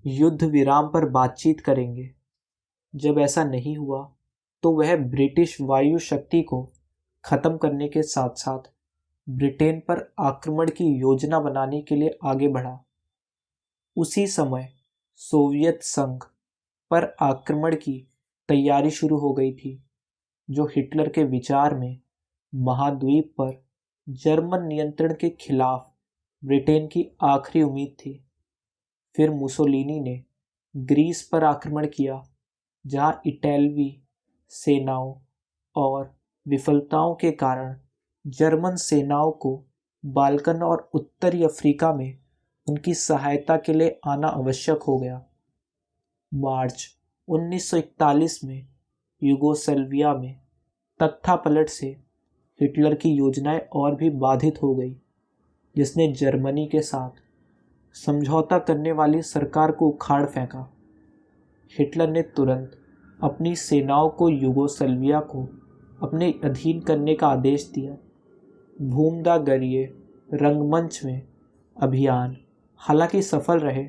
युद्ध विराम पर बातचीत करेंगे। जब ऐसा नहीं हुआ तो वह ब्रिटिश वायु शक्ति को खत्म करने के साथ साथ ब्रिटेन पर आक्रमण की योजना बनाने के लिए आगे बढ़ा। उसी समय सोवियत संघ पर आक्रमण की तैयारी शुरू हो गई थी, जो हिटलर के विचार में महाद्वीप पर जर्मन नियंत्रण के खिलाफ ब्रिटेन की आखिरी उम्मीद थी। फिर मुसोलिनी ने ग्रीस पर आक्रमण किया, जहां इटालवी सेनाओं और विफलताओं के कारण जर्मन सेनाओं को बाल्कन और उत्तरी अफ्रीका में उनकी सहायता के लिए आना आवश्यक हो गया। मार्च 1941 में यूगोस्लाविया में तख्तापलट से हिटलर की योजनाएं और भी बाधित हो गई, जिसने जर्मनी के साथ समझौता करने वाली सरकार को उखाड़ फेंका। हिटलर ने तुरंत अपनी सेनाओं को यूगोस्लाविया को अपने अधीन करने का आदेश दिया। भूमध्य रंगमंच में अभियान हालांकि सफल रहे,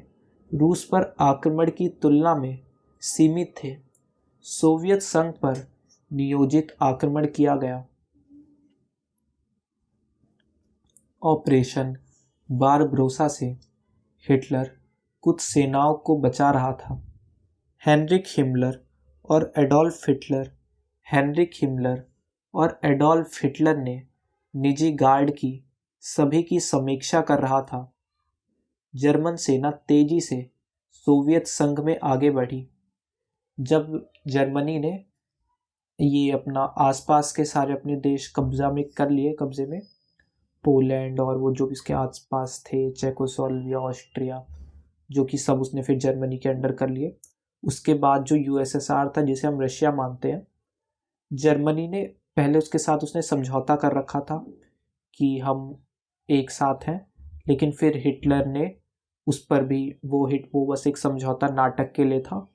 रूस पर आक्रमण की तुलना में सीमित थे। सोवियत संघ पर नियोजित आक्रमण किया गया। ऑपरेशन बारबरोसा से हिटलर कुछ सेनाओं को बचा रहा था। हेनरिक हिमलर और एडोल्फ हिटलर ने निजी गार्ड की सभी की समीक्षा कर रहा था। जर्मन सेना तेजी से सोवियत संघ में आगे बढ़ी। जब जर्मनी ने ये अपना आसपास के सारे अपने देश कब्जे में पोलैंड और वो जो भी इसके आसपास थे, चेकोस्लोवाकिया, ऑस्ट्रिया, जो कि सब उसने फिर जर्मनी के अंडर कर लिए। उसके बाद जो यूएसएसआर था, जिसे हम रशिया मानते हैं, जर्मनी ने पहले उसके साथ उसने समझौता कर रखा था कि हम एक साथ हैं, लेकिन फिर हिटलर ने उस पर भी वो बस एक समझौता नाटक के लिए था।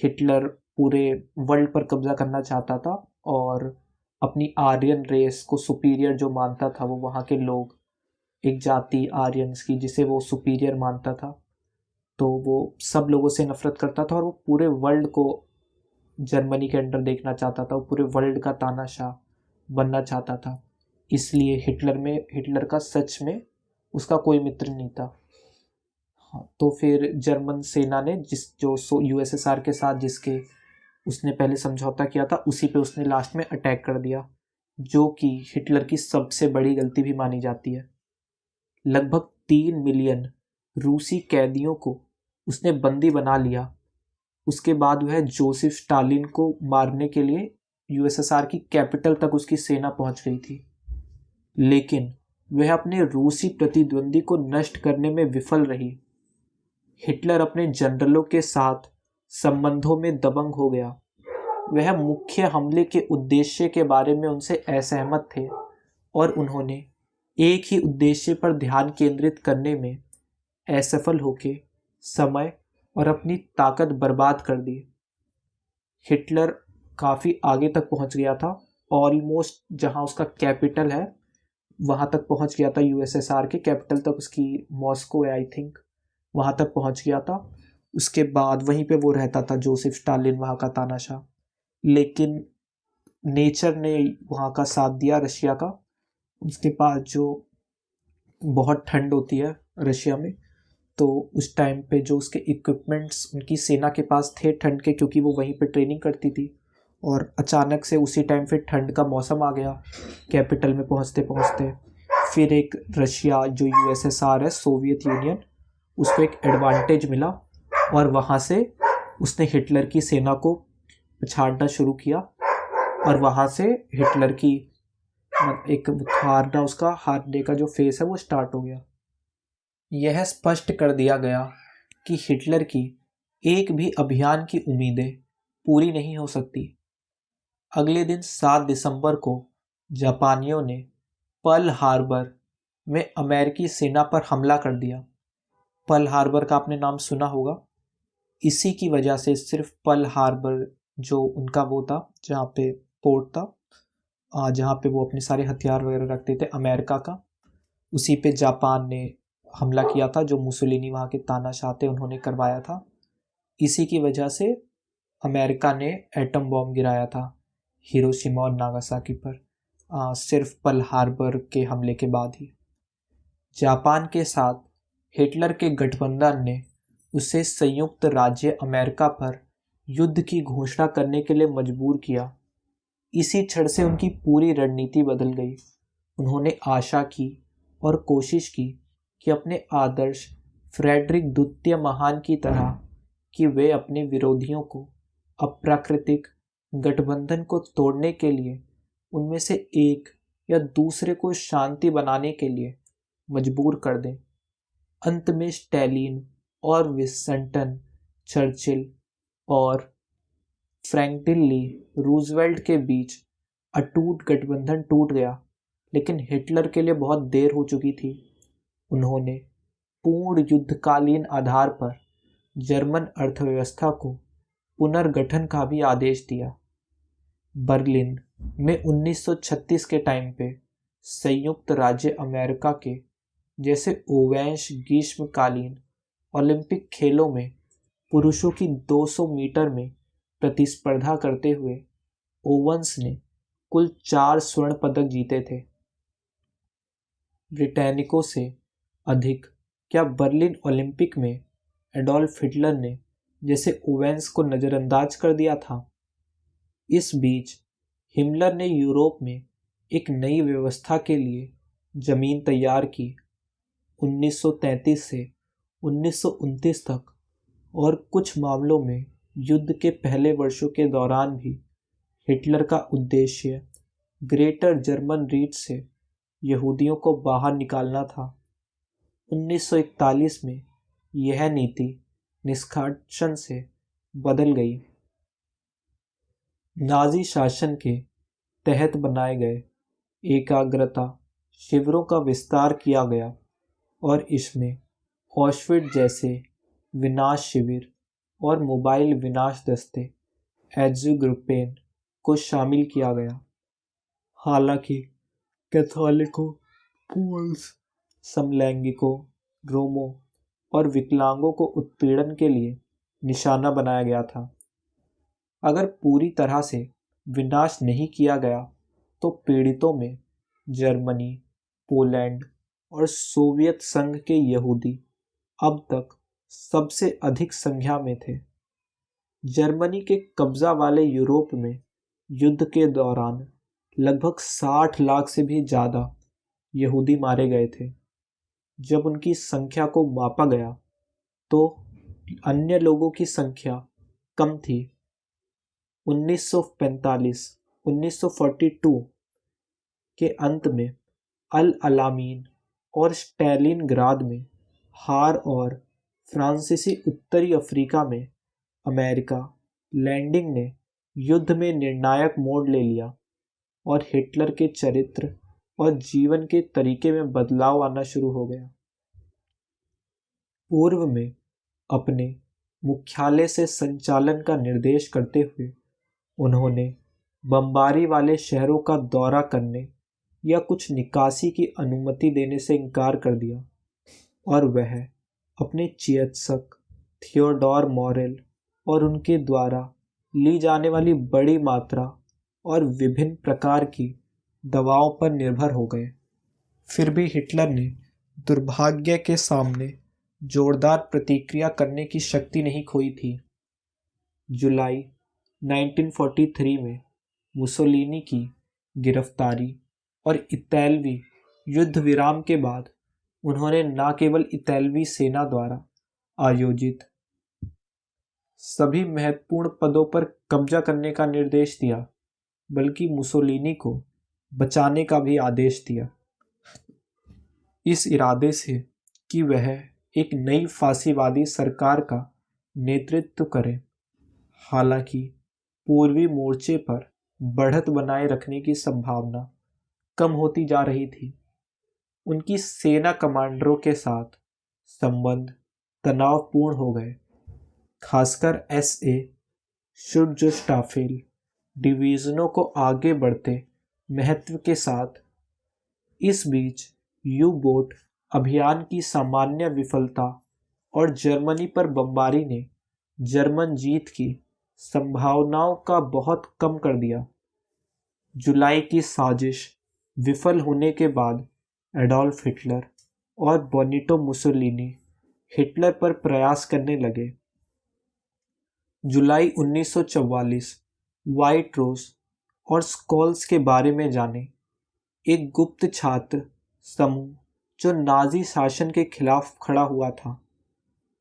हिटलर पूरे वर्ल्ड पर कब्जा करना चाहता था और अपनी आर्यन रेस को सुपीरियर जो मानता था, वो वहाँ के लोग, एक जाति आर्यंस की जिसे वो सुपीरियर मानता था, तो वो सब लोगों से नफरत करता था और वो पूरे वर्ल्ड को जर्मनी के अंडर देखना चाहता था। वो पूरे वर्ल्ड का तानाशाह बनना चाहता था। इसलिए हिटलर का सच में उसका कोई मित्र नहीं था। हाँ, तो फिर जर्मन सेना ने यूएसएसआर के साथ जिसके उसने पहले समझौता किया था, उसी पे उसने लास्ट में अटैक कर दिया, जो कि हिटलर की सबसे बड़ी गलती भी मानी जाती है। लगभग 3 मिलियन रूसी कैदियों को उसने बंदी बना लिया। उसके बाद वह जोसेफ स्टालिन को मारने के लिए यूएसएसआर की कैपिटल तक उसकी सेना पहुंच गई थी, लेकिन वह अपने रूसी प्रतिद्वंदी को नष्ट करने में विफल रही। हिटलर अपने जनरलों के साथ संबंधों में दबंग हो गया। वह मुख्य हमले के उद्देश्य के बारे में उनसे असहमत थे और उन्होंने एक ही उद्देश्य पर ध्यान केंद्रित करने में असफल होकर समय और अपनी ताकत बर्बाद कर दी। हिटलर काफ़ी आगे तक पहुंच गया था, ऑलमोस्ट जहां उसका कैपिटल है वहां तक पहुंच गया था। यूएसएसआर के कैपिटल तक, उसकी मॉस्को है आई थिंक, वहां तक पहुंच गया था। उसके बाद वहीं पे वो रहता था, जोसेफ स्टालिन वहां का तानाशाह। लेकिन नेचर ने वहां का साथ दिया, रशिया का। उसके पास जो बहुत ठंड होती है रशिया में, तो उस टाइम पे जो उसके इक्विपमेंट्स उनकी सेना के पास थे ठंड के, क्योंकि वो वहीं पे ट्रेनिंग करती थी, और अचानक से उसी टाइम फिर ठंड का मौसम आ गया कैपिटल में पहुंचते पहुंचते। फिर एक रशिया जो यूएसएसआर है, सोवियत यूनियन, उसको एक एडवांटेज मिला और वहाँ से उसने हिटलर की सेना को पछाड़ना शुरू किया और वहाँ से हिटलर की एक हारने का जो फेस है वो स्टार्ट हो गया। यह स्पष्ट कर दिया गया कि हिटलर की एक भी अभियान की उम्मीदें पूरी नहीं हो सकती। अगले दिन 7 दिसंबर को जापानियों ने पर्ल हार्बर में अमेरिकी सेना पर हमला कर दिया। पर्ल हार्बर का आपने नाम सुना होगा। इसी की वजह से सिर्फ पर्ल हार्बर जो उनका वो था, जहाँ पे पोर्ट था, जहाँ पे वो अपने सारे हथियार वगैरह रखते थे अमेरिका का, उसी पे जापान ने हमला किया था। जो मुसोलिनी वहाँ के तानाशाह थे उन्होंने करवाया था। इसी की वजह से अमेरिका ने एटम बॉम्ब गिराया था हिरोशिमा और नागासाकी पर, सिर्फ पर्ल हार्बर के हमले के बाद ही। जापान के साथ हिटलर के गठबंधन ने उसे संयुक्त राज्य अमेरिका पर युद्ध की घोषणा करने के लिए मजबूर किया। इसी क्षण से उनकी पूरी रणनीति बदल गई। उन्होंने आशा की और कोशिश की कि अपने आदर्श फ्रेडरिक द्वितीय महान की तरह कि वे अपने विरोधियों को अप्राकृतिक गठबंधन को तोड़ने के लिए उनमें से एक या दूसरे को शांति बनाने के लिए मजबूर कर दें। अंत में स्टैलिन और विंस्टन चर्चिल और फ्रैंकलिन ली रूजवेल्ट के बीच अटूट गठबंधन टूट गया, लेकिन हिटलर के लिए बहुत देर हो चुकी थी। उन्होंने पूर्ण युद्धकालीन आधार पर जर्मन अर्थव्यवस्था को पुनर्गठन का भी आदेश दिया। बर्लिन में 1936 के टाइम पे संयुक्त राज्य अमेरिका के जैसे ओवेंश ग्रीष्मकालीन ओलंपिक खेलों में पुरुषों की 200 मीटर में प्रतिस्पर्धा करते हुए ओवेंस ने कुल 4 स्वर्ण पदक जीते थे। ब्रिटेनिकों से अधिक क्या बर्लिन ओलंपिक में एडोल्फ हिटलर ने जैसे ओवेंस को नज़रअंदाज कर दिया था। इस बीच हिमलर ने यूरोप में एक नई व्यवस्था के लिए जमीन तैयार की। 1933 से 1929 तक और कुछ मामलों में युद्ध के पहले वर्षों के दौरान भी हिटलर का उद्देश्य ग्रेटर जर्मन रीच से यहूदियों को बाहर निकालना था। 1941 में यह नीति निष्कासन से बदल गई। नाजी शासन के तहत बनाए गए एकाग्रता शिविरों का विस्तार किया गया और इसमें ऑशविट्ज़ जैसे विनाश शिविर और मोबाइल विनाश दस्ते एट्ज़ुग्रुप्पेन को शामिल किया गया। हालांकि कैथोलिकों, पोल्स, समलैंगिकों, रोमों और विकलांगों को उत्पीड़न के लिए निशाना बनाया गया था। अगर पूरी तरह से विनाश नहीं किया गया तो पीड़ितों में जर्मनी, पोलैंड और सोवियत संघ के यहूदी अब तक सबसे अधिक संख्या में थे। जर्मनी के कब्जा वाले यूरोप में युद्ध के दौरान लगभग 60 लाख से भी ज़्यादा यहूदी मारे गए थे। जब उनकी संख्या को मापा गया तो अन्य लोगों की संख्या कम थी। 1945-1942 के अंत में अल अलामीन और स्टैलिनग्राद में हार और फ्रांसीसी उत्तरी अफ्रीका में अमेरिका लैंडिंग ने युद्ध में निर्णायक मोड़ ले लिया और हिटलर के चरित्र और जीवन के तरीके में बदलाव आना शुरू हो गया। पूर्व में अपने मुख्यालय से संचालन का निर्देश करते हुए उन्होंने बमबारी वाले शहरों का दौरा करने या कुछ निकासी की अनुमति देने से इनकार कर दिया और वह अपने चिकित्सक थियोडोर मोरेल और उनके द्वारा ली जाने वाली बड़ी मात्रा और विभिन्न प्रकार की दवाओं पर निर्भर हो गए। फिर भी हिटलर ने दुर्भाग्य के सामने जोरदार प्रतिक्रिया करने की शक्ति नहीं खोई थी। जुलाई 1943 में मुसोलिनी की गिरफ्तारी और इतालवी युद्ध विराम के बाद उन्होंने न केवल इतालवी सेना द्वारा आयोजित सभी महत्वपूर्ण पदों पर कब्जा करने का निर्देश दिया, बल्कि मुसोलिनी को बचाने का भी आदेश दिया। इस इरादे से कि वह एक नई फांसीवादी सरकार का नेतृत्व करे। हालांकि पूर्वी मोर्चे पर बढ़त बनाए रखने की संभावना कम होती जा रही थी। उनकी सेना कमांडरों के साथ संबंध तनावपूर्ण हो गए, खासकर एसए शुट्ज़स्टाफेल डिवीजनों को आगे बढ़ते महत्व के साथ। इस बीच यू बोट अभियान की सामान्य विफलता और जर्मनी पर बमबारी ने जर्मन जीत की संभावनाओं का बहुत कम कर दिया। जुलाई की साजिश विफल होने के बाद एडोल्फ हिटलर और बेनिटो मुसोलिनी हिटलर पर प्रयास करने लगे। जुलाई 1944 व्हाइट रोज और स्कॉल्स के बारे में जाने। एक गुप्त छात्र समूह जो नाजी शासन के खिलाफ खड़ा हुआ था।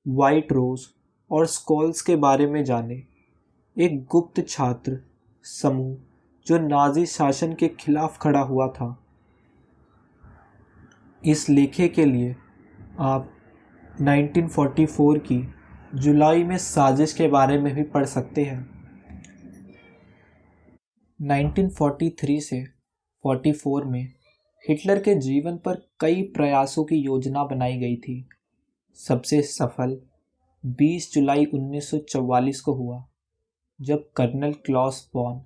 व्हाइट रोज और स्कॉल्स के बारे में जाने। एक गुप्त छात्र समूह जो नाजी शासन के खिलाफ खड़ा हुआ था। इस लेखे के लिए आप 1944 की जुलाई में साजिश के बारे में भी पढ़ सकते हैं। 1943 से 44 में हिटलर के जीवन पर कई प्रयासों की योजना बनाई गई थी। सबसे सफल 20 जुलाई 1944 को हुआ, जब कर्नल क्लॉस वॉन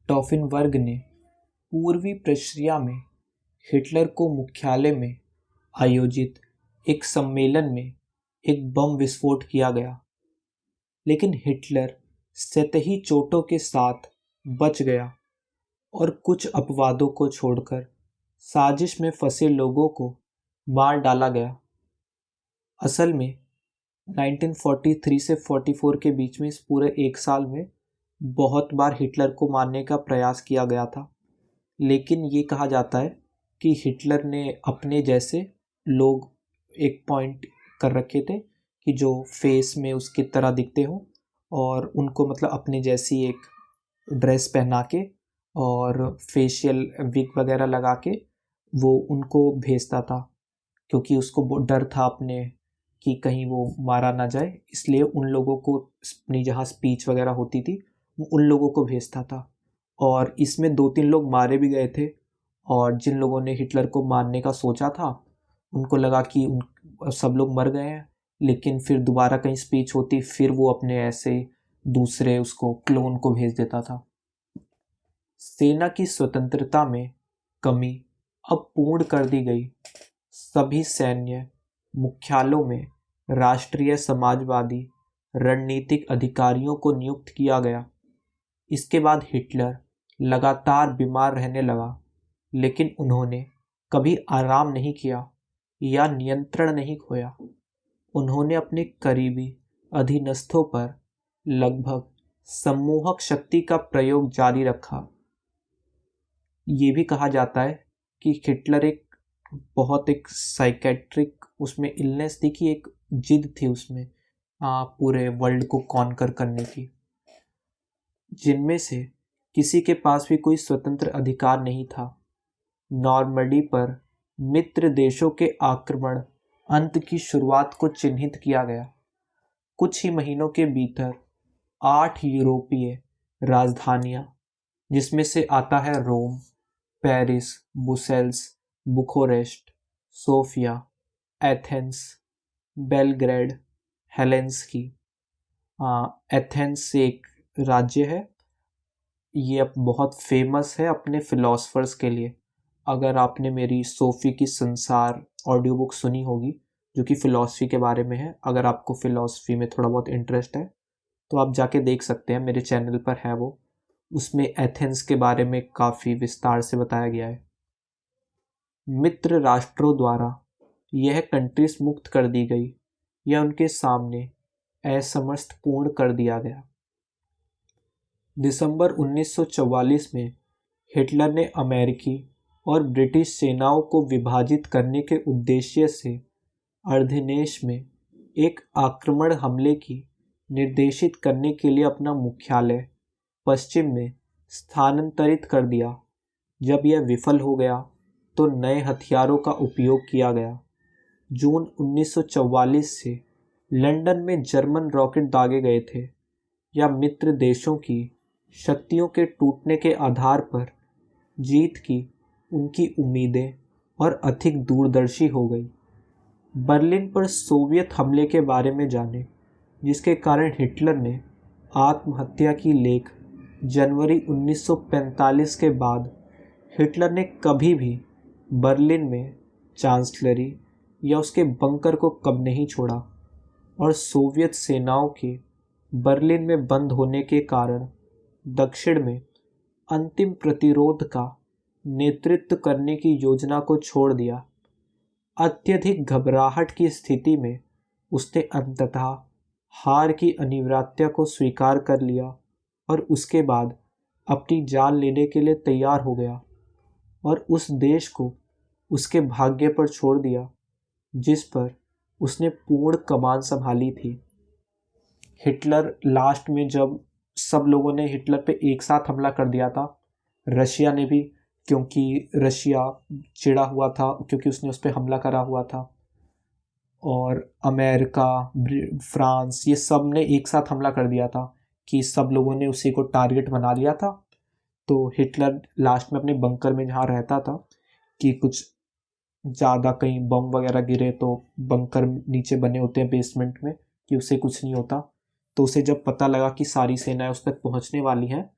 टॉफिनबर्ग ने पूर्वी प्रशिया में हिटलर को मुख्यालय में आयोजित एक सम्मेलन में एक बम विस्फोट किया गया, लेकिन हिटलर सतही चोटों के साथ बच गया और कुछ अपवादों को छोड़कर साजिश में फंसे लोगों को मार डाला गया। असल में 1943 से 44 के बीच में इस पूरे एक साल में बहुत बार हिटलर को मारने का प्रयास किया गया था, लेकिन ये कहा जाता है कि हिटलर ने अपने जैसे लोग एक पॉइंट कर रखे थे कि जो फेस में उसकी तरह दिखते हो, और उनको मतलब अपने जैसी एक ड्रेस पहना के और फेशियल विग वगैरह लगा के वो उनको भेजता था, क्योंकि उसको डर था अपने कि कहीं वो मारा ना जाए, इसलिए उन लोगों को अपनी जहाँ स्पीच वगैरह होती थी वो उन लोगों को भेजता था। और इसमें 2-3 लोग मारे भी गए थे, और जिन लोगों ने हिटलर को मारने का सोचा था उनको लगा कि सब लोग मर गए हैं, लेकिन फिर दोबारा कहीं स्पीच होती फिर वो अपने ऐसे दूसरे उसको क्लोन को भेज देता था। सेना की स्वतंत्रता में कमी अब पूर्ण कर दी गई। सभी सैन्य मुख्यालयों में राष्ट्रीय समाजवादी रणनीतिक अधिकारियों को नियुक्त किया गया। इसके बाद हिटलर लगातार बीमार रहने लगा, लेकिन उन्होंने कभी आराम नहीं किया या नियंत्रण नहीं खोया। उन्होंने अपने करीबी अधीनस्थों पर लगभग सम्मोहक शक्ति का प्रयोग जारी रखा। ये भी कहा जाता है कि हिटलर एक साइकेट्रिक उसमें इलनेस थी, कि एक जिद थी उसमें पूरे वर्ल्ड को कॉन्कर करने की, जिनमें से किसी के पास भी कोई स्वतंत्र अधिकार नहीं था। नॉर्मंडी पर मित्र देशों के आक्रमण अंत की शुरुआत को चिन्हित किया गया। कुछ ही महीनों के भीतर 8 यूरोपीय राजधानियां, जिसमें से आता है Rome, Paris, Brussels, Bucharest, Sofia, Athens, Belgrade, Helsinki. Athens एक राज्य है, ये अब बहुत फेमस है अपने फिलोसफर्स के लिए। अगर आपने मेरी सोफी की संसार ऑडियो बुक सुनी होगी, जो कि फ़िलॉसफी के बारे में है, अगर आपको फ़िलॉसफी में थोड़ा बहुत इंटरेस्ट है तो आप जाके देख सकते हैं, मेरे चैनल पर है वो। उसमें एथेंस के बारे में काफ़ी विस्तार से बताया गया है। मित्र राष्ट्रों द्वारा यह कंट्रीज मुक्त कर दी गई या उनके सामने असमर्थ पूर्ण कर दिया गया। दिसंबर 1944 में हिटलर ने अमेरिकी और ब्रिटिश सेनाओं को विभाजित करने के उद्देश्य से अर्धेनेश में एक आक्रमण हमले की निर्देशित करने के लिए अपना मुख्यालय पश्चिम में स्थानांतरित कर दिया। जब यह विफल हो गया तो नए हथियारों का उपयोग किया गया। जून 1944 से लंदन में जर्मन रॉकेट दागे गए थे, या मित्र देशों की शक्तियों के टूटने के आधार पर जीत की उनकी उम्मीदें और अधिक दूरदर्शी हो गई। बर्लिन पर सोवियत हमले के बारे में जाने, जिसके कारण हिटलर ने आत्महत्या की लेख जनवरी 1945 के बाद हिटलर ने कभी भी बर्लिन में चांसलरी या उसके बंकर को कब नहीं छोड़ा, और सोवियत सेनाओं के बर्लिन में बंद होने के कारण दक्षिण में अंतिम प्रतिरोध का नेतृत्व करने की योजना को छोड़ दिया। अत्यधिक घबराहट की स्थिति में उसने अंततः हार की अनिवार्यता को स्वीकार कर लिया और उसके बाद अपनी जान लेने के लिए तैयार हो गया और उस देश को उसके भाग्य पर छोड़ दिया जिस पर उसने पूर्ण कमान संभाली थी। हिटलर लास्ट में जब सब लोगों ने हिटलर पे एक साथ हमला कर दिया था, रशिया ने भी, क्योंकि रशिया चिढ़ा हुआ था क्योंकि उसने उस पर हमला करा हुआ था, और अमेरिका, फ्रांस, ये सब ने एक साथ हमला कर दिया था कि सब लोगों ने उसी को टारगेट बना लिया था। तो हिटलर लास्ट में अपने बंकर में जहाँ रहता था कि कुछ ज़्यादा कहीं बम वगैरह गिरे तो बंकर नीचे बने होते हैं बेसमेंट में कि उसे कुछ नहीं होता, तो उसे जब पता लगा कि सारी सेनाएं उस तक पहुंचने वाली हैं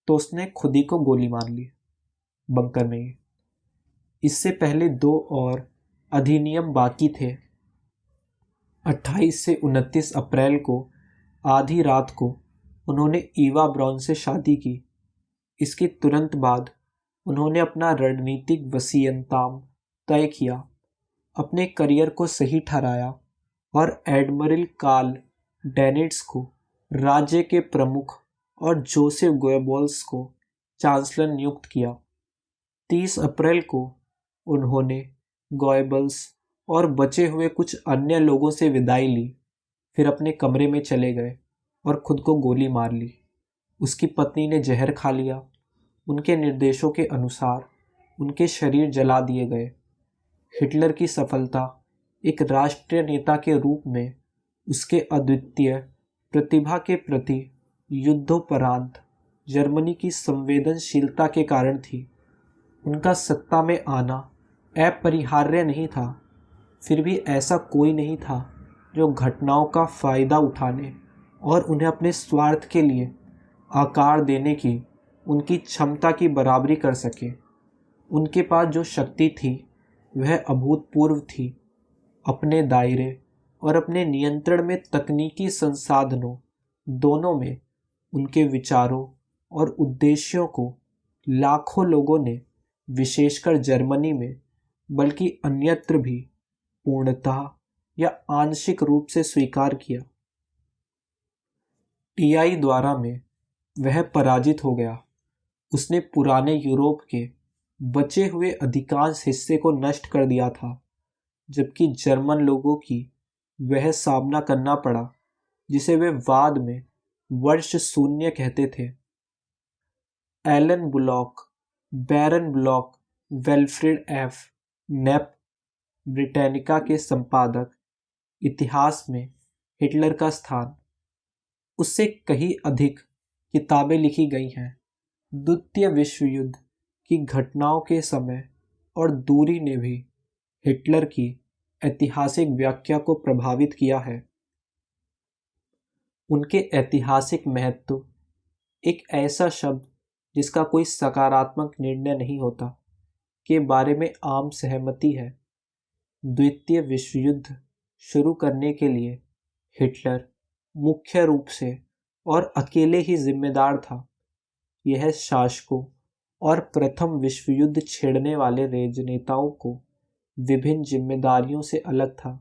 तो उसने खुद ही को गोली मार ली बंकर में ही। इससे पहले 2 और अधिनियम बाकी थे। 28 से 29 अप्रैल को आधी रात को उन्होंने ईवा ब्राउन से शादी की। इसके तुरंत बाद उन्होंने अपना रणनीतिक वसीयताम तय किया, अपने करियर को सही ठहराया और एडमिरल कार्ल डेनिट्स को राज्य के प्रमुख और जोसेफ गोएबल्स को चांसलर नियुक्त किया। 30 अप्रैल को उन्होंने गोएबल्स और बचे हुए कुछ अन्य लोगों से विदाई ली, फिर अपने कमरे में चले गए और खुद को गोली मार ली। उसकी पत्नी ने जहर खा लिया। उनके निर्देशों के अनुसार उनके शरीर जला दिए गए। हिटलर की सफलता एक राष्ट्रीय नेता के रूप में उसके अद्वितीय प्रतिभा के प्रति युद्धोपरांत जर्मनी की संवेदनशीलता के कारण थी। उनका सत्ता में आना अपरिहार्य नहीं था, फिर भी ऐसा कोई नहीं था जो घटनाओं का फ़ायदा उठाने और उन्हें अपने स्वार्थ के लिए आकार देने की उनकी क्षमता की बराबरी कर सके। उनके पास जो शक्ति थी वह अभूतपूर्व थी। अपने दायरे और अपने नियंत्रण में तकनीकी संसाधनों दोनों में उनके विचारों और उद्देश्यों को लाखों लोगों ने, विशेषकर जर्मनी में बल्कि अन्यत्र भी, पूर्णतः या आंशिक रूप से स्वीकार किया। टीआई द्वारा में वह पराजित हो गया। उसने पुराने यूरोप के बचे हुए अधिकांश हिस्से को नष्ट कर दिया था, जबकि जर्मन लोगों की वह सामना करना पड़ा जिसे वे बाद में वर्ष शून्य कहते थे। एलन बुलॉक, बैरन ब्लॉक, वेल्फ्रेड एफ नेप, ब्रिटानिका के संपादक, इतिहास में हिटलर का स्थान। उससे कहीं अधिक किताबें लिखी गई हैं। द्वितीय विश्व युद्ध की घटनाओं के समय और दूरी ने भी हिटलर की ऐतिहासिक व्याख्या को प्रभावित किया है। उनके ऐतिहासिक महत्व एक ऐसा शब्द जिसका कोई सकारात्मक निर्णय नहीं होता के बारे में आम सहमति है। द्वितीय विश्व युद्ध शुरू करने के लिए हिटलर मुख्य रूप से और अकेले ही जिम्मेदार था। यह शासकों और प्रथम विश्व युद्ध छेड़ने वाले राजनेताओं को विभिन्न जिम्मेदारियों से अलग था।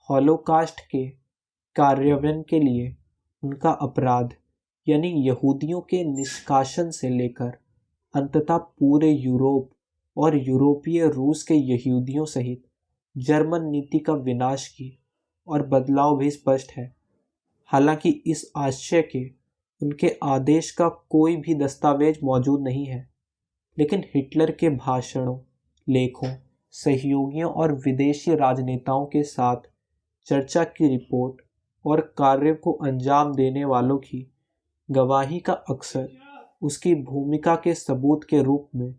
हॉलोकास्ट के कार्यान्वयन के लिए उनका अपराध यानी यहूदियों के निष्कासन से लेकर अंततः पूरे यूरोप और यूरोपीय रूस के यहूदियों सहित जर्मन नीति का विनाश की और बदलाव भी स्पष्ट है। हालांकि इस आशय के उनके आदेश का कोई भी दस्तावेज मौजूद नहीं है, लेकिन हिटलर के भाषणों, लेखों, सहयोगियों और विदेशी राजनेताओं के साथ चर्चा की रिपोर्ट और कार्य को अंजाम देने वालों की गवाही का अक्सर उसकी भूमिका के सबूत के रूप में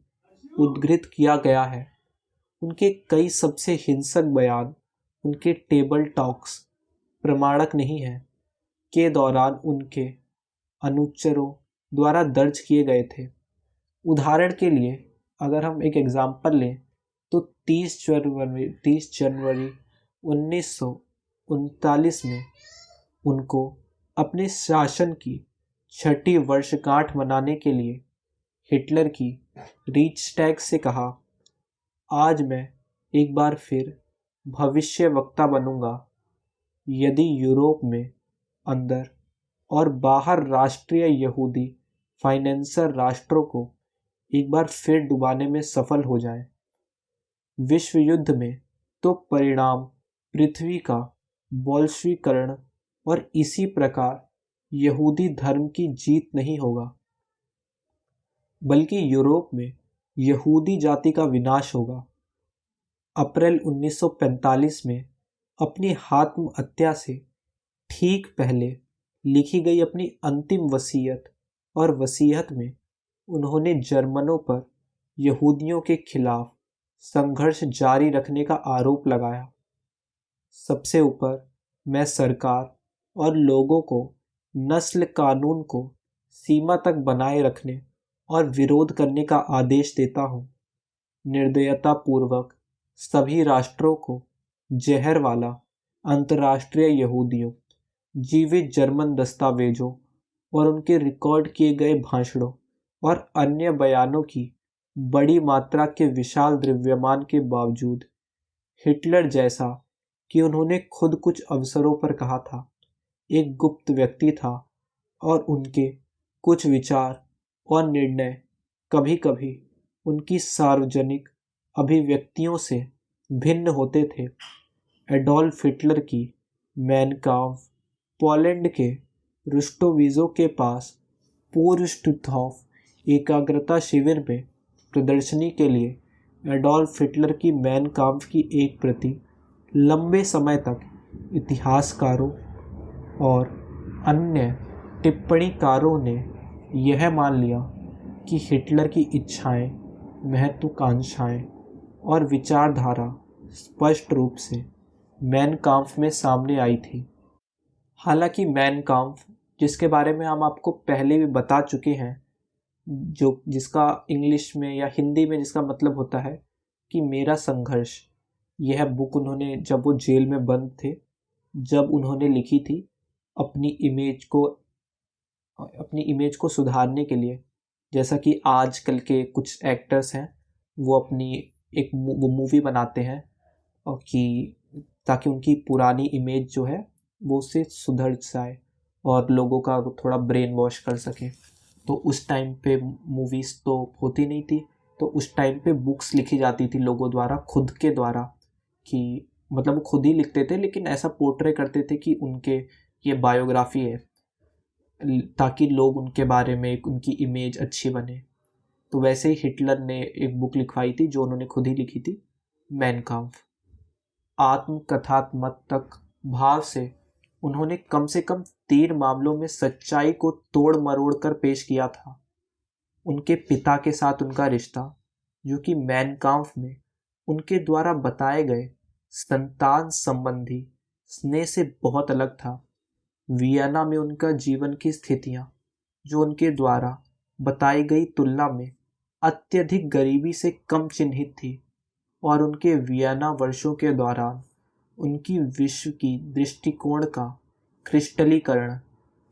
उद्धृत किया गया है। उनके कई सबसे हिंसक बयान उनके टेबल टॉक्स प्रमाणक नहीं है के दौरान उनके अनुचरों द्वारा दर्ज किए गए थे। उदाहरण के लिए अगर हम एक एग्जाम्पल लें तो 30 जनवरी 1939 में उनको अपने शासन की छठी वर्षगांठ मनाने के लिए हिटलर की रीचस्टैग से कहा, आज मैं एक बार फिर भविष्यवक्ता बनूंगा। यदि यूरोप में अंदर और बाहर राष्ट्रीय यहूदी फाइनेंसर राष्ट्रों को एक बार फिर डुबाने में सफल हो जाए, विश्व युद्ध में तो परिणाम पृथ्वी का बोल्शवीकरण और इसी प्रकार यहूदी धर्म की जीत नहीं होगा, बल्कि यूरोप में यहूदी जाति का विनाश होगा। अप्रैल 1945 में अपनी आत्महत्या से ठीक पहले लिखी गई अपनी अंतिम वसीयत और वसीयत में उन्होंने जर्मनों पर यहूदियों के खिलाफ संघर्ष जारी रखने का आरोप लगाया। सबसे ऊपर मैं सरकार और लोगों को नस्ल कानून को सीमा तक बनाए रखने और विरोध करने का आदेश देता हूँ। निर्दयतापूर्वक सभी राष्ट्रों को जहर वाला अंतर्राष्ट्रीय यहूदियों, जीवित जर्मन दस्तावेजों और उनके रिकॉर्ड किए गए भाषणों और अन्य बयानों की बड़ी मात्रा के विशाल द्रव्यमान के बावजूद हिटलर जैसा कि उन्होंने खुद कुछ अवसरों पर कहा था, एक गुप्त व्यक्ति था और उनके कुछ विचार और निर्णय कभी कभी उनकी सार्वजनिक अभिव्यक्तियों से भिन्न होते थे। एडोल्फ हिटलर की मैन काम्फ पोलैंड के रुस्टोविजो के पास पोर्स्टुथॉफ एकाग्रता शिविर में प्रदर्शनी के लिए एडोल्फ हिटलर की मैन काम्फ की एक प्रति लंबे समय तक इतिहासकारों और अन्य टिप्पणीकारों ने यह मान लिया कि हिटलर की इच्छाएं, महत्वाकांक्षाएं और विचारधारा स्पष्ट रूप से मैन काम्फ में सामने आई थी। हालांकि मैन काम्फ, जिसके बारे में हम आपको पहले भी बता चुके हैं, जिसका इंग्लिश में या हिंदी में जिसका मतलब होता है कि मेरा संघर्ष, यह बुक उन्होंने जब वो जेल में बंद थे जब उन्होंने लिखी थी अपनी इमेज को सुधारने के लिए। जैसा कि आजकल के कुछ एक्टर्स हैं वो अपनी वो मूवी बनाते हैं और कि ताकि उनकी पुरानी इमेज जो है वो उससे सुधर जाए और लोगों का थोड़ा ब्रेन वॉश कर सके। तो उस टाइम पे मूवीज़ तो होती नहीं थी, तो उस टाइम पे बुक्स लिखी जाती थी लोगों द्वारा, खुद के द्वारा, कि मतलब वो खुद ही लिखते थे लेकिन ऐसा पोर्ट्रे करते थे कि उनके ये बायोग्राफी है, ताकि लोग उनके बारे में उनकी इमेज अच्छी बने। तो वैसे ही हिटलर ने एक बुक लिखवाई थी जो उन्होंने खुद ही लिखी थी, मैन काम्फ। आत्मकथात्मक भाव से उन्होंने कम से कम 3 मामलों में सच्चाई को तोड़ मरोड़ कर पेश किया था। उनके पिता के साथ उनका रिश्ता, जो कि मैन काम्फ में उनके द्वारा बताए गए संतान संबंधी स्नेह से बहुत अलग था। वियना में उनका जीवन की स्थितियां, जो उनके द्वारा बताई गई तुलना में अत्यधिक गरीबी से कम चिन्हित थी, और उनके वियना वर्षों के दौरान उनकी विश्व की दृष्टिकोण का क्रिस्टलीकरण,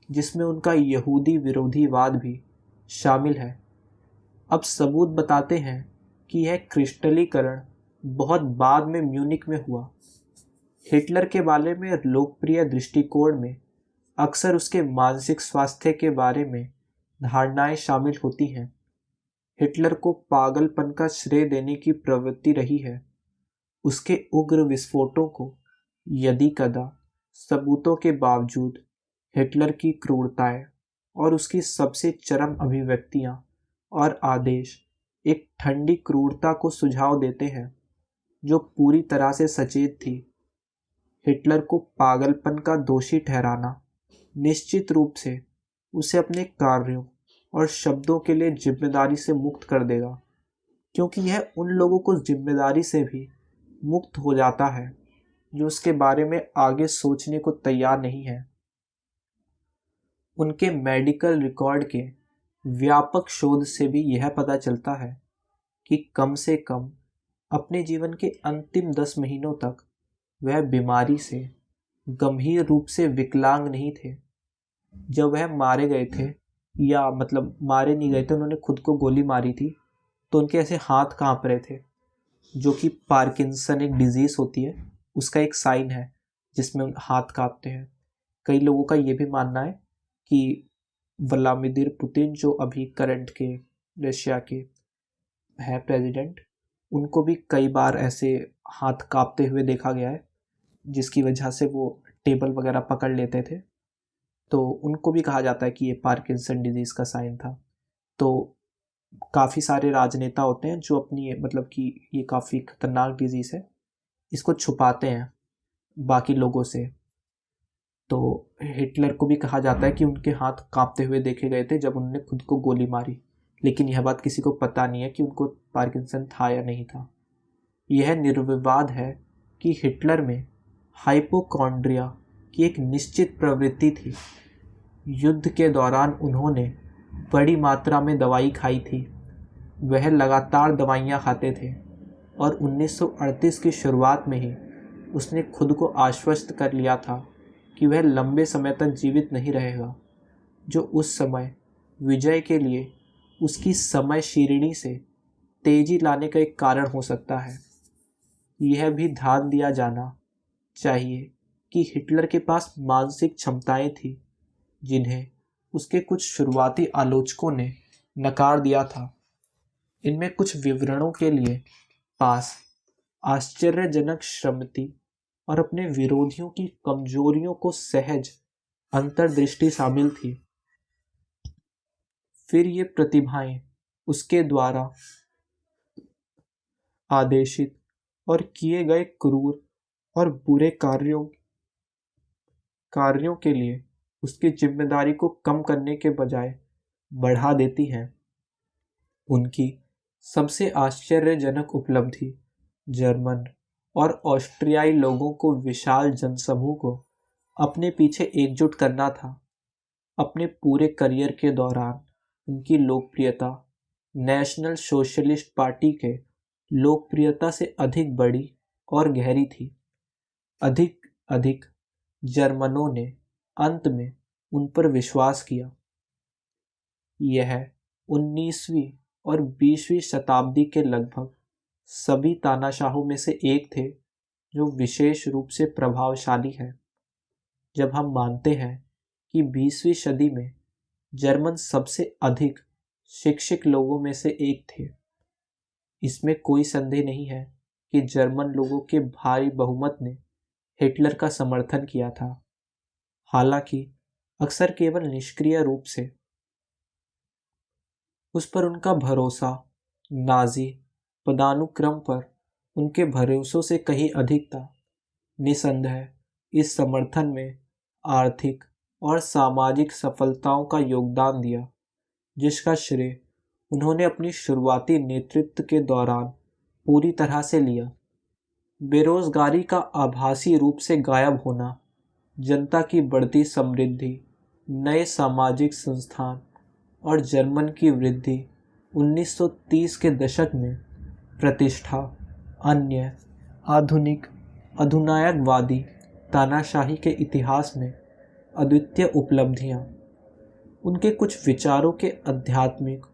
जिसमें उनका यहूदी विरोधीवाद भी शामिल है। अब सबूत बताते हैं कि यह क्रिस्टलीकरण बहुत बाद में म्यूनिक में हुआ। हिटलर के बारे में लोकप्रिय दृष्टिकोण में अक्सर उसके मानसिक स्वास्थ्य के बारे में धारणाएं शामिल होती हैं। हिटलर को पागलपन का श्रेय देने की प्रवृत्ति रही है। उसके उग्र विस्फोटों को यदि कदा सबूतों के बावजूद हिटलर की क्रूरताएं और उसकी सबसे चरम अभिव्यक्तियां और आदेश एक ठंडी क्रूरता को सुझाव देते हैं, जो पूरी तरह से सचेत थी। हिटलर को पागलपन का दोषी ठहराना निश्चित रूप से उसे अपने कार्यों और शब्दों के लिए जिम्मेदारी से मुक्त कर देगा, क्योंकि यह उन लोगों को जिम्मेदारी से भी मुक्त हो जाता है जो उसके बारे में आगे सोचने को तैयार नहीं है। उनके मेडिकल रिकॉर्ड के व्यापक शोध से भी यह पता चलता है कि कम से कम अपने जीवन के अंतिम 10 महीनों तक वह बीमारी से गंभीर रूप से विकलांग नहीं थे। जब वह मारे गए थे, या मतलब मारे नहीं गए थे, उन्होंने खुद को गोली मारी थी, तो उनके ऐसे हाथ कांप रहे थे, जो कि पार्किंसन एक डिजीज होती है, उसका एक साइन है जिसमें हाथ कांपते हैं। कई लोगों का ये भी मानना है कि व्लादिमीर पुतिन, जो अभी करंट के रशिया के है प्रेसिडेंट, उनको भी कई बार ऐसे हाथ कांपते हुए देखा गया है, जिसकी वजह से वो टेबल वगैरह पकड़ लेते थे। तो उनको भी कहा जाता है कि ये पार्किंसन डिजीज़ का साइन था। तो काफ़ी सारे राजनेता होते हैं जो अपनी मतलब कि ये काफ़ी खतरनाक डिजीज़ है, इसको छुपाते हैं बाकी लोगों से। तो हिटलर को भी कहा जाता है कि उनके हाथ कांपते हुए देखे गए थे जब उन्होंने खुद को गोली मारी, लेकिन यह बात किसी को पता नहीं है कि उनको पार्किंसन था या नहीं था। यह निर्विवाद है कि हिटलर में हाइपोकॉन्ड्रिया की एक निश्चित प्रवृत्ति थी। युद्ध के दौरान उन्होंने बड़ी मात्रा में दवाई खाई थी। वह लगातार दवाइयाँ खाते थे और 1938 की शुरुआत में ही उसने खुद को आश्वस्त कर लिया था कि वह लंबे समय तक जीवित नहीं रहेगा, जो उस समय विजय के लिए उसकी समय श्रेणी से तेजी लाने का एक कारण हो सकता है। यह भी ध्यान दिया जाना चाहिए कि हिटलर के पास मानसिक क्षमताएं थी जिन्हें उसके कुछ शुरुआती आलोचकों ने नकार दिया था। इनमें कुछ विवरणों के लिए पास आश्चर्यजनक श्रमति और अपने विरोधियों की कमजोरियों को सहज अंतर्दृष्टि शामिल थी। फिर ये प्रतिभाएं उसके द्वारा आदेशित और किए गए क्रूर और बुरे कार्यों के लिए उसकी जिम्मेदारी को कम करने के बजाय बढ़ा देती हैं। उनकी सबसे आश्चर्यजनक उपलब्धि जर्मन और ऑस्ट्रियाई लोगों को विशाल जनसमूह को अपने पीछे एकजुट करना था। अपने पूरे करियर के दौरान उनकी लोकप्रियता नेशनल सोशलिस्ट पार्टी के लोकप्रियता से अधिक बड़ी और गहरी थी। अधिक अधिक जर्मनों ने अंत में उन पर विश्वास किया। यह 19वीं और 20वीं शताब्दी के लगभग सभी तानाशाहों में से एक थे जो विशेष रूप से प्रभावशाली है। जब हम मानते हैं कि 20वीं सदी में जर्मन सबसे अधिक शिक्षित लोगों में से एक थे, इसमें कोई संदेह नहीं है कि जर्मन लोगों के भारी बहुमत ने हिटलर का समर्थन किया था, हालांकि अक्सर केवल निष्क्रिय रूप से। उस पर उनका भरोसा नाजी पदानुक्रम पर उनके भरोसों से कहीं अधिक था। निसंदेह इस समर्थन में आर्थिक और सामाजिक सफलताओं का योगदान दिया, जिसका श्रेय उन्होंने अपनी शुरुआती नेतृत्व के दौरान पूरी तरह से लिया। बेरोजगारी का आभासी रूप से गायब होना, जनता की बढ़ती समृद्धि, नए सामाजिक संस्थान और जर्मन की वृद्धि 1930 के दशक में प्रतिष्ठा, अन्य आधुनिक अधिनायकवादी तानाशाही के इतिहास में अद्वितीय उपलब्धियां। उनके कुछ विचारों के आध्यात्मिक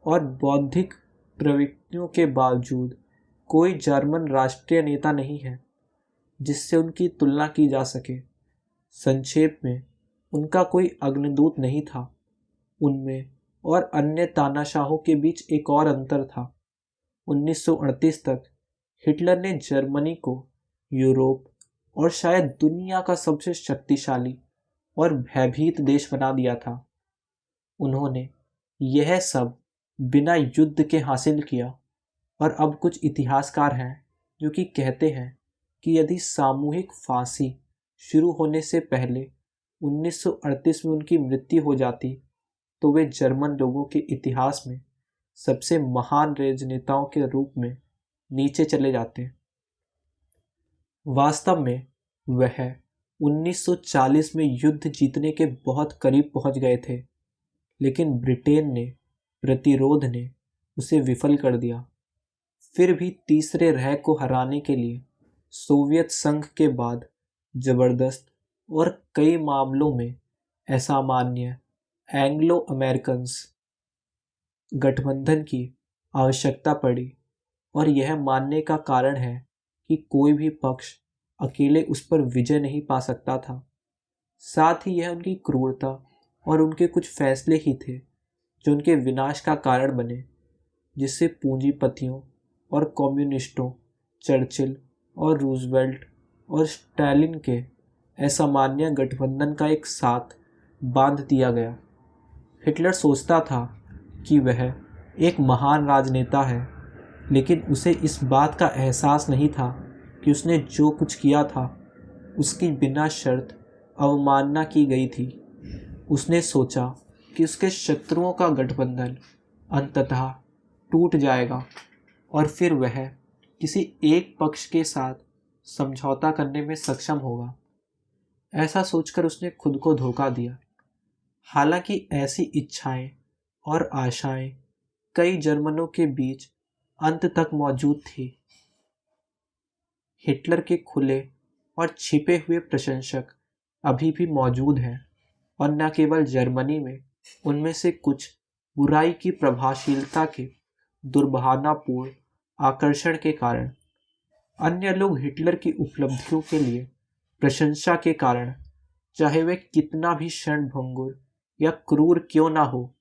और बौद्धिक प्रवृत्तियों के बावजूद कोई जर्मन राष्ट्रीय नेता नहीं है जिससे उनकी तुलना की जा सके। संक्षेप में, उनका कोई अग्रदूत नहीं था। उनमें और अन्य तानाशाहों के बीच एक और अंतर था। 1938 तक हिटलर ने जर्मनी को यूरोप और शायद दुनिया का सबसे शक्तिशाली और भयभीत देश बना दिया था। उन्होंने यह सब बिना युद्ध के हासिल किया, और अब कुछ इतिहासकार हैं जो कि कहते हैं कि यदि सामूहिक फांसी शुरू होने से पहले 1938 में उनकी मृत्यु हो जाती तो वे जर्मन लोगों के इतिहास में सबसे महान राजनेताओं के रूप में नीचे चले जाते। वास्तव में वह 1940 में युद्ध जीतने के बहुत करीब पहुंच गए थे, लेकिन ब्रिटेन ने प्रतिरोध ने उसे विफल कर दिया। फिर भी तीसरे रह को हराने के लिए सोवियत संघ के बाद जबरदस्त और कई मामलों में असामान्य एंग्लो अमेरिकन गठबंधन की आवश्यकता पड़ी, और यह मानने का कारण है कि कोई भी पक्ष अकेले उस पर विजय नहीं पा सकता था। साथ ही यह उनकी क्रूरता और उनके कुछ फैसले ही थे जो उनके विनाश का कारण बने, जिससे पूंजीपतियों और कम्युनिस्टों, चर्चिल और रूजवेल्ट और स्टालिन के असामान्य गठबंधन का एक साथ बांध दिया गया। हिटलर सोचता था कि वह एक महान राजनेता है, लेकिन उसे इस बात का एहसास नहीं था कि उसने जो कुछ किया था उसकी बिना शर्त अवमानना की गई थी। उसने सोचा कि उसके शत्रुओं का गठबंधन अंततः टूट जाएगा और फिर वह किसी एक पक्ष के साथ समझौता करने में सक्षम होगा। ऐसा सोचकर उसने खुद को धोखा दिया। हालांकि ऐसी इच्छाएं और आशाएं कई जर्मनों के बीच अंत तक मौजूद थी। हिटलर के खुले और छिपे हुए प्रशंसक अभी भी मौजूद हैं, और न केवल जर्मनी में, उनमें से कुछ बुराई की प्रभावशीलता के दुर्भावनापूर्ण आकर्षण के कारण, अन्य लोग हिटलर की उपलब्धियों के लिए प्रशंसा के कारण, चाहे वे कितना भी क्षणभंगुर या क्रूर क्यों ना हो,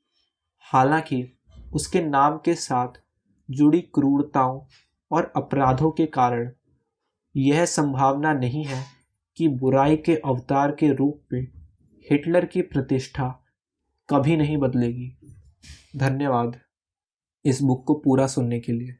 हालांकि उसके नाम के साथ जुड़ी क्रूरताओं और अपराधों के कारण यह संभावना नहीं है कि बुराई के अवतार के रूप में हिटलर की प्रतिष्ठा कभी नहीं बदलेगी। धन्यवाद इस बुक को पूरा सुनने के लिए।